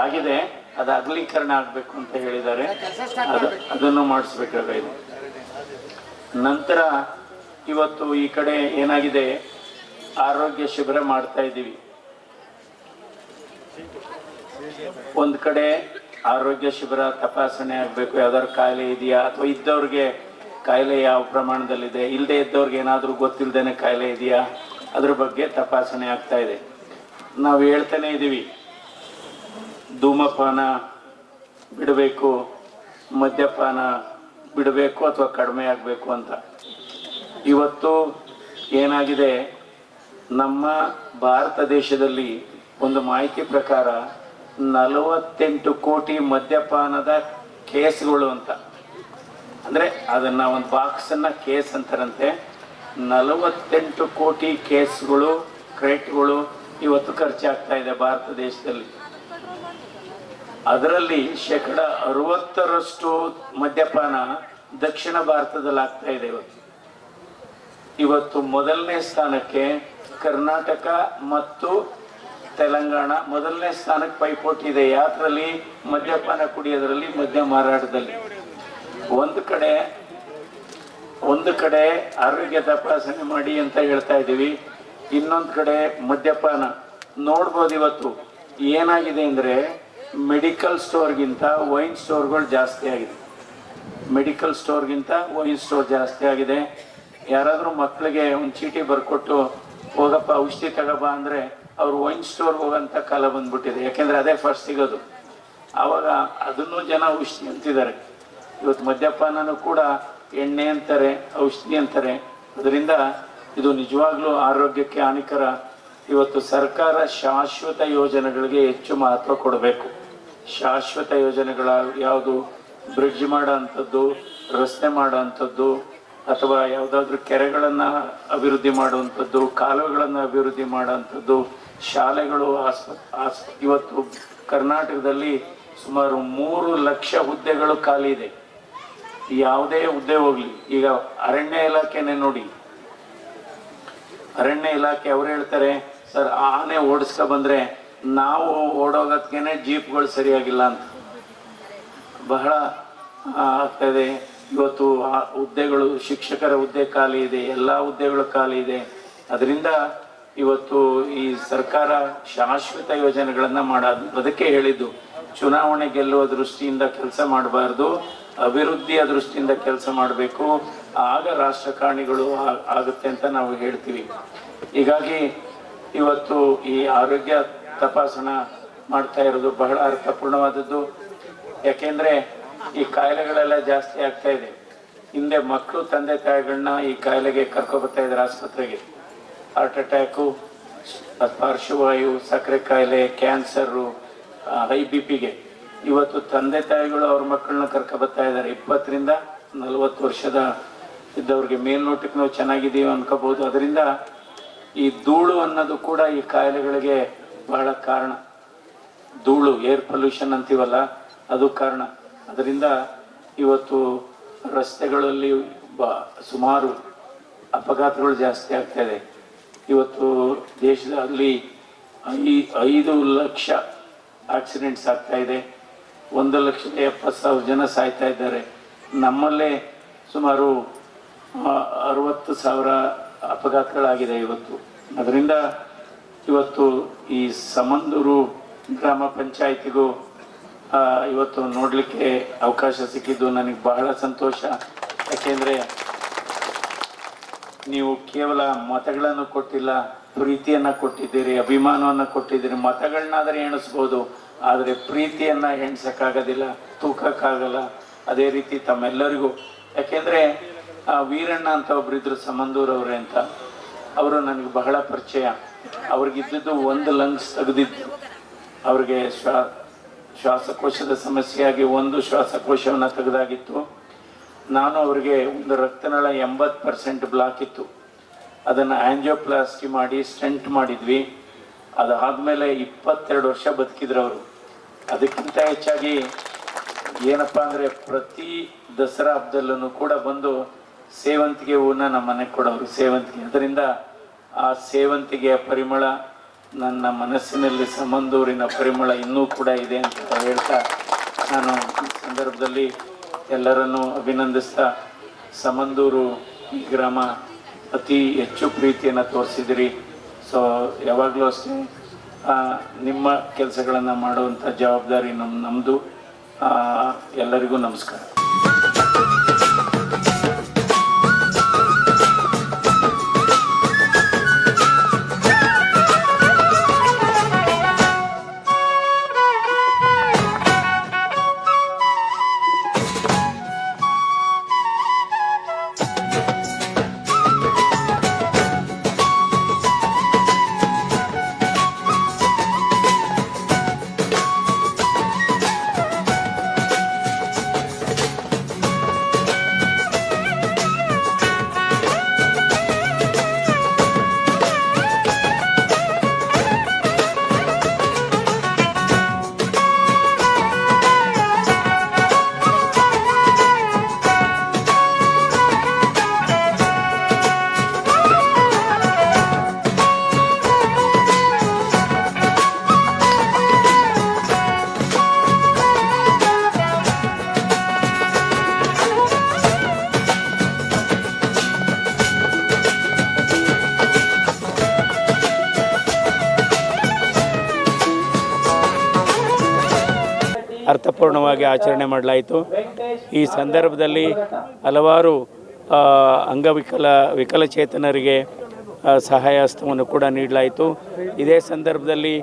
ಆಗಿದೆ, ಅದು ಅಗಲೀಕರಣ ಆಗಬೇಕು ಅಂತ ಹೇಳಿದ್ದಾರೆ. ಅದನ್ನು ಮಾಡಿಸ್ಬೇಕಾಗಿದೆ. ನಂತರ ಇವತ್ತು ಈ ಕಡೆ ಏನಾಗಿದೆ, ಆರೋಗ್ಯ ಶಿಬಿರ ಮಾಡ್ತಾ ಇದ್ದೀವಿ. ಒಂದು ಕಡೆ ಆರೋಗ್ಯ ಶಿಬಿರ ತಪಾಸಣೆ ಆಗಬೇಕು, ಯಾವ್ದಾದ್ರು ಕಾಯಿಲೆ ಇದೆಯಾ ಅಥವಾ ಇದ್ದವ್ರಿಗೆ ಕಾಯಿಲೆ ಯಾವ ಪ್ರಮಾಣದಲ್ಲಿದೆ, ಇಲ್ಲದೆ ಇದ್ದವ್ರಿಗೆ ಏನಾದರೂ ಗೊತ್ತಿಲ್ಲದೇನೆ ಕಾಯಿಲೆ ಇದೆಯಾ ಅದ್ರ ಬಗ್ಗೆ ತಪಾಸಣೆ ಆಗ್ತಾ ಇದೆ. ನಾವು ಹೇಳ್ತಾನೆ ಇದ್ದೀವಿ ಧೂಮಪಾನ ಬಿಡಬೇಕು, ಮದ್ಯಪಾನ ಬಿಡಬೇಕು ಅಥವಾ ಕಡಿಮೆ ಆಗಬೇಕು ಅಂತ. ಇವತ್ತು ಏನಾಗಿದೆ, ನಮ್ಮ ಭಾರತ ದೇಶದಲ್ಲಿ ಒಂದು ಮಾಹಿತಿ ಪ್ರಕಾರ 48 ಕೋಟಿ ಮದ್ಯಪಾನದ ಕೇಸ್ಗಳು ಅಂತ. ಅಂದರೆ ಅದನ್ನು ಒಂದು ಬಾಕ್ಸನ್ನು ಕೇಸ್ ಅಂತಾರಂತೆ. 48 ಕೋಟಿ ಕೇಸ್ಗಳು, ಕ್ರೇಟ್ಗಳು ಇವತ್ತು ಖರ್ಚಾಗ್ತಾ ಇದೆ ಭಾರತ ದೇಶದಲ್ಲಿ. ಅದರಲ್ಲಿ 60% ಮದ್ಯಪಾನ ದಕ್ಷಿಣ ಭಾರತದಲ್ಲಿ ಆಗ್ತಾ ಇದೆ ಇವತ್ತು ಮೊದಲನೇ ಸ್ಥಾನಕ್ಕೆ ಕರ್ನಾಟಕ ಮತ್ತು ತೆಲಂಗಾಣ ಮೊದಲನೇ ಸ್ಥಾನಕ್ಕೆ ಪೈಪೋಟಿ ಇದೆ. ಯಾತ್ರಲ್ಲಿ ಮದ್ಯಪಾನ ಕುಡಿಯೋದ್ರಲ್ಲಿ, ಮದ್ಯ ಮಾರಾಟದಲ್ಲಿ. ಒಂದು ಕಡೆ ಆರೋಗ್ಯ ತಪಾಸಣೆ ಮಾಡಿ ಅಂತ ಹೇಳ್ತಾ ಇದ್ದೀವಿ, ಇನ್ನೊಂದು ಕಡೆ ಮದ್ಯಪಾನ ನೋಡ್ಬೋದು. ಇವತ್ತು ಏನಾಗಿದೆ ಅಂದರೆ ಮೆಡಿಕಲ್ ಸ್ಟೋರ್ಗಿಂತ ವೈನ್ ಸ್ಟೋರ್ಗಳು ಜಾಸ್ತಿ ಆಗಿದೆ. ಮೆಡಿಕಲ್ ಸ್ಟೋರ್ಗಿಂತ ವೈನ್ ಸ್ಟೋರ್ ಜಾಸ್ತಿ ಆಗಿದೆ. ಯಾರಾದರೂ ಮಕ್ಕಳಿಗೆ ಒಂದು ಚೀಟಿ ಬರ್ಕೊಟ್ಟು ಹೋಗಪ್ಪ ಔಷಧಿ ತಗೋಬಾ ಅಂದರೆ ಅವ್ರು ವೈನ್ ಸ್ಟೋರ್ಗೆ ಹೋಗೋಂಥ ಕಾಲ ಬಂದ್ಬಿಟ್ಟಿದೆ. ಯಾಕೆಂದರೆ ಅದೇ ಫಸ್ಟ್ ಸಿಗೋದು. ಆವಾಗ ಅದನ್ನು ಜನ ಔಷಧಿ ಅಂತಿದ್ದಾರೆ. ಇವತ್ತು ಮದ್ಯಪಾನನೂ ಕೂಡ ಎಣ್ಣೆ ಅಂತಾರೆ, ಔಷಧಿ ಅಂತಾರೆ. ಅದರಿಂದ ಇದು ನಿಜವಾಗ್ಲೂ ಆರೋಗ್ಯಕ್ಕೆ ಹಾನಿಕರ. ಇವತ್ತು ಸರ್ಕಾರ ಶಾಶ್ವತ ಯೋಜನೆಗಳಿಗೆ ಹೆಚ್ಚು ಮಹತ್ವ ಕೊಡಬೇಕು. ಶಾಶ್ವತ ಯೋಜನೆಗಳ ಯಾವುದು, ಬ್ರಿಡ್ಜ್ ಮಾಡೋ ಅಂಥದ್ದು, ರಸ್ತೆ ಮಾಡೋ ಅಂಥದ್ದು, ಅಥವಾ ಯಾವುದಾದ್ರೂ ಕೆರೆಗಳನ್ನು ಅಭಿವೃದ್ಧಿ ಮಾಡುವಂಥದ್ದು, ಕಾಲುವೆಗಳನ್ನು ಅಭಿವೃದ್ಧಿ ಮಾಡೋವಂಥದ್ದು, ಶಾಲೆಗಳು, ಇವತ್ತು ಕರ್ನಾಟಕದಲ್ಲಿ ಸುಮಾರು 3 ಲಕ್ಷ ಹುದ್ದೆಗಳು ಖಾಲಿ ಇದೆ. ಯಾವುದೇ ಹುದ್ದೆ ಹೋಗ್ಲಿ, ಈಗ ಅರಣ್ಯ ಇಲಾಖೆನೇ ನೋಡಿ, ಅರಣ್ಯ ಇಲಾಖೆ ಅವ್ರು ಹೇಳ್ತಾರೆ, ಸರ್ ಆನೆ ಓಡಿಸ್ಕೊ ಬಂದರೆ ನಾವು ಓಡೋಗೋದಕ್ಕೇನೆ ಜೀಪ್ಗಳು ಸರಿಯಾಗಿಲ್ಲ ಅಂತ. ಬಹಳ ಆಗ್ತಾಯಿದೆ. ಇವತ್ತು ಆ ಹುದ್ದೆಗಳು, ಶಿಕ್ಷಕರ ಹುದ್ದೆ ಖಾಲಿ ಇದೆ, ಎಲ್ಲ ಹುದ್ದೆಗಳು ಖಾಲಿ ಇದೆ. ಅದರಿಂದ ಇವತ್ತು ಈ ಸರ್ಕಾರ ಶಾಶ್ವತ ಯೋಜನೆಗಳನ್ನು ಮಾಡೋದು. ಅದಕ್ಕೆ ಹೇಳಿದ್ದು, ಚುನಾವಣೆ ಗೆಲ್ಲುವ ದೃಷ್ಟಿಯಿಂದ ಕೆಲಸ ಮಾಡಬಾರ್ದು, ಅಭಿವೃದ್ಧಿಯ ದೃಷ್ಟಿಯಿಂದ ಕೆಲಸ ಮಾಡಬೇಕು. ಆಗ ರಾಷ್ಟ್ರಕಾರಣಿಗಳು ಆಗುತ್ತೆ ಅಂತ ನಾವು ಹೇಳ್ತೀವಿ. ಹೀಗಾಗಿ ಇವತ್ತು ಈ ಆರೋಗ್ಯ ತಪಾಸಣಾ ಮಾಡ್ತಾ ಇರೋದು ಬಹಳ ಅರ್ಥಪೂರ್ಣವಾದದ್ದು. ಯಾಕೆಂದರೆ ಈ ಕಾಯಿಲೆಗಳೆಲ್ಲ ಜಾಸ್ತಿ ಆಗ್ತಾ ಇದೆ. ಹಿಂದೆ ಮಕ್ಕಳು ತಂದೆ ತಾಯಿಗಳನ್ನ ಈ ಕಾಯಿಲೆಗೆ ಕರ್ಕೊಬರ್ತಾ ಇದ್ದಾರೆ ಆಸ್ಪತ್ರೆಗೆ. ಹಾರ್ಟ್ ಅಟ್ಯಾಕು, ಪಾರ್ಶ್ವವಾಯು, ಸಕ್ಕರೆ ಕಾಯಿಲೆ, ಕ್ಯಾನ್ಸರು, ಹೈ BP-ಗೆ. ಇವತ್ತು ತಂದೆ ತಾಯಿಗಳು ಅವ್ರ ಮಕ್ಕಳನ್ನ ಕರ್ಕೊಬರ್ತಾ ಇದ್ದಾರೆ. 20 ರಿಂದ 40 ವರ್ಷದ ಇದ್ದವ್ರಿಗೆ. ಮೇಲ್ನೋಟಕ್ಕೆ ನಾವು ಚೆನ್ನಾಗಿದ್ದೀವಿ ಅನ್ಕೋಬಹುದು. ಅದರಿಂದ ಈ ಧೂಳು ಅನ್ನೋದು ಕೂಡ ಈ ಕಾಯಿಲೆಗಳಿಗೆ ಬಹಳ ಕಾರಣ. ಧೂಳು, ಏರ್ ಪೊಲ್ಯೂಷನ್ ಅಂತೀವಲ್ಲ, ಅದು ಕಾರಣ. ಅದರಿಂದ ಇವತ್ತು ರಸ್ತೆಗಳಲ್ಲಿ ಸುಮಾರು ಅಪಘಾತಗಳು ಜಾಸ್ತಿ ಆಗ್ತಾ ಇದೆ. ಇವತ್ತು ದೇಶದಲ್ಲಿ 5 ಲಕ್ಷ ಆಕ್ಸಿಡೆಂಟ್ಸ್ ಆಗ್ತಾ ಇದೆ. 1,70,000 ಜನ ಸಾಯ್ತಾ ಇದ್ದಾರೆ. ನಮ್ಮಲ್ಲೇ ಸುಮಾರು 60,000 ಅಪಘಾತಗಳಾಗಿದೆ ಇವತ್ತು. ಅದರಿಂದ ಇವತ್ತು ಈ ಸಮಂದೂರು ಗ್ರಾಮ ಪಂಚಾಯಿತಿಗೂ ಇವತ್ತು ನೋಡಲಿಕ್ಕೆ ಅವಕಾಶ ಸಿಕ್ಕಿದ್ದು ನನಗೆ ಬಹಳ ಸಂತೋಷ. ಯಾಕೆಂದರೆ ನೀವು ಕೇವಲ ಮತಗಳನ್ನು ಕೊಟ್ಟಿಲ್ಲ, ಪ್ರೀತಿಯನ್ನು ಕೊಟ್ಟಿದ್ದೀರಿ, ಅಭಿಮಾನವನ್ನು ಕೊಟ್ಟಿದ್ದೀರಿ. ಮತಗಳನ್ನಾದರೆ ಎಣಿಸ್ಬೋದು, ಆದರೆ ಪ್ರೀತಿಯನ್ನು ಎಣ್ಸಕ್ಕಾಗೋದಿಲ್ಲ, ತೂಕಕ್ಕಾಗಲ್ಲ. ಅದೇ ರೀತಿ ತಮ್ಮೆಲ್ಲರಿಗೂ. ಯಾಕೆಂದರೆ ವೀರಣ್ಣ ಅಂತ ಒಬ್ಬರಿದ್ದರು, ಸಮಂದೂರವ್ರೆ ಅಂತ. ಅವರು ನನಗೆ ಬಹಳ ಪರಿಚಯ. ಅವ್ರಿಗಿದ್ದದ್ದು 1 ಲಂಗ್ಸ್ ತೆಗೆದಿದ್ದು. ಅವ್ರಿಗೆ ಶ್ವಾಸಕೋಶದ ಸಮಸ್ಯೆಯಾಗಿ 1 ಶ್ವಾಸಕೋಶವನ್ನು ತೆಗೆದಾಗಿತ್ತು. ನಾನು ಅವರಿಗೆ ಒಂದು ರಕ್ತನಾಳ 80% ಬ್ಲಾಕ್ ಇತ್ತು. ಅದನ್ನು ಆಂಜಿಯೋಪ್ಲಾಸ್ಟಿ ಮಾಡಿ ಸ್ಟೆಂಟ್ ಮಾಡಿದ್ವಿ. ಅದಾದಮೇಲೆ 22 ವರ್ಷ ಬದುಕಿದ್ರು ಅವರು. ಅದಕ್ಕಿಂತ ಹೆಚ್ಚಾಗಿ ಏನಪ್ಪ ಅಂದರೆ ಪ್ರತಿ ದಸರಾ ಹಬ್ಬದಲ್ಲೂ ಕೂಡ ಬಂದು ಸೇವಂತಿಗೆ ಹೂವನ್ನ ನಮ್ಮ ಮನೆಗೆ ಕೊಡೋರು, ಸೇವಂತಿಗೆ. ಅದರಿಂದ ಆ ಸೇವಂತಿಗೆಯ ಪರಿಮಳ ನನ್ನ ಮನಸ್ಸಿನಲ್ಲಿ ಸಮಂದೂರಿನ ಪರಿಮಳ ಇನ್ನೂ ಕೂಡ ಇದೆ ಅಂತ ಹೇಳ್ತಾ ನಾನು ಈ ಸಂದರ್ಭದಲ್ಲಿ ಎಲ್ಲರನ್ನೂ ಅಭಿನಂದಿಸ್ತಾ, ಸಮಂದೂರು ಈ ಗ್ರಾಮ ಅತಿ ಹೆಚ್ಚು ಪ್ರೀತಿಯನ್ನು ತೋರಿಸಿದಿರಿ. ಸೊ ಯಾವಾಗಲೂ ಅಷ್ಟೇ ನಿಮ್ಮ ಕೆಲಸಗಳನ್ನು ಮಾಡುವಂಥ ಜವಾಬ್ದಾರಿ ನಮ್ಮದು. ಎಲ್ಲರಿಗೂ ನಮಸ್ಕಾರ. ಅರ್ಥಪೂರ್ಣವಾಗಿ ಆಚರಣೆ ಮಾಡಲಾಯಿತು. ಈ ಸಂದರ್ಭದಲ್ಲಿ ಹಲವಾರು ವಿಕಲಚೇತನರಿಗೆ ಸಹಾಯ ಹಸ್ತವನ್ನು ಕೂಡ ನೀಡಲಾಯಿತು. ಇದೇ ಸಂದರ್ಭದಲ್ಲಿ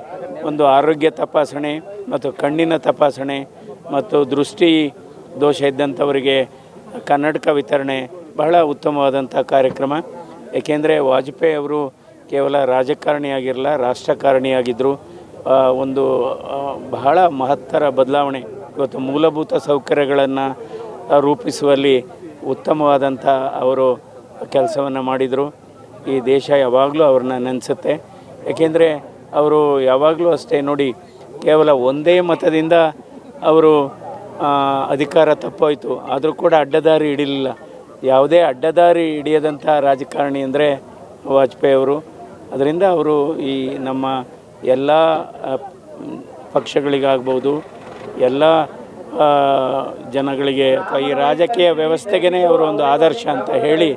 ಒಂದು ಆರೋಗ್ಯ ತಪಾಸಣೆ ಮತ್ತು ಕಣ್ಣಿನ ತಪಾಸಣೆ ಮತ್ತು ದೃಷ್ಟಿ ದೋಷ ಇದ್ದಂಥವರಿಗೆ ಕನ್ನಡಕ ವಿತರಣೆ ಬಹಳ ಉತ್ತಮವಾದಂಥ ಕಾರ್ಯಕ್ರಮ. ಏಕೆಂದರೆ ವಾಜಪೇಯಿ ಅವರು ಕೇವಲ ರಾಜಕಾರಣಿಯಾಗಿರಲ್ಲ, ರಾಷ್ಟ್ರಕಾರಣಿಯಾಗಿದ್ದರು. ಒಂದು ಬಹಳ ಮಹತ್ತರ ಬದಲಾವಣೆ ಇವತ್ತು ಮೂಲಭೂತ ಸೌಕರ್ಯಗಳನ್ನು ರೂಪಿಸುವಲ್ಲಿ ಉತ್ತಮವಾದಂಥ ಅವರು ಕೆಲಸವನ್ನು ಮಾಡಿದರು. ಈ ದೇಶ ಯಾವಾಗಲೂ ಅವ್ರನ್ನ ನೆನೆಸುತ್ತೆ. ಏಕೆಂದರೆ ಅವರು ಯಾವಾಗಲೂ ಅಷ್ಟೇ ನೋಡಿ, ಕೇವಲ ಒಂದೇ ಮತದಿಂದ ಅವರು ಅಧಿಕಾರ ತಪ್ಪೋಯಿತು, ಆದರೂ ಕೂಡ ಅಡ್ಡದಾರಿ ಹಿಡಿಲಿಲ್ಲ. ಯಾವುದೇ ಅಡ್ಡದಾರಿ ಹಿಡಿಯದಂಥ ರಾಜಕಾರಣಿ ಅಂದರೆ ವಾಜಪೇಯಿ ಅವರು. ಅದರಿಂದ ಅವರು ಈ ನಮ್ಮ ಎಲ್ಲ ಪಕ್ಷಗಳಿಗಾಗ್ಬೋದು, ಎಲ್ಲ ಜನಗಳಿಗೆ ಅಥವಾ ಈ ರಾಜಕೀಯ ವ್ಯವಸ್ಥೆಗೇ ಅವರು ಒಂದು ಆದರ್ಶ ಅಂತ ಹೇಳಿ,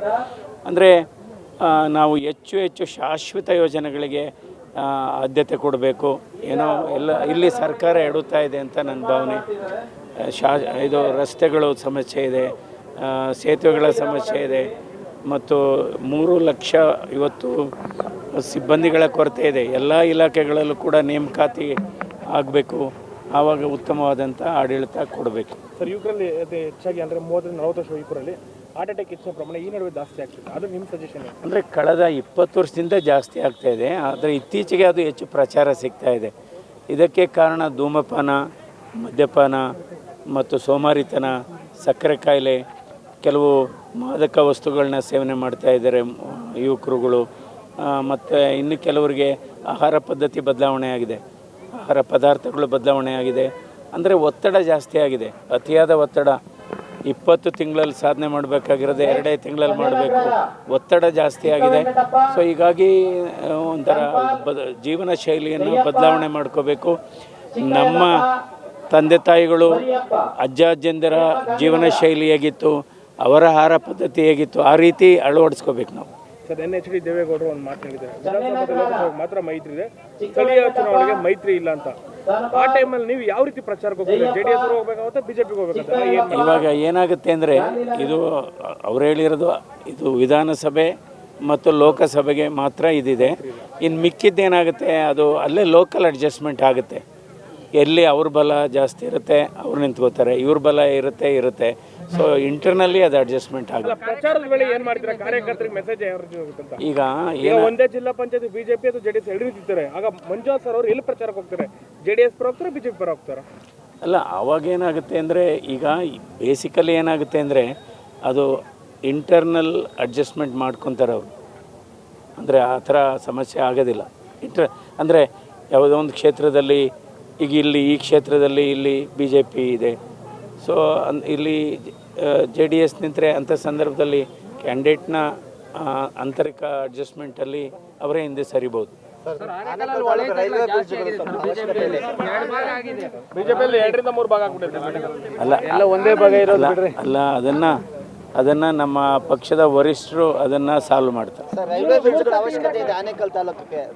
ಅಂದರೆ ನಾವು ಹೆಚ್ಚು ಹೆಚ್ಚು ಶಾಶ್ವತ ಯೋಜನೆಗಳಿಗೆ ಆದ್ಯತೆ ಕೊಡಬೇಕು. ಏನೋ ಇಲ್ಲಿ ಸರ್ಕಾರ ಎಡುತ್ತಾ ಇದೆ ಅಂತ ನನ್ನ ಭಾವನೆ. ಇದು ರಸ್ತೆಗಳು ಸಮಸ್ಯೆ ಇದೆ, ಸೇತುವೆಗಳ ಸಮಸ್ಯೆ ಇದೆ, ಮತ್ತು 3 ಲಕ್ಷ ಇವತ್ತು ಸಿಬ್ಬಂದಿಗಳ ಕೊರತೆ ಇದೆ. ಎಲ್ಲ ಇಲಾಖೆಗಳಲ್ಲೂ ಕೂಡ ನೇಮಕಾತಿ ಆಗಬೇಕು. ಆವಾಗ ಉತ್ತಮವಾದಂಥ ಆಡಳಿತ ಕೊಡಬೇಕು. ಸರ್, ಯುವಕರಲ್ಲಿ ಅದೇ ಹೆಚ್ಚಾಗಿ ಅಂದರೆ 30-40 ವರ್ಷ ಯುವಕರಲ್ಲಿ ಹಾರ್ಟ್ ಅಟ್ಯಾಕ್ ಹೆಚ್ಚಿನ ಪ್ರಮಾಣ ಈ ನಡುವೆ ಜಾಸ್ತಿ ಆಗ್ತದೆ. ಅದು ನಿಮ್ಮ ಸಜೆಷನ್? ಅಂದರೆ ಕಳೆದ 20 ವರ್ಷದಿಂದ ಜಾಸ್ತಿ ಆಗ್ತಾ ಇದೆ, ಆದರೆ ಇತ್ತೀಚೆಗೆ ಅದು ಹೆಚ್ಚು ಪ್ರಚಾರ ಸಿಗ್ತಾ ಇದೆ. ಇದಕ್ಕೆ ಕಾರಣ ಧೂಮಪಾನ, ಮದ್ಯಪಾನ ಮತ್ತು ಸೋಮಾರಿತನ, ಸಕ್ಕರೆ ಕಾಯಿಲೆ, ಕೆಲವು ಮಾದಕ ವಸ್ತುಗಳನ್ನ ಸೇವನೆ ಮಾಡ್ತಾ ಇದ್ದಾರೆ ಯುವಕರುಗಳು. ಮತ್ತು ಇನ್ನು ಕೆಲವರಿಗೆ ಆಹಾರ ಪದ್ಧತಿ ಬದಲಾವಣೆ ಆಗಿದೆ, ಆಹಾರ ಪದಾರ್ಥಗಳು ಬದಲಾವಣೆ ಆಗಿದೆ. ಅಂದರೆ ಒತ್ತಡ ಜಾಸ್ತಿ ಆಗಿದೆ, ಅತಿಯಾದ ಒತ್ತಡ. 20 ತಿಂಗಳಲ್ಲಿ ಸಾಧನೆ ಮಾಡಬೇಕಾಗಿರೋದು 2 ತಿಂಗಳಲ್ಲಿ ಮಾಡಬೇಕು, ಒತ್ತಡ ಜಾಸ್ತಿ ಆಗಿದೆ. ಸೊ ಹೀಗಾಗಿ ಒಂಥರ ಜೀವನ ಶೈಲಿಯನ್ನು ಬದಲಾವಣೆ ಮಾಡ್ಕೋಬೇಕು. ನಮ್ಮ ತಂದೆ ತಾಯಿಗಳು, ಅಜ್ಜ ಅಜ್ಜಂದಿರ ಜೀವನ ಶೈಲಿ ಹೇಗಿತ್ತು, ಅವರ ಆಹಾರ ಪದ್ಧತಿ ಹೇಗಿತ್ತು, ಆ ರೀತಿ ಅಳವಡಿಸ್ಕೋಬೇಕು ನಾವು. ಸರ್, NHD ದೇವೇಗೌಡರು ಒಂದು ಮಾತನಾಡಿದ್ದಾರೆ, ವಿಧಾನಸಭೆ ಲೋಕಸಭೆಗೆ ಮಾತ್ರ ಮೈತ್ರಿ ಇದೆ, ಸ್ಥಳೀಯ ಚುನಾವಣೆಗೆ ಮೈತ್ರಿ ಇಲ್ಲ ಅಂತ. ಆ ಟೈಮಲ್ಲಿ ನೀವು ಯಾವ ರೀತಿ ಪ್ರಚಾರಕ್ಕೆ ಹೋಗ್ತೀರಿ? JDS ಹೋಗ್ಬೇಕಾಗುತ್ತೆ, BJPಗೆ ಹೋಗ್ಬೇಕಂತ? ಇವಾಗ ಏನಾಗುತ್ತೆ ಅಂದರೆ, ಇದು ಅವ್ರು ಹೇಳಿರೋದು ಇದು ವಿಧಾನಸಭೆ ಮತ್ತು ಲೋಕಸಭೆಗೆ ಮಾತ್ರ ಇದಿದೆ. ಇನ್ನು ಮಿಕ್ಕಿದ್ದೇನಾಗುತ್ತೆ, ಅದು ಅಲ್ಲೇ ಲೋಕಲ್ ಅಡ್ಜಸ್ಟ್ಮೆಂಟ್ ಆಗುತ್ತೆ. ಎಲ್ಲಿ ಅವ್ರ ಬಲ ಜಾಸ್ತಿ ಇರುತ್ತೆ ಅವ್ರು ನಿಂತ್ಕೋತಾರೆ, ಇವ್ರ ಬಲ ಇರುತ್ತೆ. ಸೊ ಇಂಟರ್ನಲ್ಲಿ ಅದು ಅಡ್ಜಸ್ಟ್ಮೆಂಟ್ ಆಗುತ್ತೆ. ಪ್ರಚಾರದ ವೇಳೆ ಏನು ಮಾಡ್ತೀರಾ? ಕಾರ್ಯಕರ್ತರಿಗೆ ಮೆಸೇಜ್ ಯಾವ ರೀತಿ ಹೋಗುತ್ತಂತ? ಈಗ ಒಂದೇ ಜಿಲ್ಲಾ ಪಂಚಾಯತ್ BJP ಅಥವಾ JDS ಎರಡು ನಿಂತಿರ್ತಾರೆ. ಆಗ ಮಂಜುನಾಥ್ ಸರ್ ಅವರು ಎಲ್ಲಿ ಪ್ರಚಾರಕ್ಕೆ ಹೋಗ್ತಾರೆ? JDS ಪರ ಹೋಗ್ತಾರೆ, BJP ಪರ ಹೋಗ್ತಾರೆ? ಅಲ್ಲ, ಅವಾಗೇನಾಗುತ್ತೆ ಅಂದರೆ, ಈಗ ಬೇಸಿಕಲಿ ಏನಾಗುತ್ತೆ ಅಂದರೆ, ಅದು ಇಂಟರ್ನಲ್ ಅಡ್ಜಸ್ಟ್ಮೆಂಟ್ ಮಾಡ್ಕೊತಾರೆ ಅವರು. ಅಂದರೆ ಆ ಥರ ಸಮಸ್ಯೆ ಆಗೋದಿಲ್ಲ. ಅಂದರೆ ಯಾವುದೋ ಒಂದು ಕ್ಷೇತ್ರದಲ್ಲಿ ಈಗ ಈ ಕ್ಷೇತ್ರದಲ್ಲಿ ಇಲ್ಲಿ BJP ಇದೆ, ಸೊ ಇಲ್ಲಿ JDS ನಿಂತರೆ ಅಂಥ ಸಂದರ್ಭದಲ್ಲಿ ಕ್ಯಾಂಡಿಡೇಟ್ನ ಆಂತರಿಕ ಅಡ್ಜಸ್ಟ್ಮೆಂಟಲ್ಲಿ ಅವರೇ ಹಿಂದೆ ಸರಿಬೋದು. ಬಿಜೆಪಿಯಲ್ಲಿ 2-3 ಭಾಗ ಆಗ್ಬಿಟ್ಟಿದೆ. ಅಲ್ಲ, ಒಂದೇ ಭಾಗ ಇರೋದು ಬಿಡ್ರಿ. ಅಲ್ಲ, ಅದನ್ನು ನಮ್ಮ ಪಕ್ಷದ ವರಿಷ್ಠರು ಅದನ್ನು ಸಾಲ್ವ್ ಮಾಡ್ತಾರೆ.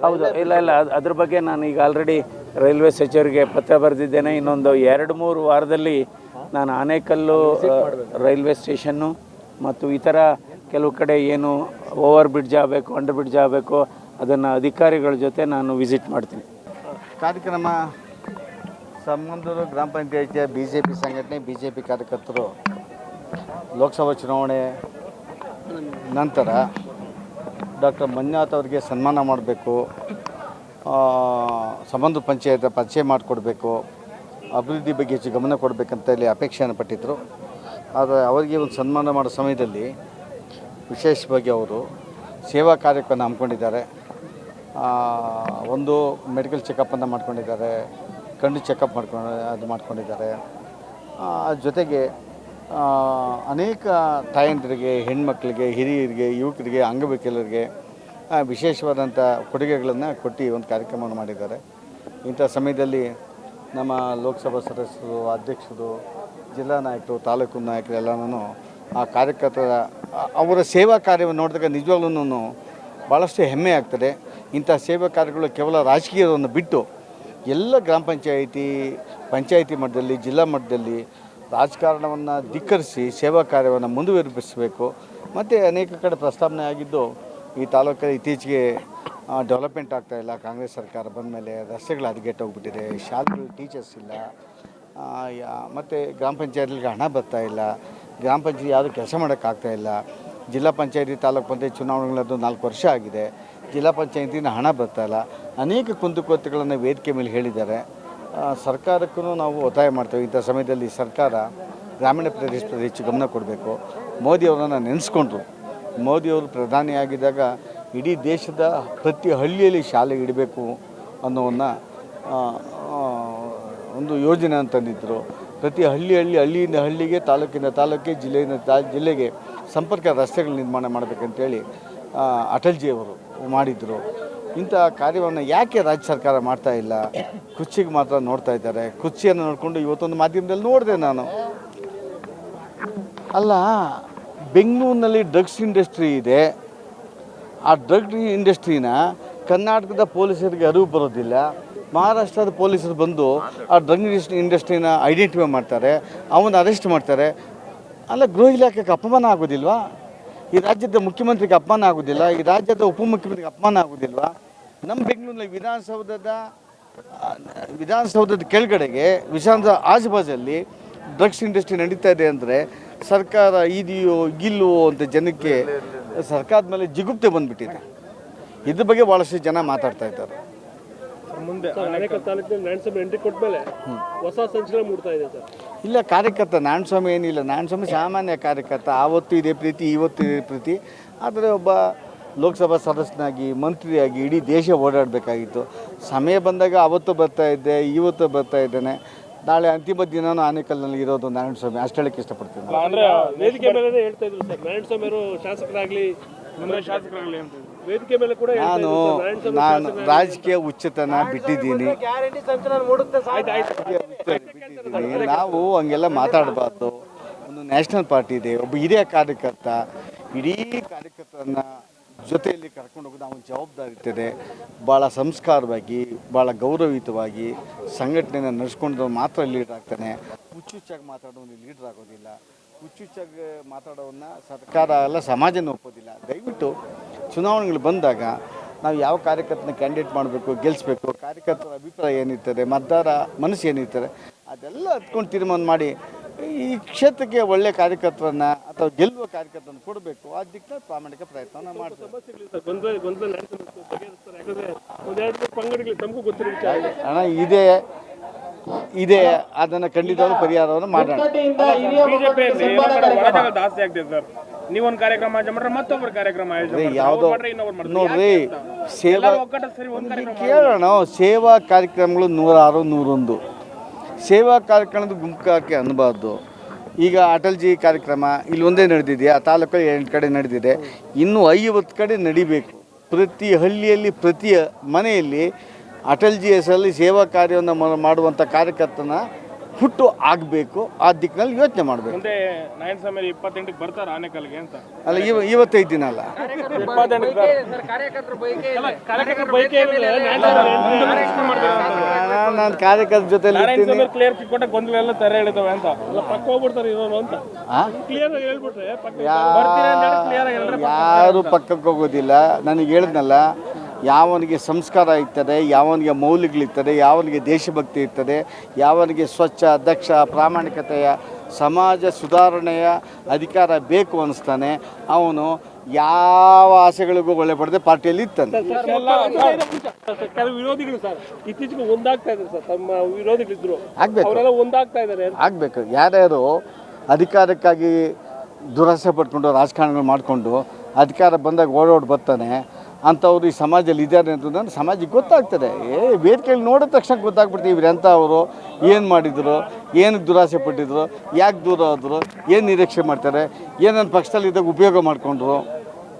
ಹೌದು, ಇಲ್ಲ ಅದ್ರ ಬಗ್ಗೆ ನಾನು ಈಗ ಆಲ್ರೆಡಿ ರೈಲ್ವೆ ಸಚಿವರಿಗೆ ಪತ್ರ ಬರೆದಿದ್ದೇನೆ. ಇನ್ನೊಂದು 2-3 ವಾರದಲ್ಲಿ ನಾನು ಆನೇಕಲ್ಲು ರೈಲ್ವೆ ಸ್ಟೇಷನ್ನು ಮತ್ತು ಇತರ ಕೆಲವು ಕಡೆ ಏನು ಓವರ್ ಬ್ರಿಡ್ಜ್ ಆಗಬೇಕು, ಅಂಡರ್ ಬ್ರಿಡ್ಜ್ ಆಗಬೇಕು, ಅದನ್ನು ಅಧಿಕಾರಿಗಳ ಜೊತೆ ನಾನು ವಿಸಿಟ್ ಮಾಡ್ತೀನಿ. ಕಾರ್ಯಕ್ರಮ ಸಂಬಂಧರು ಗ್ರಾಮ ಪಂಚಾಯಿತಿಯ BJP ಸಂಘಟನೆ, BJP ಕಾರ್ಯಕರ್ತರು ಲೋಕಸಭಾ ಚುನಾವಣೆ ನಂತರ ಡಾಕ್ಟರ್ ಮಂಜುನಾಥ್ ಅವರಿಗೆ ಸನ್ಮಾನ ಮಾಡಬೇಕು, ಸಂಬಂಧ ಪಂಚಾಯತ್ ಪರಿಚಯ ಮಾಡಿಕೊಡ್ಬೇಕು, ಅಭಿವೃದ್ಧಿ ಬಗ್ಗೆ ಹೆಚ್ಚು ಗಮನ ಕೊಡಬೇಕಂತ ಹೇಳಿ ಅಪೇಕ್ಷೆಯನ್ನು ಪಟ್ಟಿದ್ದರು. ಆದರೆ ಅವರಿಗೆ ಒಂದು ಸನ್ಮಾನ ಮಾಡೋ ಸಮಯದಲ್ಲಿ ವಿಶೇಷವಾಗಿ ಅವರು ಸೇವಾ ಕಾರ್ಯಕ್ರಮವನ್ನು ಹಮ್ಮಿಕೊಂಡಿದ್ದಾರೆ. ಒಂದು ಮೆಡಿಕಲ್ ಚೆಕಪ್ಪನ್ನು ಮಾಡ್ಕೊಂಡಿದ್ದಾರೆ, ಕಣ್ಣು ಚೆಕಪ್ ಮಾಡ್ಕೊಂಡಿದ್ದಾರೆ. ಜೊತೆಗೆ ಅನೇಕ ತಾಯಂದಿರಿಗೆ, ಹೆಣ್ಮಕ್ಳಿಗೆ, ಹಿರಿಯರಿಗೆ, ಯುವಕರಿಗೆ, ಅಂಗವಿಕಲರಿಗೆ ವಿಶೇಷವಾದಂಥ ಕೊಡುಗೆಗಳನ್ನು ಕೊಟ್ಟು ಒಂದು ಕಾರ್ಯಕ್ರಮವನ್ನು ಮಾಡಿದ್ದಾರೆ. ಇಂಥ ಸಮಯದಲ್ಲಿ ನಮ್ಮ ಲೋಕಸಭಾ ಸದಸ್ಯರು, ಅಧ್ಯಕ್ಷರು, ಜಿಲ್ಲಾ ನಾಯಕರು, ತಾಲೂಕು ನಾಯಕರು ಎಲ್ಲನೂ ಆ ಕಾರ್ಯಕರ್ತರ ಅವರ ಸೇವಾ ಕಾರ್ಯವನ್ನು ನೋಡಿದಾಗ ನಿಜವಾಗ್ಲೂ ಭಾಳಷ್ಟು ಹೆಮ್ಮೆ ಆಗ್ತದೆ. ಇಂಥ ಸೇವಾ ಕಾರ್ಯಗಳು ಕೇವಲ ರಾಜಕೀಯವನ್ನು ಬಿಟ್ಟು ಎಲ್ಲ ಗ್ರಾಮ ಪಂಚಾಯಿತಿ ಮಟ್ಟದಲ್ಲಿ, ಜಿಲ್ಲಾ ಮಟ್ಟದಲ್ಲಿ ರಾಜಕಾರಣವನ್ನು ಧಿಕ್ಕರಿಸಿ ಸೇವಾ ಕಾರ್ಯವನ್ನು ಮುಂದುವರಿಸಬೇಕು. ಮತ್ತು ಅನೇಕ ಕಡೆ ಪ್ರಸ್ತಾವನೆ ಆಗಿದ್ದು ಈ ತಾಲೂಕಲ್ಲಿ ಇತ್ತೀಚೆಗೆ ಡೆವಲಪ್ಮೆಂಟ್ ಆಗ್ತಾಯಿಲ್ಲ. ಕಾಂಗ್ರೆಸ್ ಸರ್ಕಾರ ಬಂದ ಮೇಲೆ ರಸ್ತೆಗಳು ಹದಗೆಟ್ಟೋಗ್ಬಿಟ್ಟಿದೆ, ಶಾಲೆಗಳು ಟೀಚರ್ಸ್ ಇಲ್ಲ, ಮತ್ತು ಗ್ರಾಮ ಪಂಚಾಯತ್ಗಳಿಗೆ ಹಣ ಬರ್ತಾಯಿಲ್ಲ, ಗ್ರಾಮ ಪಂಚಾಯತಿ ಯಾವುದೂ ಕೆಲಸ ಮಾಡೋಕ್ಕಾಗ್ತಾಯಿಲ್ಲ. ಜಿಲ್ಲಾ ಪಂಚಾಯತಿ ತಾಲೂಕು ಪಂಚಾಯತ್ ಚುನಾವಣೆಗಳದ್ದು 4 ವರ್ಷ ಆಗಿದೆ, ಜಿಲ್ಲಾ ಪಂಚಾಯತಿನ ಹಣ ಬರ್ತಾಯಿಲ್ಲ. ಅನೇಕ ಕುಂದುಕೊರತೆಗಳನ್ನು ವೇದಿಕೆ ಮೇಲೆ ಹೇಳಿದ್ದಾರೆ. ಸರ್ಕಾರಕ್ಕೂ ನಾವು ಒತ್ತಾಯ ಮಾಡ್ತೇವೆ, ಇಂಥ ಸಮಯದಲ್ಲಿ ಸರ್ಕಾರ ಗ್ರಾಮೀಣ ಪ್ರದೇಶದಲ್ಲಿ ಹೆಚ್ಚು ಗಮನ ಕೊಡಬೇಕು. ಮೋದಿಯವರನ್ನು ನೆನೆಸ್ಕೊಂಡ್ರು. ಮೋದಿಯವರು ಪ್ರಧಾನಿಯಾಗಿದ್ದಾಗ ಇಡೀ ದೇಶದ ಪ್ರತಿ ಹಳ್ಳಿಯಲ್ಲಿ ಶಾಲೆ ಇಡಬೇಕು ಅನ್ನೋವನ್ನು ಒಂದು ಯೋಜನೆ ಅಂತಂದಿದ್ದರು. ಪ್ರತಿ ಹಳ್ಳಿಯಿಂದ ಹಳ್ಳಿಗೆ, ತಾಲೂಕಿಂದ ತಾಲೂಕಿಗೆ, ಜಿಲ್ಲೆಯಿಂದ ಜಿಲ್ಲೆಗೆ ಸಂಪರ್ಕ ರಸ್ತೆಗಳು ನಿರ್ಮಾಣ ಮಾಡಬೇಕಂತೇಳಿ ಅಟಲ್ಜಿಯವರು ಮಾಡಿದರು. ಇಂಥ ಕಾರ್ಯವನ್ನು ಯಾಕೆ ರಾಜ್ಯ ಸರ್ಕಾರ ಮಾಡ್ತಾ ಇಲ್ಲ? ಕುರ್ಚಿಗೆ ಮಾತ್ರ ನೋಡ್ತಾ ಇದ್ದಾರೆ. ಕುರ್ಚಿಯನ್ನು ನೋಡಿಕೊಂಡು ಇವತ್ತೊಂದು ಮಾಧ್ಯಮದಲ್ಲಿ ನೋಡಿದೆ ನಾನು. ಅಲ್ಲ, ಬೆಂಗಳೂರಿನಲ್ಲಿ ಡ್ರಗ್ಸ್ ಇಂಡಸ್ಟ್ರಿ ಇದೆ. ಆ ಡ್ರಗ್ ಇಂಡಸ್ಟ್ರಿನ ಕರ್ನಾಟಕದ ಪೊಲೀಸರಿಗೆ ಅರಿವು ಬರೋದಿಲ್ಲ. ಮಹಾರಾಷ್ಟ್ರದ ಪೊಲೀಸರು ಬಂದು ಆ ಡ್ರಗ್ ಇಂಡಸ್ಟ್ರಿನ ಐಡೆಂಟಿಫೈ ಮಾಡ್ತಾರೆ, ಅವನ್ನ ಅರೆಸ್ಟ್ ಮಾಡ್ತಾರೆ. ಅಲ್ಲ, ಗೃಹ ಇಲಾಖೆಗೆ ಅಪಮಾನ ಆಗೋದಿಲ್ವಾ? ಈ ರಾಜ್ಯದ ಮುಖ್ಯಮಂತ್ರಿಗೆ ಅಪಮಾನ ಆಗೋದಿಲ್ಲ? ಈ ರಾಜ್ಯದ ಉಪಮುಖ್ಯಮಂತ್ರಿಗೆ ಅಪಮಾನ ಆಗೋದಿಲ್ವಾ? ನಮ್ಮ ಬೆಂಗಳೂರಿನ ವಿಧಾನಸೌಧದ ಕೆಳಗಡೆಗೆ, ವಿಧಾನಸೌಧ ಆಜುಬಾಜಲ್ಲಿ ಡ್ರಗ್ಸ್ ಇಂಡಸ್ಟ್ರಿ ನಡೀತಾ ಇದೆ ಅಂದರೆ ಸರ್ಕಾರ ಇದೆಯೋ ಇಲ್ಲವೋ ಅಂತ ಜನಕ್ಕೆ ಸರ್ಕಾರದ ಮೇಲೆ ಜಿಗುಪ್ತೆ ಬಂದುಬಿಟ್ಟಿದೆ. ಇದ್ರ ಬಗ್ಗೆ ಭಾಳಷ್ಟು ಜನ ಮಾತಾಡ್ತಾ ಇದ್ದಾರೆ. ಮುಂದೆ ಅನೇಕ ತಾಲೂಕಿನಲ್ಲಿ ನಾರಾಯಣಸ್ವಾಮಿ ಎಂಟ್ರಿ ಕೊಟ್ಟ ಮೇಲೆ ಹೊಸ ಸಂಚಲನ ಮೂಡ್ತಾ ಇದೆ ಸರ್. ಇಲ್ಲ, ಕಾರ್ಯಕರ್ತ ನಾರಾಯಣಸ್ವಾಮಿ ಏನಿಲ್ಲ. ನಾರಾಯಣಸ್ವಾಮಿ ಸಾಮಾನ್ಯ ಕಾರ್ಯಕರ್ತ. ಆವತ್ತು ಇದೇ ಪ್ರೀತಿ, ಇವತ್ತು ಇದೇ ಪ್ರೀತಿ. ಆದರೆ ಒಬ್ಬ ಲೋಕಸಭಾ ಸದಸ್ಯನಾಗಿ, ಮಂತ್ರಿಯಾಗಿ ಇಡೀ ದೇಶ ಓಡಾಡಬೇಕಾಗಿತ್ತು. ಸಮಯ ಬಂದಾಗ ಅವತ್ತು ಬರ್ತಾ ಇದ್ದೆ, ಇವತ್ತು ಬರ್ತಾ ಇದ್ದೇನೆ. ನಾಳೆ ಅಂತಿಮ ದಿನನೂ ಆನೇಕಲ್ನಲ್ಲಿ ಇರೋದು ನಾರಾಯಣಸ್ವಾಮಿ. ಅಷ್ಟು ಹೇಳಕ್ಕೆ ಇಷ್ಟಪಡ್ತೀನಿ. ಅಂದ್ರೆ ವೇದಿಕೆ ಮೇಲೆ ಹೇಳ್ತಾ ಇದ್ರು ಸರ್, ನಾರಾಯಣಸ್ವಾಮಿ ಅವರು ಶಾಸಕರಾಗಲಿ ಅಂತ ವೇದಿಕೆ ಮೇಲೆ ಕೂಡ ನಾನು ರಾಜಕೀಯ ಹುಚ್ಚತನ ಬಿಟ್ಟಿದ್ದೀನಿ. ನಾವು ಹಂಗೆಲ್ಲ ಮಾತಾಡಬಾರ್ದು. ಒಂದು ನ್ಯಾಷನಲ್ ಪಾರ್ಟಿ ಇದೆ, ಒಬ್ಬ ಹಿರಿಯ ಕಾರ್ಯಕರ್ತ, ಇಡೀ ಕಾರ್ಯಕರ್ತರನ್ನ ಜೊತೆಯಲ್ಲಿ ಕರ್ಕೊಂಡು ಹೋಗೋದು ಅವನ ಜವಾಬ್ದಾರಿ ಇರ್ತದೆ. ಭಾಳ ಸಂಸ್ಕಾರವಾಗಿ, ಭಾಳ ಗೌರವಯುತವಾಗಿ ಸಂಘಟನೆಯನ್ನು ನಡೆಸ್ಕೊಂಡು ಮಾತ್ರ ಲೀಡರ್ ಆಗ್ತಾನೆ. ಹುಚ್ಚುಚ್ಚಾಗಿ ಮಾತಾಡೋನು ಲೀಡರ್ ಆಗೋದಿಲ್ಲ. ಹುಚ್ಚುಚ್ಚಾಗಿ ಮಾತಾಡೋವನ್ನ ಸರ್ಕಾರ ಎಲ್ಲ ಸಮಾಜನ ಒಪ್ಪೋದಿಲ್ಲ. ದಯವಿಟ್ಟು ಚುನಾವಣೆಗಳು ಬಂದಾಗ ನಾವು ಯಾವ ಕಾರ್ಯಕರ್ತನ ಕ್ಯಾಂಡಿಡೇಟ್ ಮಾಡಬೇಕು, ಗೆಲ್ಲಿಸ್ಬೇಕು, ಕಾರ್ಯಕರ್ತರ ಅಭಿಪ್ರಾಯ ಏನಿರ್ತದೆ, ಮತದಾರ ಮನಸ್ಸು ಏನಿರ್ತಾರೆ, ಅದೆಲ್ಲ ಹತ್ಕೊಂಡು ತೀರ್ಮಾನ ಮಾಡಿ ಈ ಕ್ಷೇತ್ರಕ್ಕೆ ಒಳ್ಳೆ ಕಾರ್ಯಕರ್ತರನ್ನ ಅಥವಾ ಗೆಲ್ಲುವ ಕಾರ್ಯಕರ್ತರನ್ನು ಕೊಡಬೇಕು. ಆ ದಿಕ್ಕಿನಲ್ಲಿ ಪ್ರಾಮಾಣಿಕ ಪ್ರಯತ್ನ ಮಾಡ್ತಾರೆ. ಹಣ ಇದೆ, ಅದನ್ನು ಖಂಡಿತವಾಗ್ಲೂ ಪರಿಹಾರವನ್ನು ಮಾಡೋಣ. ಜಾಸ್ತಿ ಆಗ್ತದೆ ಸರ್. ನೀವೊಂದು ಕಾರ್ಯಕ್ರಮ ಮಾಡ್ರೆ ಮತ್ತೊಬ್ಬರು ಕಾರ್ಯಕ್ರಮ ಯಾವುದೋ ನೋಡ್ರಿ, ಸೇವಾ ಕೇಳೋಣ. ಸೇವಾ ಕಾರ್ಯಕ್ರಮಗಳು 106, 101 ಸೇವಾ ಕಾರ್ಯಕ್ರಮದ ಗುಂಪು ಹಾಕಿ ಅನ್ನಬಾರ್ದು. ಈಗ ಅಟಲ್ಜಿ ಕಾರ್ಯಕ್ರಮ ಇಲ್ಲಿ ಒಂದೇ ನಡೆದಿದೆ, ಆ ತಾಲೂಕಲ್ಲಿ 8 ಕಡೆ ನಡೆದಿದೆ. ಇನ್ನೂ 50 ಕಡೆ ನಡಿಬೇಕು. ಪ್ರತಿ ಹಳ್ಳಿಯಲ್ಲಿ, ಪ್ರತಿ ಮನೆಯಲ್ಲಿ ಅಟಲ್ಜಿ ಹೆಸರಲ್ಲಿ ಸೇವಾ ಕಾರ್ಯವನ್ನು ಮಾಡುವಂಥ ಕಾರ್ಯಕರ್ತನ ಹುಟ್ಟು ಆಗಬೇಕು. ಆ ದಿಕ್ಕಿನಲ್ಲಿ ಯೋಚನೆ ಮಾಡಬೇಕು. ಮುಂದೆ ನಾರಾಯಣಸ್ವಾಮಿ 28ಕ್ಕೆ ಬರ್ತಾರೆ ಆನೇಕಲ್ಗೆ ಅಂತ. ಅಲ್ಲ, 25 ದಿನ ಅಲ್ಲ, ನಾನು ಕಾರ್ಯಕರ್ತರ ಜೊತೆ ಗೊಂದಲ ಎಲ್ಲ ತರ ಹೇಳಿದವೆ ಅಂತ ಪಕ್ಕ ಹೋಗ್ಬಿಡ್ತಾರೆ ಇರೋರು ಅಂತ ಕ್ಲಿಯರ್ ಹೇಳ್ಬಿಟ್ರೆ ಯಾರು ಪಕ್ಕಕ್ಕೆ ಹೋಗೋದಿಲ್ಲ. ನನಗೆ ಹೇಳಿದ್ನಲ್ಲ, ಯಾವನಿಗೆ ಸಂಸ್ಕಾರ ಇರ್ತದೆ, ಯಾವನಿಗೆ ಮೌಲ್ಯಗಳಿರ್ತದೆ, ಯಾವನಿಗೆ ದೇಶಭಕ್ತಿ ಇರ್ತದೆ, ಯಾವನಿಗೆ ಸ್ವಚ್ಛ, ದಕ್ಷ, ಪ್ರಾಮಾಣಿಕತೆಯ ಸಮಾಜ ಸುಧಾರಣೆಯ ಅಧಿಕಾರ ಬೇಕು ಅನ್ನಿಸ್ತಾನೆ, ಅವನು ಯಾವ ಆಸೆಗಳಿಗೂ ಒಳ್ಳೆ ಪಡೆದೇ ಪಾರ್ಟಿಯಲ್ಲಿ ಇರ್ತಾನೆ. ಕೆಲವು ವಿರೋಧಿಗಳು ಸರ್ ಇತ್ತೀಚೆಗೆ ಒಂದಾಗ್ತಾ ಇದ್ದಾರೆ ಸರ್, ತಮ್ಮ ವಿರೋಧಿಗಳಿದ್ರು ಆಗಬೇಕು, ಒಂದಾಗ್ತಾ ಇದ್ದಾರೆ ಆಗಬೇಕು. ಯಾರ್ಯಾರು ಅಧಿಕಾರಕ್ಕಾಗಿ ದುರಾಸೆ ಪಡ್ಕೊಂಡು ರಾಜಕಾರಣಗಳು ಮಾಡಿಕೊಂಡು ಅಧಿಕಾರ ಬಂದಾಗ ಓಡೋಡಿ ಬರ್ತಾನೆ ಅಂಥವ್ರು ಈ ಸಮಾಜದಲ್ಲಿ ಇದ್ದಾರೆ ಅಂತ ನಾನು ಸಮಾಜಕ್ಕೆ ಗೊತ್ತಾಗ್ತದೆ. ವೇದಿಕೆಯಲ್ಲಿ ನೋಡಿದ ತಕ್ಷಣ ಗೊತ್ತಾಗ್ಬಿಡ್ತೀವಿ ಇವ್ರು ಎಂಥ ಅವರು, ಏನು ಮಾಡಿದರು, ಏನಕ್ಕೆ ದುರಾಸೆ ಪಟ್ಟಿದ್ರು, ಯಾಕೆ ದೂರ ಹೋದರು, ಏನು ನಿರೀಕ್ಷೆ ಮಾಡ್ತಾರೆ, ಏನನ್ನು ಪಕ್ಷದಲ್ಲಿದ್ದಾಗ ಉಪಯೋಗ ಮಾಡಿಕೊಂಡ್ರು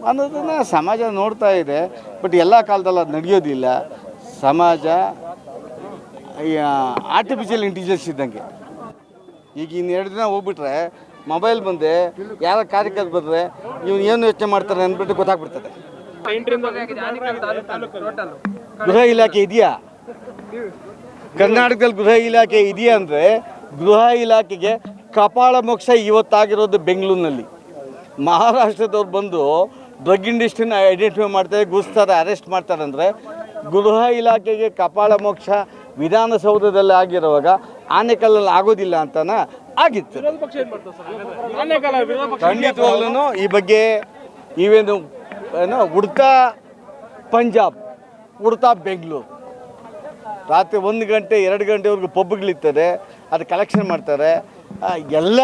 ಅನ್ನೋದನ್ನು ಸಮಾಜ ನೋಡ್ತಾ ಇದೆ. ಬಟ್ ಎಲ್ಲ ಕಾಲದಲ್ಲಿ ಅದು ನಡೆಯೋದಿಲ್ಲ. ಸಮಾಜ ಆರ್ಟಿಫಿಷಿಯಲ್ ಇಂಟೆಲಿಜೆನ್ಸ್ ಇದ್ದಂಗೆ. ಈಗ ಇನ್ನು 2 ದಿನ ಹೋಗ್ಬಿಟ್ರೆ ಮೊಬೈಲ್ ಬಂದೆ ಯಾರ ಕಾರ್ಯಕರ್ತ ಬಂದರೆ ಇವನು ಏನು ಯೋಚನೆ ಮಾಡ್ತಾರೆ ಅಂದ್ಬಿಟ್ಟು ಗೊತ್ತಾಗ್ಬಿಡ್ತದೆ. ಗೃಹ ಗೃಹ ಇಲಾಖೆ ಇದೆಯಾ? ಕರ್ನಾಟಕದಲ್ಲಿ ಗೃಹ ಇಲಾಖೆ ಇದೆಯಾ ಅಂದರೆ ಗೃಹ ಇಲಾಖೆಗೆ ಕಪಾಳ ಮೋಕ್ಷ ಇವತ್ತಾಗಿರೋದು ಬೆಂಗಳೂರಿನಲ್ಲಿ. ಮಹಾರಾಷ್ಟ್ರದವ್ರು ಬಂದು ಡ್ರಗ್ ಇಂಡಸ್ಟ್ರಿನ ಐಡೆಂಟಿಫೈ ಮಾಡ್ತಾರೆ, ಗುರುಸ್ತಾರೆ, ಅರೆಸ್ಟ್ ಮಾಡ್ತಾರೆ ಅಂದರೆ ಗೃಹ ಇಲಾಖೆಗೆ ಕಪಾಳ ಮೋಕ್ಷ ವಿಧಾನಸೌಧದಲ್ಲಿ ಆಗಿರುವಾಗ ಆನೆಕಲ್ಲಲ್ಲಿ ಆಗೋದಿಲ್ಲ ಅಂತನ ಆಗಿತ್ತು. ವಿರೋಧ ಪಕ್ಷ ಏನು ಮಾಡ್ತಾರೆ ಸರ್? ಆನೆಕಲ್ಲ ವಿರೋಧ ಪಕ್ಷ ಖಂಡಿತವಾಗ್ಲೂ ಈ ಬಗ್ಗೆ ಇವೇನು ಉಡ್ತಾ ಪಂಜಾಬ್, ಉಡ್ತಾ ಬೆಂಗಳೂರು, ರಾತ್ರಿ 1 ಗಂಟೆ 2 ಗಂಟೆವರೆಗೂ ಪಬ್ಗಳಿರ್ತದೆ, ಅದು ಕಲೆಕ್ಷನ್ ಮಾಡ್ತಾರೆ. ಎಲ್ಲ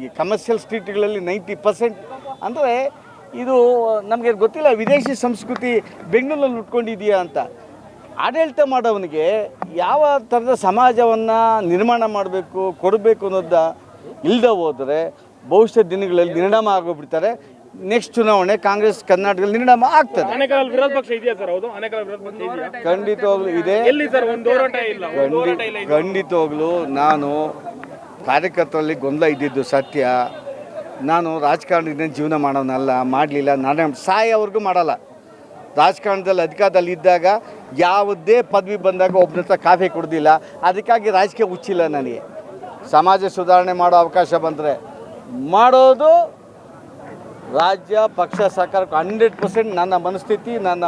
ಈ ಕಮರ್ಷಿಯಲ್ ಸ್ಟ್ರೀಟ್ಗಳಲ್ಲಿ 90% ಅಂದರೆ ಇದು ನಮಗೆ ಗೊತ್ತಿಲ್ಲ ವಿದೇಶಿ ಸಂಸ್ಕೃತಿ ಬೆಂಗಳೂರಲ್ಲಿ ಉಟ್ಕೊಂಡಿದೆಯಾ ಅಂತ. ಆಡಳಿತ ಮಾಡೋವನಿಗೆ ಯಾವ ಥರದ ಸಮಾಜವನ್ನು ನಿರ್ಮಾಣ ಮಾಡಬೇಕು ಕೊಡಬೇಕು ಅನ್ನೋದ ಇಲ್ಲದೆ ಹೋದರೆ ಭವಿಷ್ಯದ ದಿನಗಳಲ್ಲಿ ನಿರ್ಣಾಮ ಆಗೋಗ್ಬಿಡ್ತಾರೆ. ನೆಕ್ಸ್ಟ್ ಚುನಾವಣೆ ಕಾಂಗ್ರೆಸ್ ಕರ್ನಾಟಕದಲ್ಲಿ ನಿರ್ಣಾಮ ಆಗ್ತದೆ. ಆನೆಕಲ್ ವಿರೋಧ ಪಕ್ಷ ಇದೆಯಾ ಸರ್? ಹೌದು, ಆನೆಕಲ್ ವಿರೋಧ ಪಕ್ಷ ಇದೆಯಾ? ಖಂಡಿತವಾಗ್ಲೂ ಇದೆ. ಎಲ್ಲಿ ಸರ್? ಒಂದು ಹೋರಾಟ ಇಲ್ಲ, ಒಂದು ಹೋರಾಟ ಇಲ್ಲ. ಖಂಡಿತವಾಗ್ಲೂ ನಾನು ಕಾರ್ಯಕರ್ತರಲ್ಲಿ ಗೊಂದಲ ಇದ್ದಿದ್ದು ಸತ್ಯ. ನಾನು ರಾಜಕಾರಣದಿಂದ ಜೀವನ ಮಾಡೋನಲ್ಲ, ಮಾಡಲಿಲ್ಲ, ನಾನೇ ಸಾಯೋವರೆಗೂ ಮಾಡಲ್ಲ. ರಾಜಕಾರಣದಲ್ಲಿ ಅಧಿಕಾರದಲ್ಲಿ ಇದ್ದಾಗ ಯಾವುದೇ ಪದವಿ ಬಂದಾಗ ಒಬ್ಬನ ಹತ್ರ ಕಾಫಿ ಕುಡ್ದಿಲ್ಲ. ಅದಕ್ಕಾಗಿ ರಾಜಕೀಯ ಹುಚ್ಚಿಲ್ಲ ನನಗೆ. ಸಮಾಜ ಸುಧಾರಣೆ ಮಾಡೋ ಅವಕಾಶ ಬಂದರೆ ಮಾಡೋದು. ರಾಜ್ಯ ಪಕ್ಷ ಸರ್ಕಾರಕ್ಕೆ 100% ನನ್ನ ಮನಸ್ಥಿತಿ, ನನ್ನ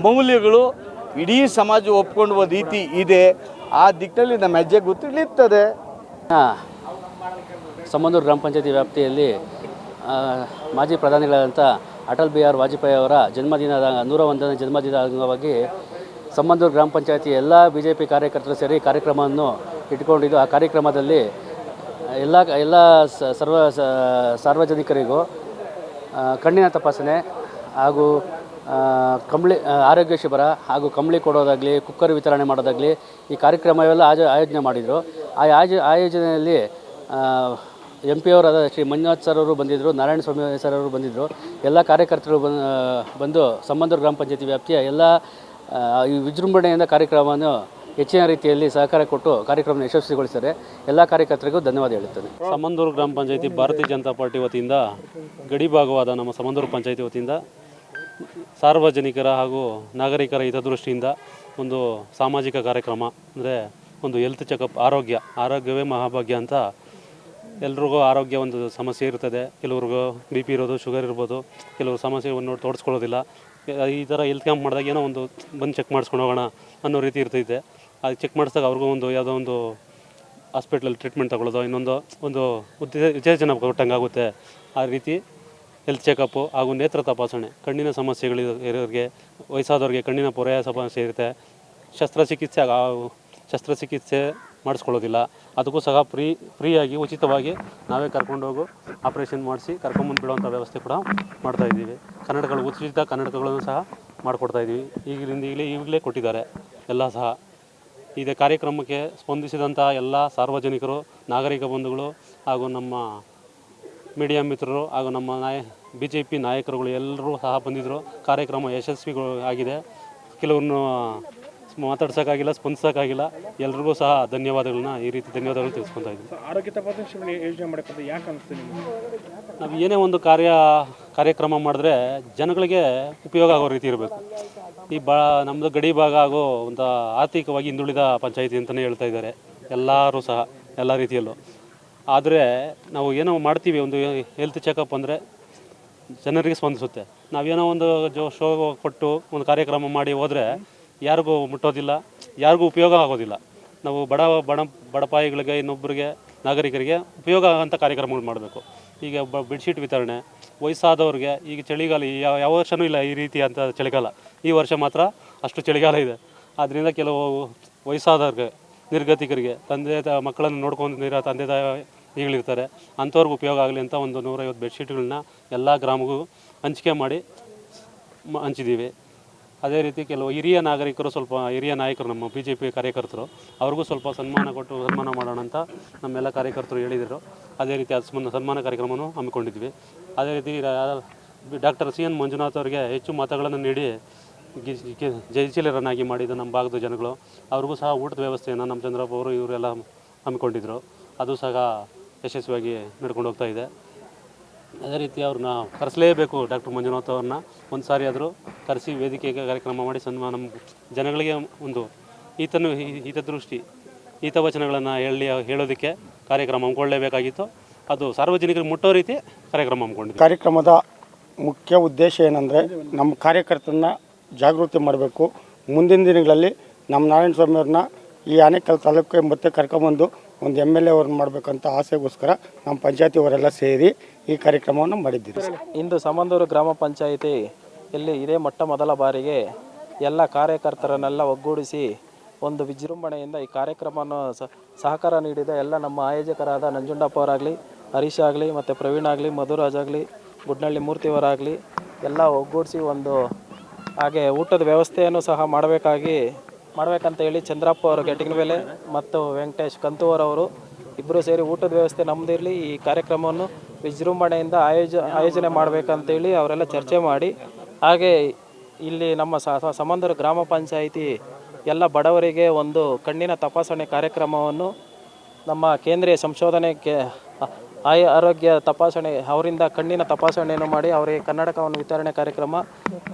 ಮೌಲ್ಯಗಳು ಇಡೀ ಸಮಾಜ ಒಪ್ಕೊಂಡು ರೀತಿ ಇದೆ. ಆ ದಿಕ್ಕಲ್ಲಿ ನಮ್ಮ ಹೆಜ್ಜೆ ಗೊತ್ತಿರ್ತದೆ. ಸಂಬಂಧೂರು ಗ್ರಾಮ ಪಂಚಾಯತಿ ವ್ಯಾಪ್ತಿಯಲ್ಲಿ ಮಾಜಿ ಪ್ರಧಾನಿಗಳಾದಂಥ ಅಟಲ್ ಬಿಹಾರಿ ವಾಜಪೇಯಿ ಅವರ ಜನ್ಮದಿನದ 101ನೇ ಜನ್ಮದಿನದ ಅಂಗವಾಗಿ ಸಂಬಂಧೂರು ಗ್ರಾಮ ಪಂಚಾಯತಿ ಎಲ್ಲ BJP ಕಾರ್ಯಕರ್ತರು ಸೇರಿ ಕಾರ್ಯಕ್ರಮವನ್ನು ಇಟ್ಕೊಂಡಿದ್ದು, ಆ ಕಾರ್ಯಕ್ರಮದಲ್ಲಿ ಎಲ್ಲ ಸಾರ್ವಜನಿಕರಿಗೂ ಕಣ್ಣಿನ ತಪಾಸಣೆ ಹಾಗೂ ಆರೋಗ್ಯ ಶಿಬಿರ ಹಾಗೂ ಕಂಬಳಿ ಕೊಡೋದಾಗಲಿ, ಕುಕ್ಕರ್ ವಿತರಣೆ ಮಾಡೋದಾಗಲಿ ಈ ಕಾರ್ಯಕ್ರಮವೆಲ್ಲ ಆಯೋಜನೆ ಮಾಡಿದರು. ಆ ಆಯೋಜನೆಯಲ್ಲಿ MP ಅವರಾದ ಶ್ರೀ ಮಂಜುನಾಥ್ ಸರ್ ಅವರು ಬಂದಿದ್ದರು, ನಾರಾಯಣ ಸ್ವಾಮಿ ಸರ್ ಅವರು ಬಂದಿದ್ದರು. ಎಲ್ಲ ಕಾರ್ಯಕರ್ತರು ಬಂದು ಸಂಬಂಧೂರು ಗ್ರಾಮ ಪಂಚಾಯತಿ ವ್ಯಾಪ್ತಿಯ ಎಲ್ಲ ಈ ವಿಜೃಂಭಣೆಯಿಂದ ಕಾರ್ಯಕ್ರಮವನ್ನು ಹೆಚ್ಚಿನ ರೀತಿಯಲ್ಲಿ ಸಹಕಾರ ಕೊಟ್ಟು ಕಾರ್ಯಕ್ರಮವನ್ನು ಯಶಸ್ವಿಗೊಳಿಸಿದ್ದಾರೆ. ಎಲ್ಲ ಕಾರ್ಯಕರ್ತರಿಗೂ ಧನ್ಯವಾದ ಹೇಳುತ್ತೇನೆ. ಸಂಬಂಧೂರು ಗ್ರಾಮ ಪಂಚಾಯತಿ ಭಾರತೀಯ ಜನತಾ ಪಾರ್ಟಿ ವತಿಯಿಂದ ಗಡಿ ಭಾಗವಾದ ನಮ್ಮ ಸಂಬಂಧೂರು ಪಂಚಾಯತಿ ವತಿಯಿಂದ ಸಾರ್ವಜನಿಕರ ಹಾಗೂ ನಾಗರಿಕರ ಹಿತದೃಷ್ಟಿಯಿಂದ ಒಂದು ಸಾಮಾಜಿಕ ಕಾರ್ಯಕ್ರಮ ಅಂದರೆ ಒಂದು ಹೆಲ್ತ್ ಚೆಕಪ್, ಆರೋಗ್ಯವೇ ಮಹಾಭಾಗ್ಯ ಅಂತ. ಎಲ್ರಿಗೂ ಆರೋಗ್ಯ ಒಂದು ಸಮಸ್ಯೆ ಇರ್ತದೆ. ಕೆಲವ್ರಿಗೂ BP ಇರೋದು, ಶುಗರ್ ಇರ್ಬೋದು, ಕೆಲವರು ಸಮಸ್ಯೆಯನ್ನು ತೋರಿಸ್ಕೊಳ್ಳೋದಿಲ್ಲ. ಈ ಥರ ಹೆಲ್ತ್ ಕ್ಯಾಂಪ್ ಮಾಡಿದಾಗ ಏನೋ ಒಂದು ಬಂದು ಚೆಕ್ ಮಾಡಿಸ್ಕೊಂಡು ಹೋಗೋಣ ಅನ್ನೋ ರೀತಿ ಇರ್ತೈತೆ. ಅದು ಚೆಕ್ ಮಾಡಿಸಿದಾಗ ಅವ್ರಿಗೂ ಒಂದು ಯಾವುದೋ ಒಂದು ಹಾಸ್ಪಿಟ್ಲಲ್ಲಿ ಟ್ರೀಟ್ಮೆಂಟ್ ತಗೊಳ್ಳೋದು, ಒಂದು ಉತ್ತೇಜನ ಕೊಟ್ಟಂಗೆ ಆಗುತ್ತೆ. ಆ ರೀತಿ ಹೆಲ್ತ್ ಚೆಕಪ್ಪು ಹಾಗೂ ನೇತ್ರ ತಪಾಸಣೆ, ಕಣ್ಣಿನ ಸಮಸ್ಯೆಗಳಿರೋರಿಗೆ, ವಯಸ್ಸಾದವ್ರಿಗೆ ಕಣ್ಣಿನ ಪೊರೆಯ ಸಮಸ್ಯೆ ಇರುತ್ತೆ, ಶಸ್ತ್ರಚಿಕಿತ್ಸೆ ಮಾಡಿಸ್ಕೊಳ್ಳೋದಿಲ್ಲ, ಅದಕ್ಕೂ ಸಹ ಫ್ರೀಯಾಗಿ ಉಚಿತವಾಗಿ ನಾವೇ ಕರ್ಕೊಂಡೋಗಿ ಆಪ್ರೇಷನ್ ಮಾಡಿಸಿ ಕರ್ಕೊಂಬಂದು ಬಿಡುವಂಥ ವ್ಯವಸ್ಥೆ ಕೂಡ ಮಾಡ್ತಾಯಿದ್ದೀವಿ. ಉಚಿತ ಕನ್ನಡಕಗಳನ್ನು ಸಹ ಮಾಡಿಕೊಡ್ತಾಯಿದ್ದೀವಿ. ಈಗಲೇ ಕೊಟ್ಟಿದ್ದಾರೆ ಎಲ್ಲ ಸಹ. ಇದೇ ಕಾರ್ಯಕ್ರಮಕ್ಕೆ ಸ್ಪಂದಿಸಿದಂಥ ಎಲ್ಲ ಸಾರ್ವಜನಿಕರು, ನಾಗರಿಕ ಬಂಧುಗಳು ಹಾಗೂ ನಮ್ಮ ಮೀಡಿಯಾ ಮಿತ್ರರು ಹಾಗೂ ನಮ್ಮ BJP ನಾಯಕರುಗಳು ಎಲ್ಲರೂ ಸಹ ಬಂದಿದ್ದರು. ಕಾರ್ಯಕ್ರಮ ಯಶಸ್ವಿಯಾಗಿದೆ. ಕೆಲವ್ರನ್ನು ಮಾತಾಡ್ಸೋಕ್ಕಾಗಿಲ್ಲ, ಸ್ಪಂದಿಸೋಕ್ಕಾಗಿಲ್ಲ. ಎಲ್ರಿಗೂ ಸಹ ಧನ್ಯವಾದಗಳನ್ನ ಈ ರೀತಿ ಧನ್ಯವಾದಗಳು ತಿಳಿಸ್ಕೊತಾ ಇದ್ದೀವಿ. ಆರೋಗ್ಯ ತಪಾಸಣೆ ಯೋಜನೆ ಮಾಡಕ್ಕೆ ಯಾಕೆ ಅನಿಸ್ತು ನಿಮಗೆ? ನಾವು ಏನೇ ಒಂದು ಕಾರ್ಯಕ್ರಮ ಮಾಡಿದ್ರೆ ಜನಗಳಿಗೆ ಉಪಯೋಗ ಆಗೋ ರೀತಿ ಇರಬೇಕು. ನಮ್ಮದು ಗಡಿ ಭಾಗ ಆಗೋ ಒಂದು ಆರ್ಥಿಕವಾಗಿ ಹಿಂದುಳಿದ ಪಂಚಾಯಿತಿ ಅಂತಲೇ ಹೇಳ್ತಾ ಇದ್ದಾರೆ ಎಲ್ಲರೂ ಸಹ, ಎಲ್ಲ ರೀತಿಯಲ್ಲೂ. ಆದರೆ ನಾವು ಏನೋ ಮಾಡ್ತೀವಿ, ಒಂದು ಹೆಲ್ತ್ ಚೆಕಪ್ ಅಂದರೆ ಜನರಿಗೆ ಸ್ಪಂದಿಸುತ್ತೆ. ನಾವೇನೋ ಒಂದು ಶೋ ಕೊಟ್ಟು ಒಂದು ಕಾರ್ಯಕ್ರಮ ಮಾಡಿ ಹೋದರೆ ಯಾರಿಗೂ ಮುಟ್ಟೋದಿಲ್ಲ, ಯಾರಿಗೂ ಉಪಯೋಗ ಆಗೋದಿಲ್ಲ. ನಾವು ಬಡಪಾಯಿಗಳಿಗೆ, ಇನ್ನೊಬ್ಬರಿಗೆ, ನಾಗರಿಕರಿಗೆ ಉಪಯೋಗ ಆಗೋಂಥ ಕಾರ್ಯಕ್ರಮಗಳು ಮಾಡಬೇಕು. ಈಗ ಬೆಡ್ಶೀಟ್ ವಿತರಣೆ, ವಯಸ್ಸಾದವ್ರಿಗೆ, ಈಗ ಚಳಿಗಾಲ ಯಾವ ವರ್ಷವೂ ಇಲ್ಲ ಈ ರೀತಿ ಅಂತ ಚಳಿಗಾಲ. ಈ ವರ್ಷ ಮಾತ್ರ ಅಷ್ಟು ಚಳಿಗಾಲ ಇದೆ. ಆದ್ದರಿಂದ ಕೆಲವು ವಯಸ್ಸಾದವ್ರಿಗೆ, ನಿರ್ಗತಿಕರಿಗೆ, ಮಕ್ಕಳನ್ನು ನೋಡ್ಕೊಂಡಿರೋ ತಂದೆ ತಾಯಿಗಳಿರ್ತಾರೆ, ಅಂಥವ್ರಿಗೆ ಉಪಯೋಗ ಆಗಲಿ ಅಂತ ಒಂದು 150 ಬೆಡ್ಶೀಟ್ಗಳನ್ನ ಎಲ್ಲ ಗ್ರಾಮಗೂ ಹಂಚಿಕೆ ಮಾಡಿ ಹಂಚಿದ್ದೀವಿ. ಅದೇ ರೀತಿ ಕೆಲವು ಹಿರಿಯ ನಾಗರಿಕರು, ಸ್ವಲ್ಪ ಹಿರಿಯ ನಾಯಕರು, ನಮ್ಮ BJP ಕಾರ್ಯಕರ್ತರು, ಅವ್ರಿಗೂ ಸ್ವಲ್ಪ ಸನ್ಮಾನ ಮಾಡೋಣ ಅಂತ ನಮ್ಮೆಲ್ಲ ಕಾರ್ಯಕರ್ತರು ಹೇಳಿದರು. ಅದೇ ರೀತಿ ಸನ್ಮಾನ ಕಾರ್ಯಕ್ರಮವನ್ನು ಹಮ್ಮಿಕೊಂಡಿದ್ವಿ. ಅದೇ ರೀತಿ ಡಾಕ್ಟರ್ CN ಮಂಜುನಾಥ್ ಅವರಿಗೆ ಹೆಚ್ಚು ಮತಗಳನ್ನು ನೀಡಿ ಜಯಶೀಲರನ್ನಾಗಿ ಮಾಡಿದ್ದು ನಮ್ಮ ಭಾಗದ ಜನಗಳು. ಅವ್ರಿಗೂ ಸಹ ಊಟದ ವ್ಯವಸ್ಥೆಯನ್ನು ನಮ್ಮ ಚಂದ್ರಪ್ಪ ಅವರು ಇವರೆಲ್ಲ ಹಮ್ಮಿಕೊಂಡಿದ್ದರು. ಅದು ಸಹ ಯಶಸ್ವಿಯಾಗಿ ನಡ್ಕೊಂಡು ಹೋಗ್ತಾ ಇದೆ. ಅದೇ ರೀತಿ ಅವ್ರನ್ನ ಕರೆಸಲೇಬೇಕು, ಡಾಕ್ಟರ್ ಮಂಜುನಾಥ್ ಅವ್ರನ್ನ ಒಂದು ಸಾರಿ ಆದರೂ ಕರೆಸಿ ವೇದಿಕೆಗೆ ಕಾರ್ಯಕ್ರಮ ಮಾಡಿ ನಮ್ಮ ಜನಗಳಿಗೆ ಒಂದು ಹಿತದೃಷ್ಟಿ ಹಿತವಚನಗಳನ್ನು ಹೇಳೋದಕ್ಕೆ ಕಾರ್ಯಕ್ರಮ ಹಮ್ಮಿಕೊಳ್ಳಲೇಬೇಕಾಗಿತ್ತು. ಅದು ಸಾರ್ವಜನಿಕರಿಗೆ ಮುಟ್ಟೋ ರೀತಿ ಕಾರ್ಯಕ್ರಮ ಹಮ್ಮಿಕೊಂಡಿದೆ. ಕಾರ್ಯಕ್ರಮದ ಮುಖ್ಯ ಉದ್ದೇಶ ಏನಂದರೆ ನಮ್ಮ ಕಾರ್ಯಕರ್ತರನ್ನ ಜಾಗೃತಿ ಮಾಡಬೇಕು. ಮುಂದಿನ ದಿನಗಳಲ್ಲಿ ನಮ್ಮ ನಾರಾಯಣ ಸ್ವಾಮಿಯವ್ರನ್ನ ಈ ಆನೇಕಲ್ ತಾಲೂಕಿಗೆ ಮತ್ತೆ ಕರ್ಕೊಂಬಂದು ಒಂದು MLA ಅವ್ರನ್ನ ಮಾಡಬೇಕಂತ ಆಸೆಗೋಸ್ಕರ ನಮ್ಮ ಪಂಚಾಯತಿಯವರೆಲ್ಲ ಸೇರಿ ಈ ಕಾರ್ಯಕ್ರಮವನ್ನು ಮಾಡಿದ್ದೀವಿ. ಇಂದು ಸಮಂದೂರು ಗ್ರಾಮ ಪಂಚಾಯಿತಿ ಇಲ್ಲಿ ಇದೇ ಮೊದಲ ಬಾರಿಗೆ ಎಲ್ಲ ಕಾರ್ಯಕರ್ತರನ್ನೆಲ್ಲ ಒಗ್ಗೂಡಿಸಿ ಒಂದು ವಿಜೃಂಭಣೆಯಿಂದ ಈ ಕಾರ್ಯಕ್ರಮವನ್ನು ಸಹಕಾರ ನೀಡಿದ ಎಲ್ಲ ನಮ್ಮ ಆಯೋಜಕರಾದ ನಂಜುಂಡಪ್ಪ ಅವರಾಗಲಿ, ಹರೀಶ್ ಆಗಲಿ, ಮತ್ತು ಪ್ರವೀಣ್ ಆಗಲಿ, ಮಧುರಾಜ್ ಆಗಲಿ, ಗುಡ್ನಳ್ಳಿ ಮೂರ್ತಿಯವರಾಗಲಿ ಎಲ್ಲ ಒಗ್ಗೂಡಿಸಿ ಒಂದು ಹಾಗೆ ಊಟದ ವ್ಯವಸ್ಥೆಯನ್ನು ಸಹ ಮಾಡಬೇಕಂತ ಹೇಳಿ ಚಂದ್ರಪ್ಪ ಅವರು ಗೆಟಿಂಗ್ವೆಲೆ ಮತ್ತು ವೆಂಕಟೇಶ್ ಕಂತುವರವರು ಇಬ್ಬರು ಸೇರಿ ಊಟದ ವ್ಯವಸ್ಥೆ ನಮ್ಮದಿರಲಿ, ಈ ಕಾರ್ಯಕ್ರಮವನ್ನು ವಿಜೃಂಭಣೆಯಿಂದ ಆಯೋಜನೆ ಮಾಡಬೇಕಂತೇಳಿ ಅವರೆಲ್ಲ ಚರ್ಚೆ ಮಾಡಿ, ಹಾಗೆ ಇಲ್ಲಿ ನಮ್ಮ ಸಮಂದೂರು ಗ್ರಾಮ ಪಂಚಾಯಿತಿ ಎಲ್ಲ ಬಡವರಿಗೆ ಒಂದು ಕಣ್ಣಿನ ತಪಾಸಣೆ ಕಾರ್ಯಕ್ರಮವನ್ನು ನಮ್ಮ ಕೇಂದ್ರೀಯ ಸಂಶೋಧನೆ ಆರೋಗ್ಯ ತಪಾಸಣೆ ಅವರಿಂದ ಕಣ್ಣಿನ ತಪಾಸಣೆಯನ್ನು ಮಾಡಿ ಅವರಿಗೆ ಕನ್ನಡಕವನ್ನು ವಿತರಣೆ ಕಾರ್ಯಕ್ರಮ,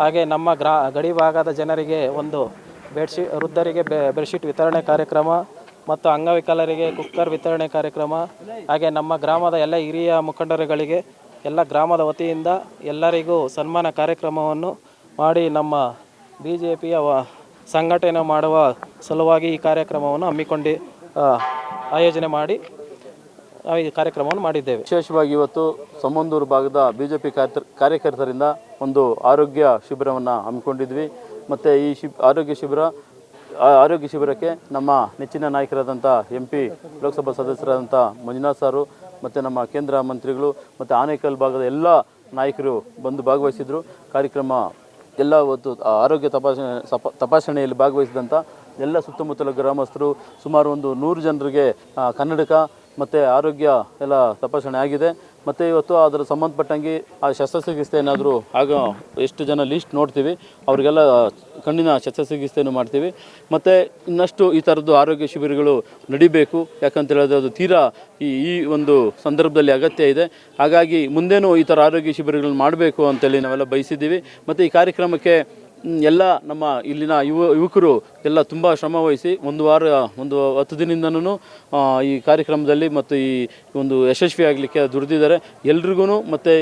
ಹಾಗೆ ನಮ್ಮ ಗಡಿ ಭಾಗದ ಜನರಿಗೆ ಒಂದು ವೃದ್ಧರಿಗೆ ಬೆಡ್ಶೀಟ್ ವಿತರಣೆ ಕಾರ್ಯಕ್ರಮ ಮತ್ತು ಅಂಗವಿಕಲರಿಗೆ ಕುಕ್ಕರ್ ವಿತರಣೆ ಕಾರ್ಯಕ್ರಮ, ಹಾಗೆ ನಮ್ಮ ಗ್ರಾಮದ ಎಲ್ಲ ಹಿರಿಯ ಮುಖಂಡರುಗಳಿಗೆ ಎಲ್ಲ ಗ್ರಾಮದ ವತಿಯಿಂದ ಎಲ್ಲರಿಗೂ ಸನ್ಮಾನ ಕಾರ್ಯಕ್ರಮವನ್ನು ಮಾಡಿ ನಮ್ಮ BJPಯ ಸಂಘಟನೆ ಮಾಡುವ ಸಲುವಾಗಿ ಈ ಕಾರ್ಯಕ್ರಮವನ್ನು ಹಮ್ಮಿಕೊಂಡು ಆಯೋಜನೆ ಮಾಡಿ ಈ ಕಾರ್ಯಕ್ರಮವನ್ನು ಮಾಡಿದ್ದೇವೆ. ವಿಶೇಷವಾಗಿ ಇವತ್ತು ಸಮಂದೂರು ಭಾಗದ BJP ಕಾರ್ಯಕರ್ತರಿಂದ ಒಂದು ಆರೋಗ್ಯ ಶಿಬಿರವನ್ನು ಹಮ್ಮಿಕೊಂಡಿದ್ವಿ. ಮತ್ತು ಈ ಆರೋಗ್ಯ ಶಿಬಿರಕ್ಕೆ ನಮ್ಮ ನೆಚ್ಚಿನ ನಾಯಕರಾದಂಥ MP ಲೋಕಸಭಾ ಸದಸ್ಯರಾದಂಥ ಮಂಜುನಾಥ್ ಸಾರು ಮತ್ತು ನಮ್ಮ ಕೇಂದ್ರ ಮಂತ್ರಿಗಳು ಮತ್ತು ಆನೇಕಲ್ ಭಾಗದ ಎಲ್ಲ ನಾಯಕರು ಬಂದು ಭಾಗವಹಿಸಿದರು. ಕಾರ್ಯಕ್ರಮ ಎಲ್ಲ ಹೊತ್ತು ಆರೋಗ್ಯ ತಪಾಸಣೆಯಲ್ಲಿ ಭಾಗವಹಿಸಿದಂಥ ಎಲ್ಲ ಸುತ್ತಮುತ್ತಲ ಗ್ರಾಮಸ್ಥರು ಸುಮಾರು ಒಂದು 100 ಜನರಿಗೆ ಕನ್ನಡಕ ಮತ್ತು ಆರೋಗ್ಯ ಎಲ್ಲ ತಪಾಸಣೆ ಆಗಿದೆ. ಮತ್ತು ಇವತ್ತು ಅದರ ಸಂಬಂಧಪಟ್ಟಂಗೆ ಆ ಶಸ್ತ್ರಚಿಕಿತ್ಸೆ ಏನಾದರೂ ಆಗ ಎಷ್ಟು ಜನ ಲೀಸ್ಟ್ ನೋಡ್ತೀವಿ ಅವರಿಗೆಲ್ಲ ಕಣ್ಣಿನ ಶಸ್ತ್ರಚಿಕಿತ್ಸೆಯನ್ನು ಮಾಡ್ತೀವಿ. ಮತ್ತು ಇನ್ನಷ್ಟು ಈ ಥರದ್ದು ಆರೋಗ್ಯ ಶಿಬಿರಗಳು ನಡಿಬೇಕು, ಯಾಕಂತ ಹೇಳಿದ್ರೆ ಅದು ತೀರಾ ಈ ಒಂದು ಸಂದರ್ಭದಲ್ಲಿ ಅಗತ್ಯ ಇದೆ. ಹಾಗಾಗಿ ಮುಂದೇನೂ ಈ ಥರ ಆರೋಗ್ಯ ಶಿಬಿರಗಳನ್ನು ಮಾಡಬೇಕು ಅಂತೇಳಿ ನಾವೆಲ್ಲ ಬಯಸಿದ್ದೀವಿ. ಮತ್ತು ಈ ಕಾರ್ಯಕ್ರಮಕ್ಕೆ ಎಲ್ಲ ನಮ್ಮ ಇಲ್ಲಿನ ಯುವಕರು ಎಲ್ಲ ತುಂಬ ಶ್ರಮವಹಿಸಿ ಒಂದು 10 ದಿನದಿಂದನೂ ಈ ಕಾರ್ಯಕ್ರಮದಲ್ಲಿ ಮತ್ತು ಈ ಒಂದು ಯಶಸ್ವಿ ಆಗಲಿಕ್ಕೆ ದುಡಿದಿದ್ದಾರೆ. ಎಲ್ರಿಗೂ ಮತ್ತು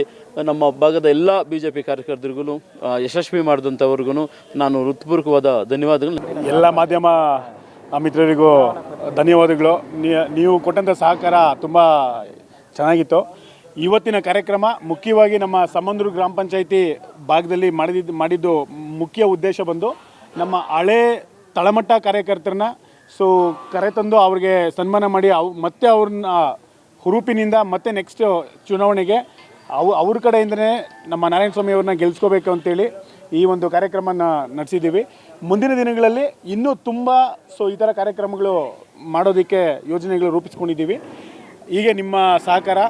ನಮ್ಮ ಭಾಗದ ಎಲ್ಲ BJP ಕಾರ್ಯಕರ್ತರಿಗೂ ಯಶಸ್ವಿ ಮಾಡಿದಂಥವ್ರಿಗೂ ನಾನು ಹೃತ್ಪೂರ್ವಕವಾದ ಧನ್ಯವಾದಗಳು. ಎಲ್ಲ ಮಾಧ್ಯಮ ಮಿತ್ರರಿಗೂ ಧನ್ಯವಾದಗಳು. ನೀವು ಕೊಟ್ಟಂಥ ಸಹಕಾರ ತುಂಬ ಚೆನ್ನಾಗಿತ್ತು. ಇವತ್ತಿನ ಕಾರ್ಯಕ್ರಮ ಮುಖ್ಯವಾಗಿ ನಮ್ಮ ಸಮಂದೂರು ಗ್ರಾಮ ಪಂಚಾಯಿತಿ ಭಾಗದಲ್ಲಿ ಮಾಡಿದ್ದು ಮುಖ್ಯ ಉದ್ದೇಶ ಬಂದು ನಮ್ಮ ಹಳೆ ತಳಮಟ್ಟ ಕಾರ್ಯಕರ್ತರನ್ನ ಕರೆತಂದು ಅವ್ರಿಗೆ ಸನ್ಮಾನ ಮಾಡಿ ಮತ್ತೆ ಅವ್ರನ್ನ ಹುರುಪಿನಿಂದ ಮತ್ತೆ ನೆಕ್ಸ್ಟ್ ಚುನಾವಣೆಗೆ ಅವ್ರ ಕಡೆಯಿಂದನೇ ನಮ್ಮ ನಾರಾಯಣ ಸ್ವಾಮಿ ಅವ್ರನ್ನ ಗೆಲ್ಸ್ಕೋಬೇಕು ಅಂತೇಳಿ ಈ ಒಂದು ಕಾರ್ಯಕ್ರಮನ ನಡೆಸಿದ್ದೀವಿ. ಮುಂದಿನ ದಿನಗಳಲ್ಲಿ ಇನ್ನೂ ತುಂಬ ಈ ಥರ ಕಾರ್ಯಕ್ರಮಗಳು ಮಾಡೋದಕ್ಕೆ ಯೋಜನೆಗಳು ರೂಪಿಸ್ಕೊಂಡಿದ್ದೀವಿ. ಹೀಗೆ ನಿಮ್ಮ ಸಹಕಾರ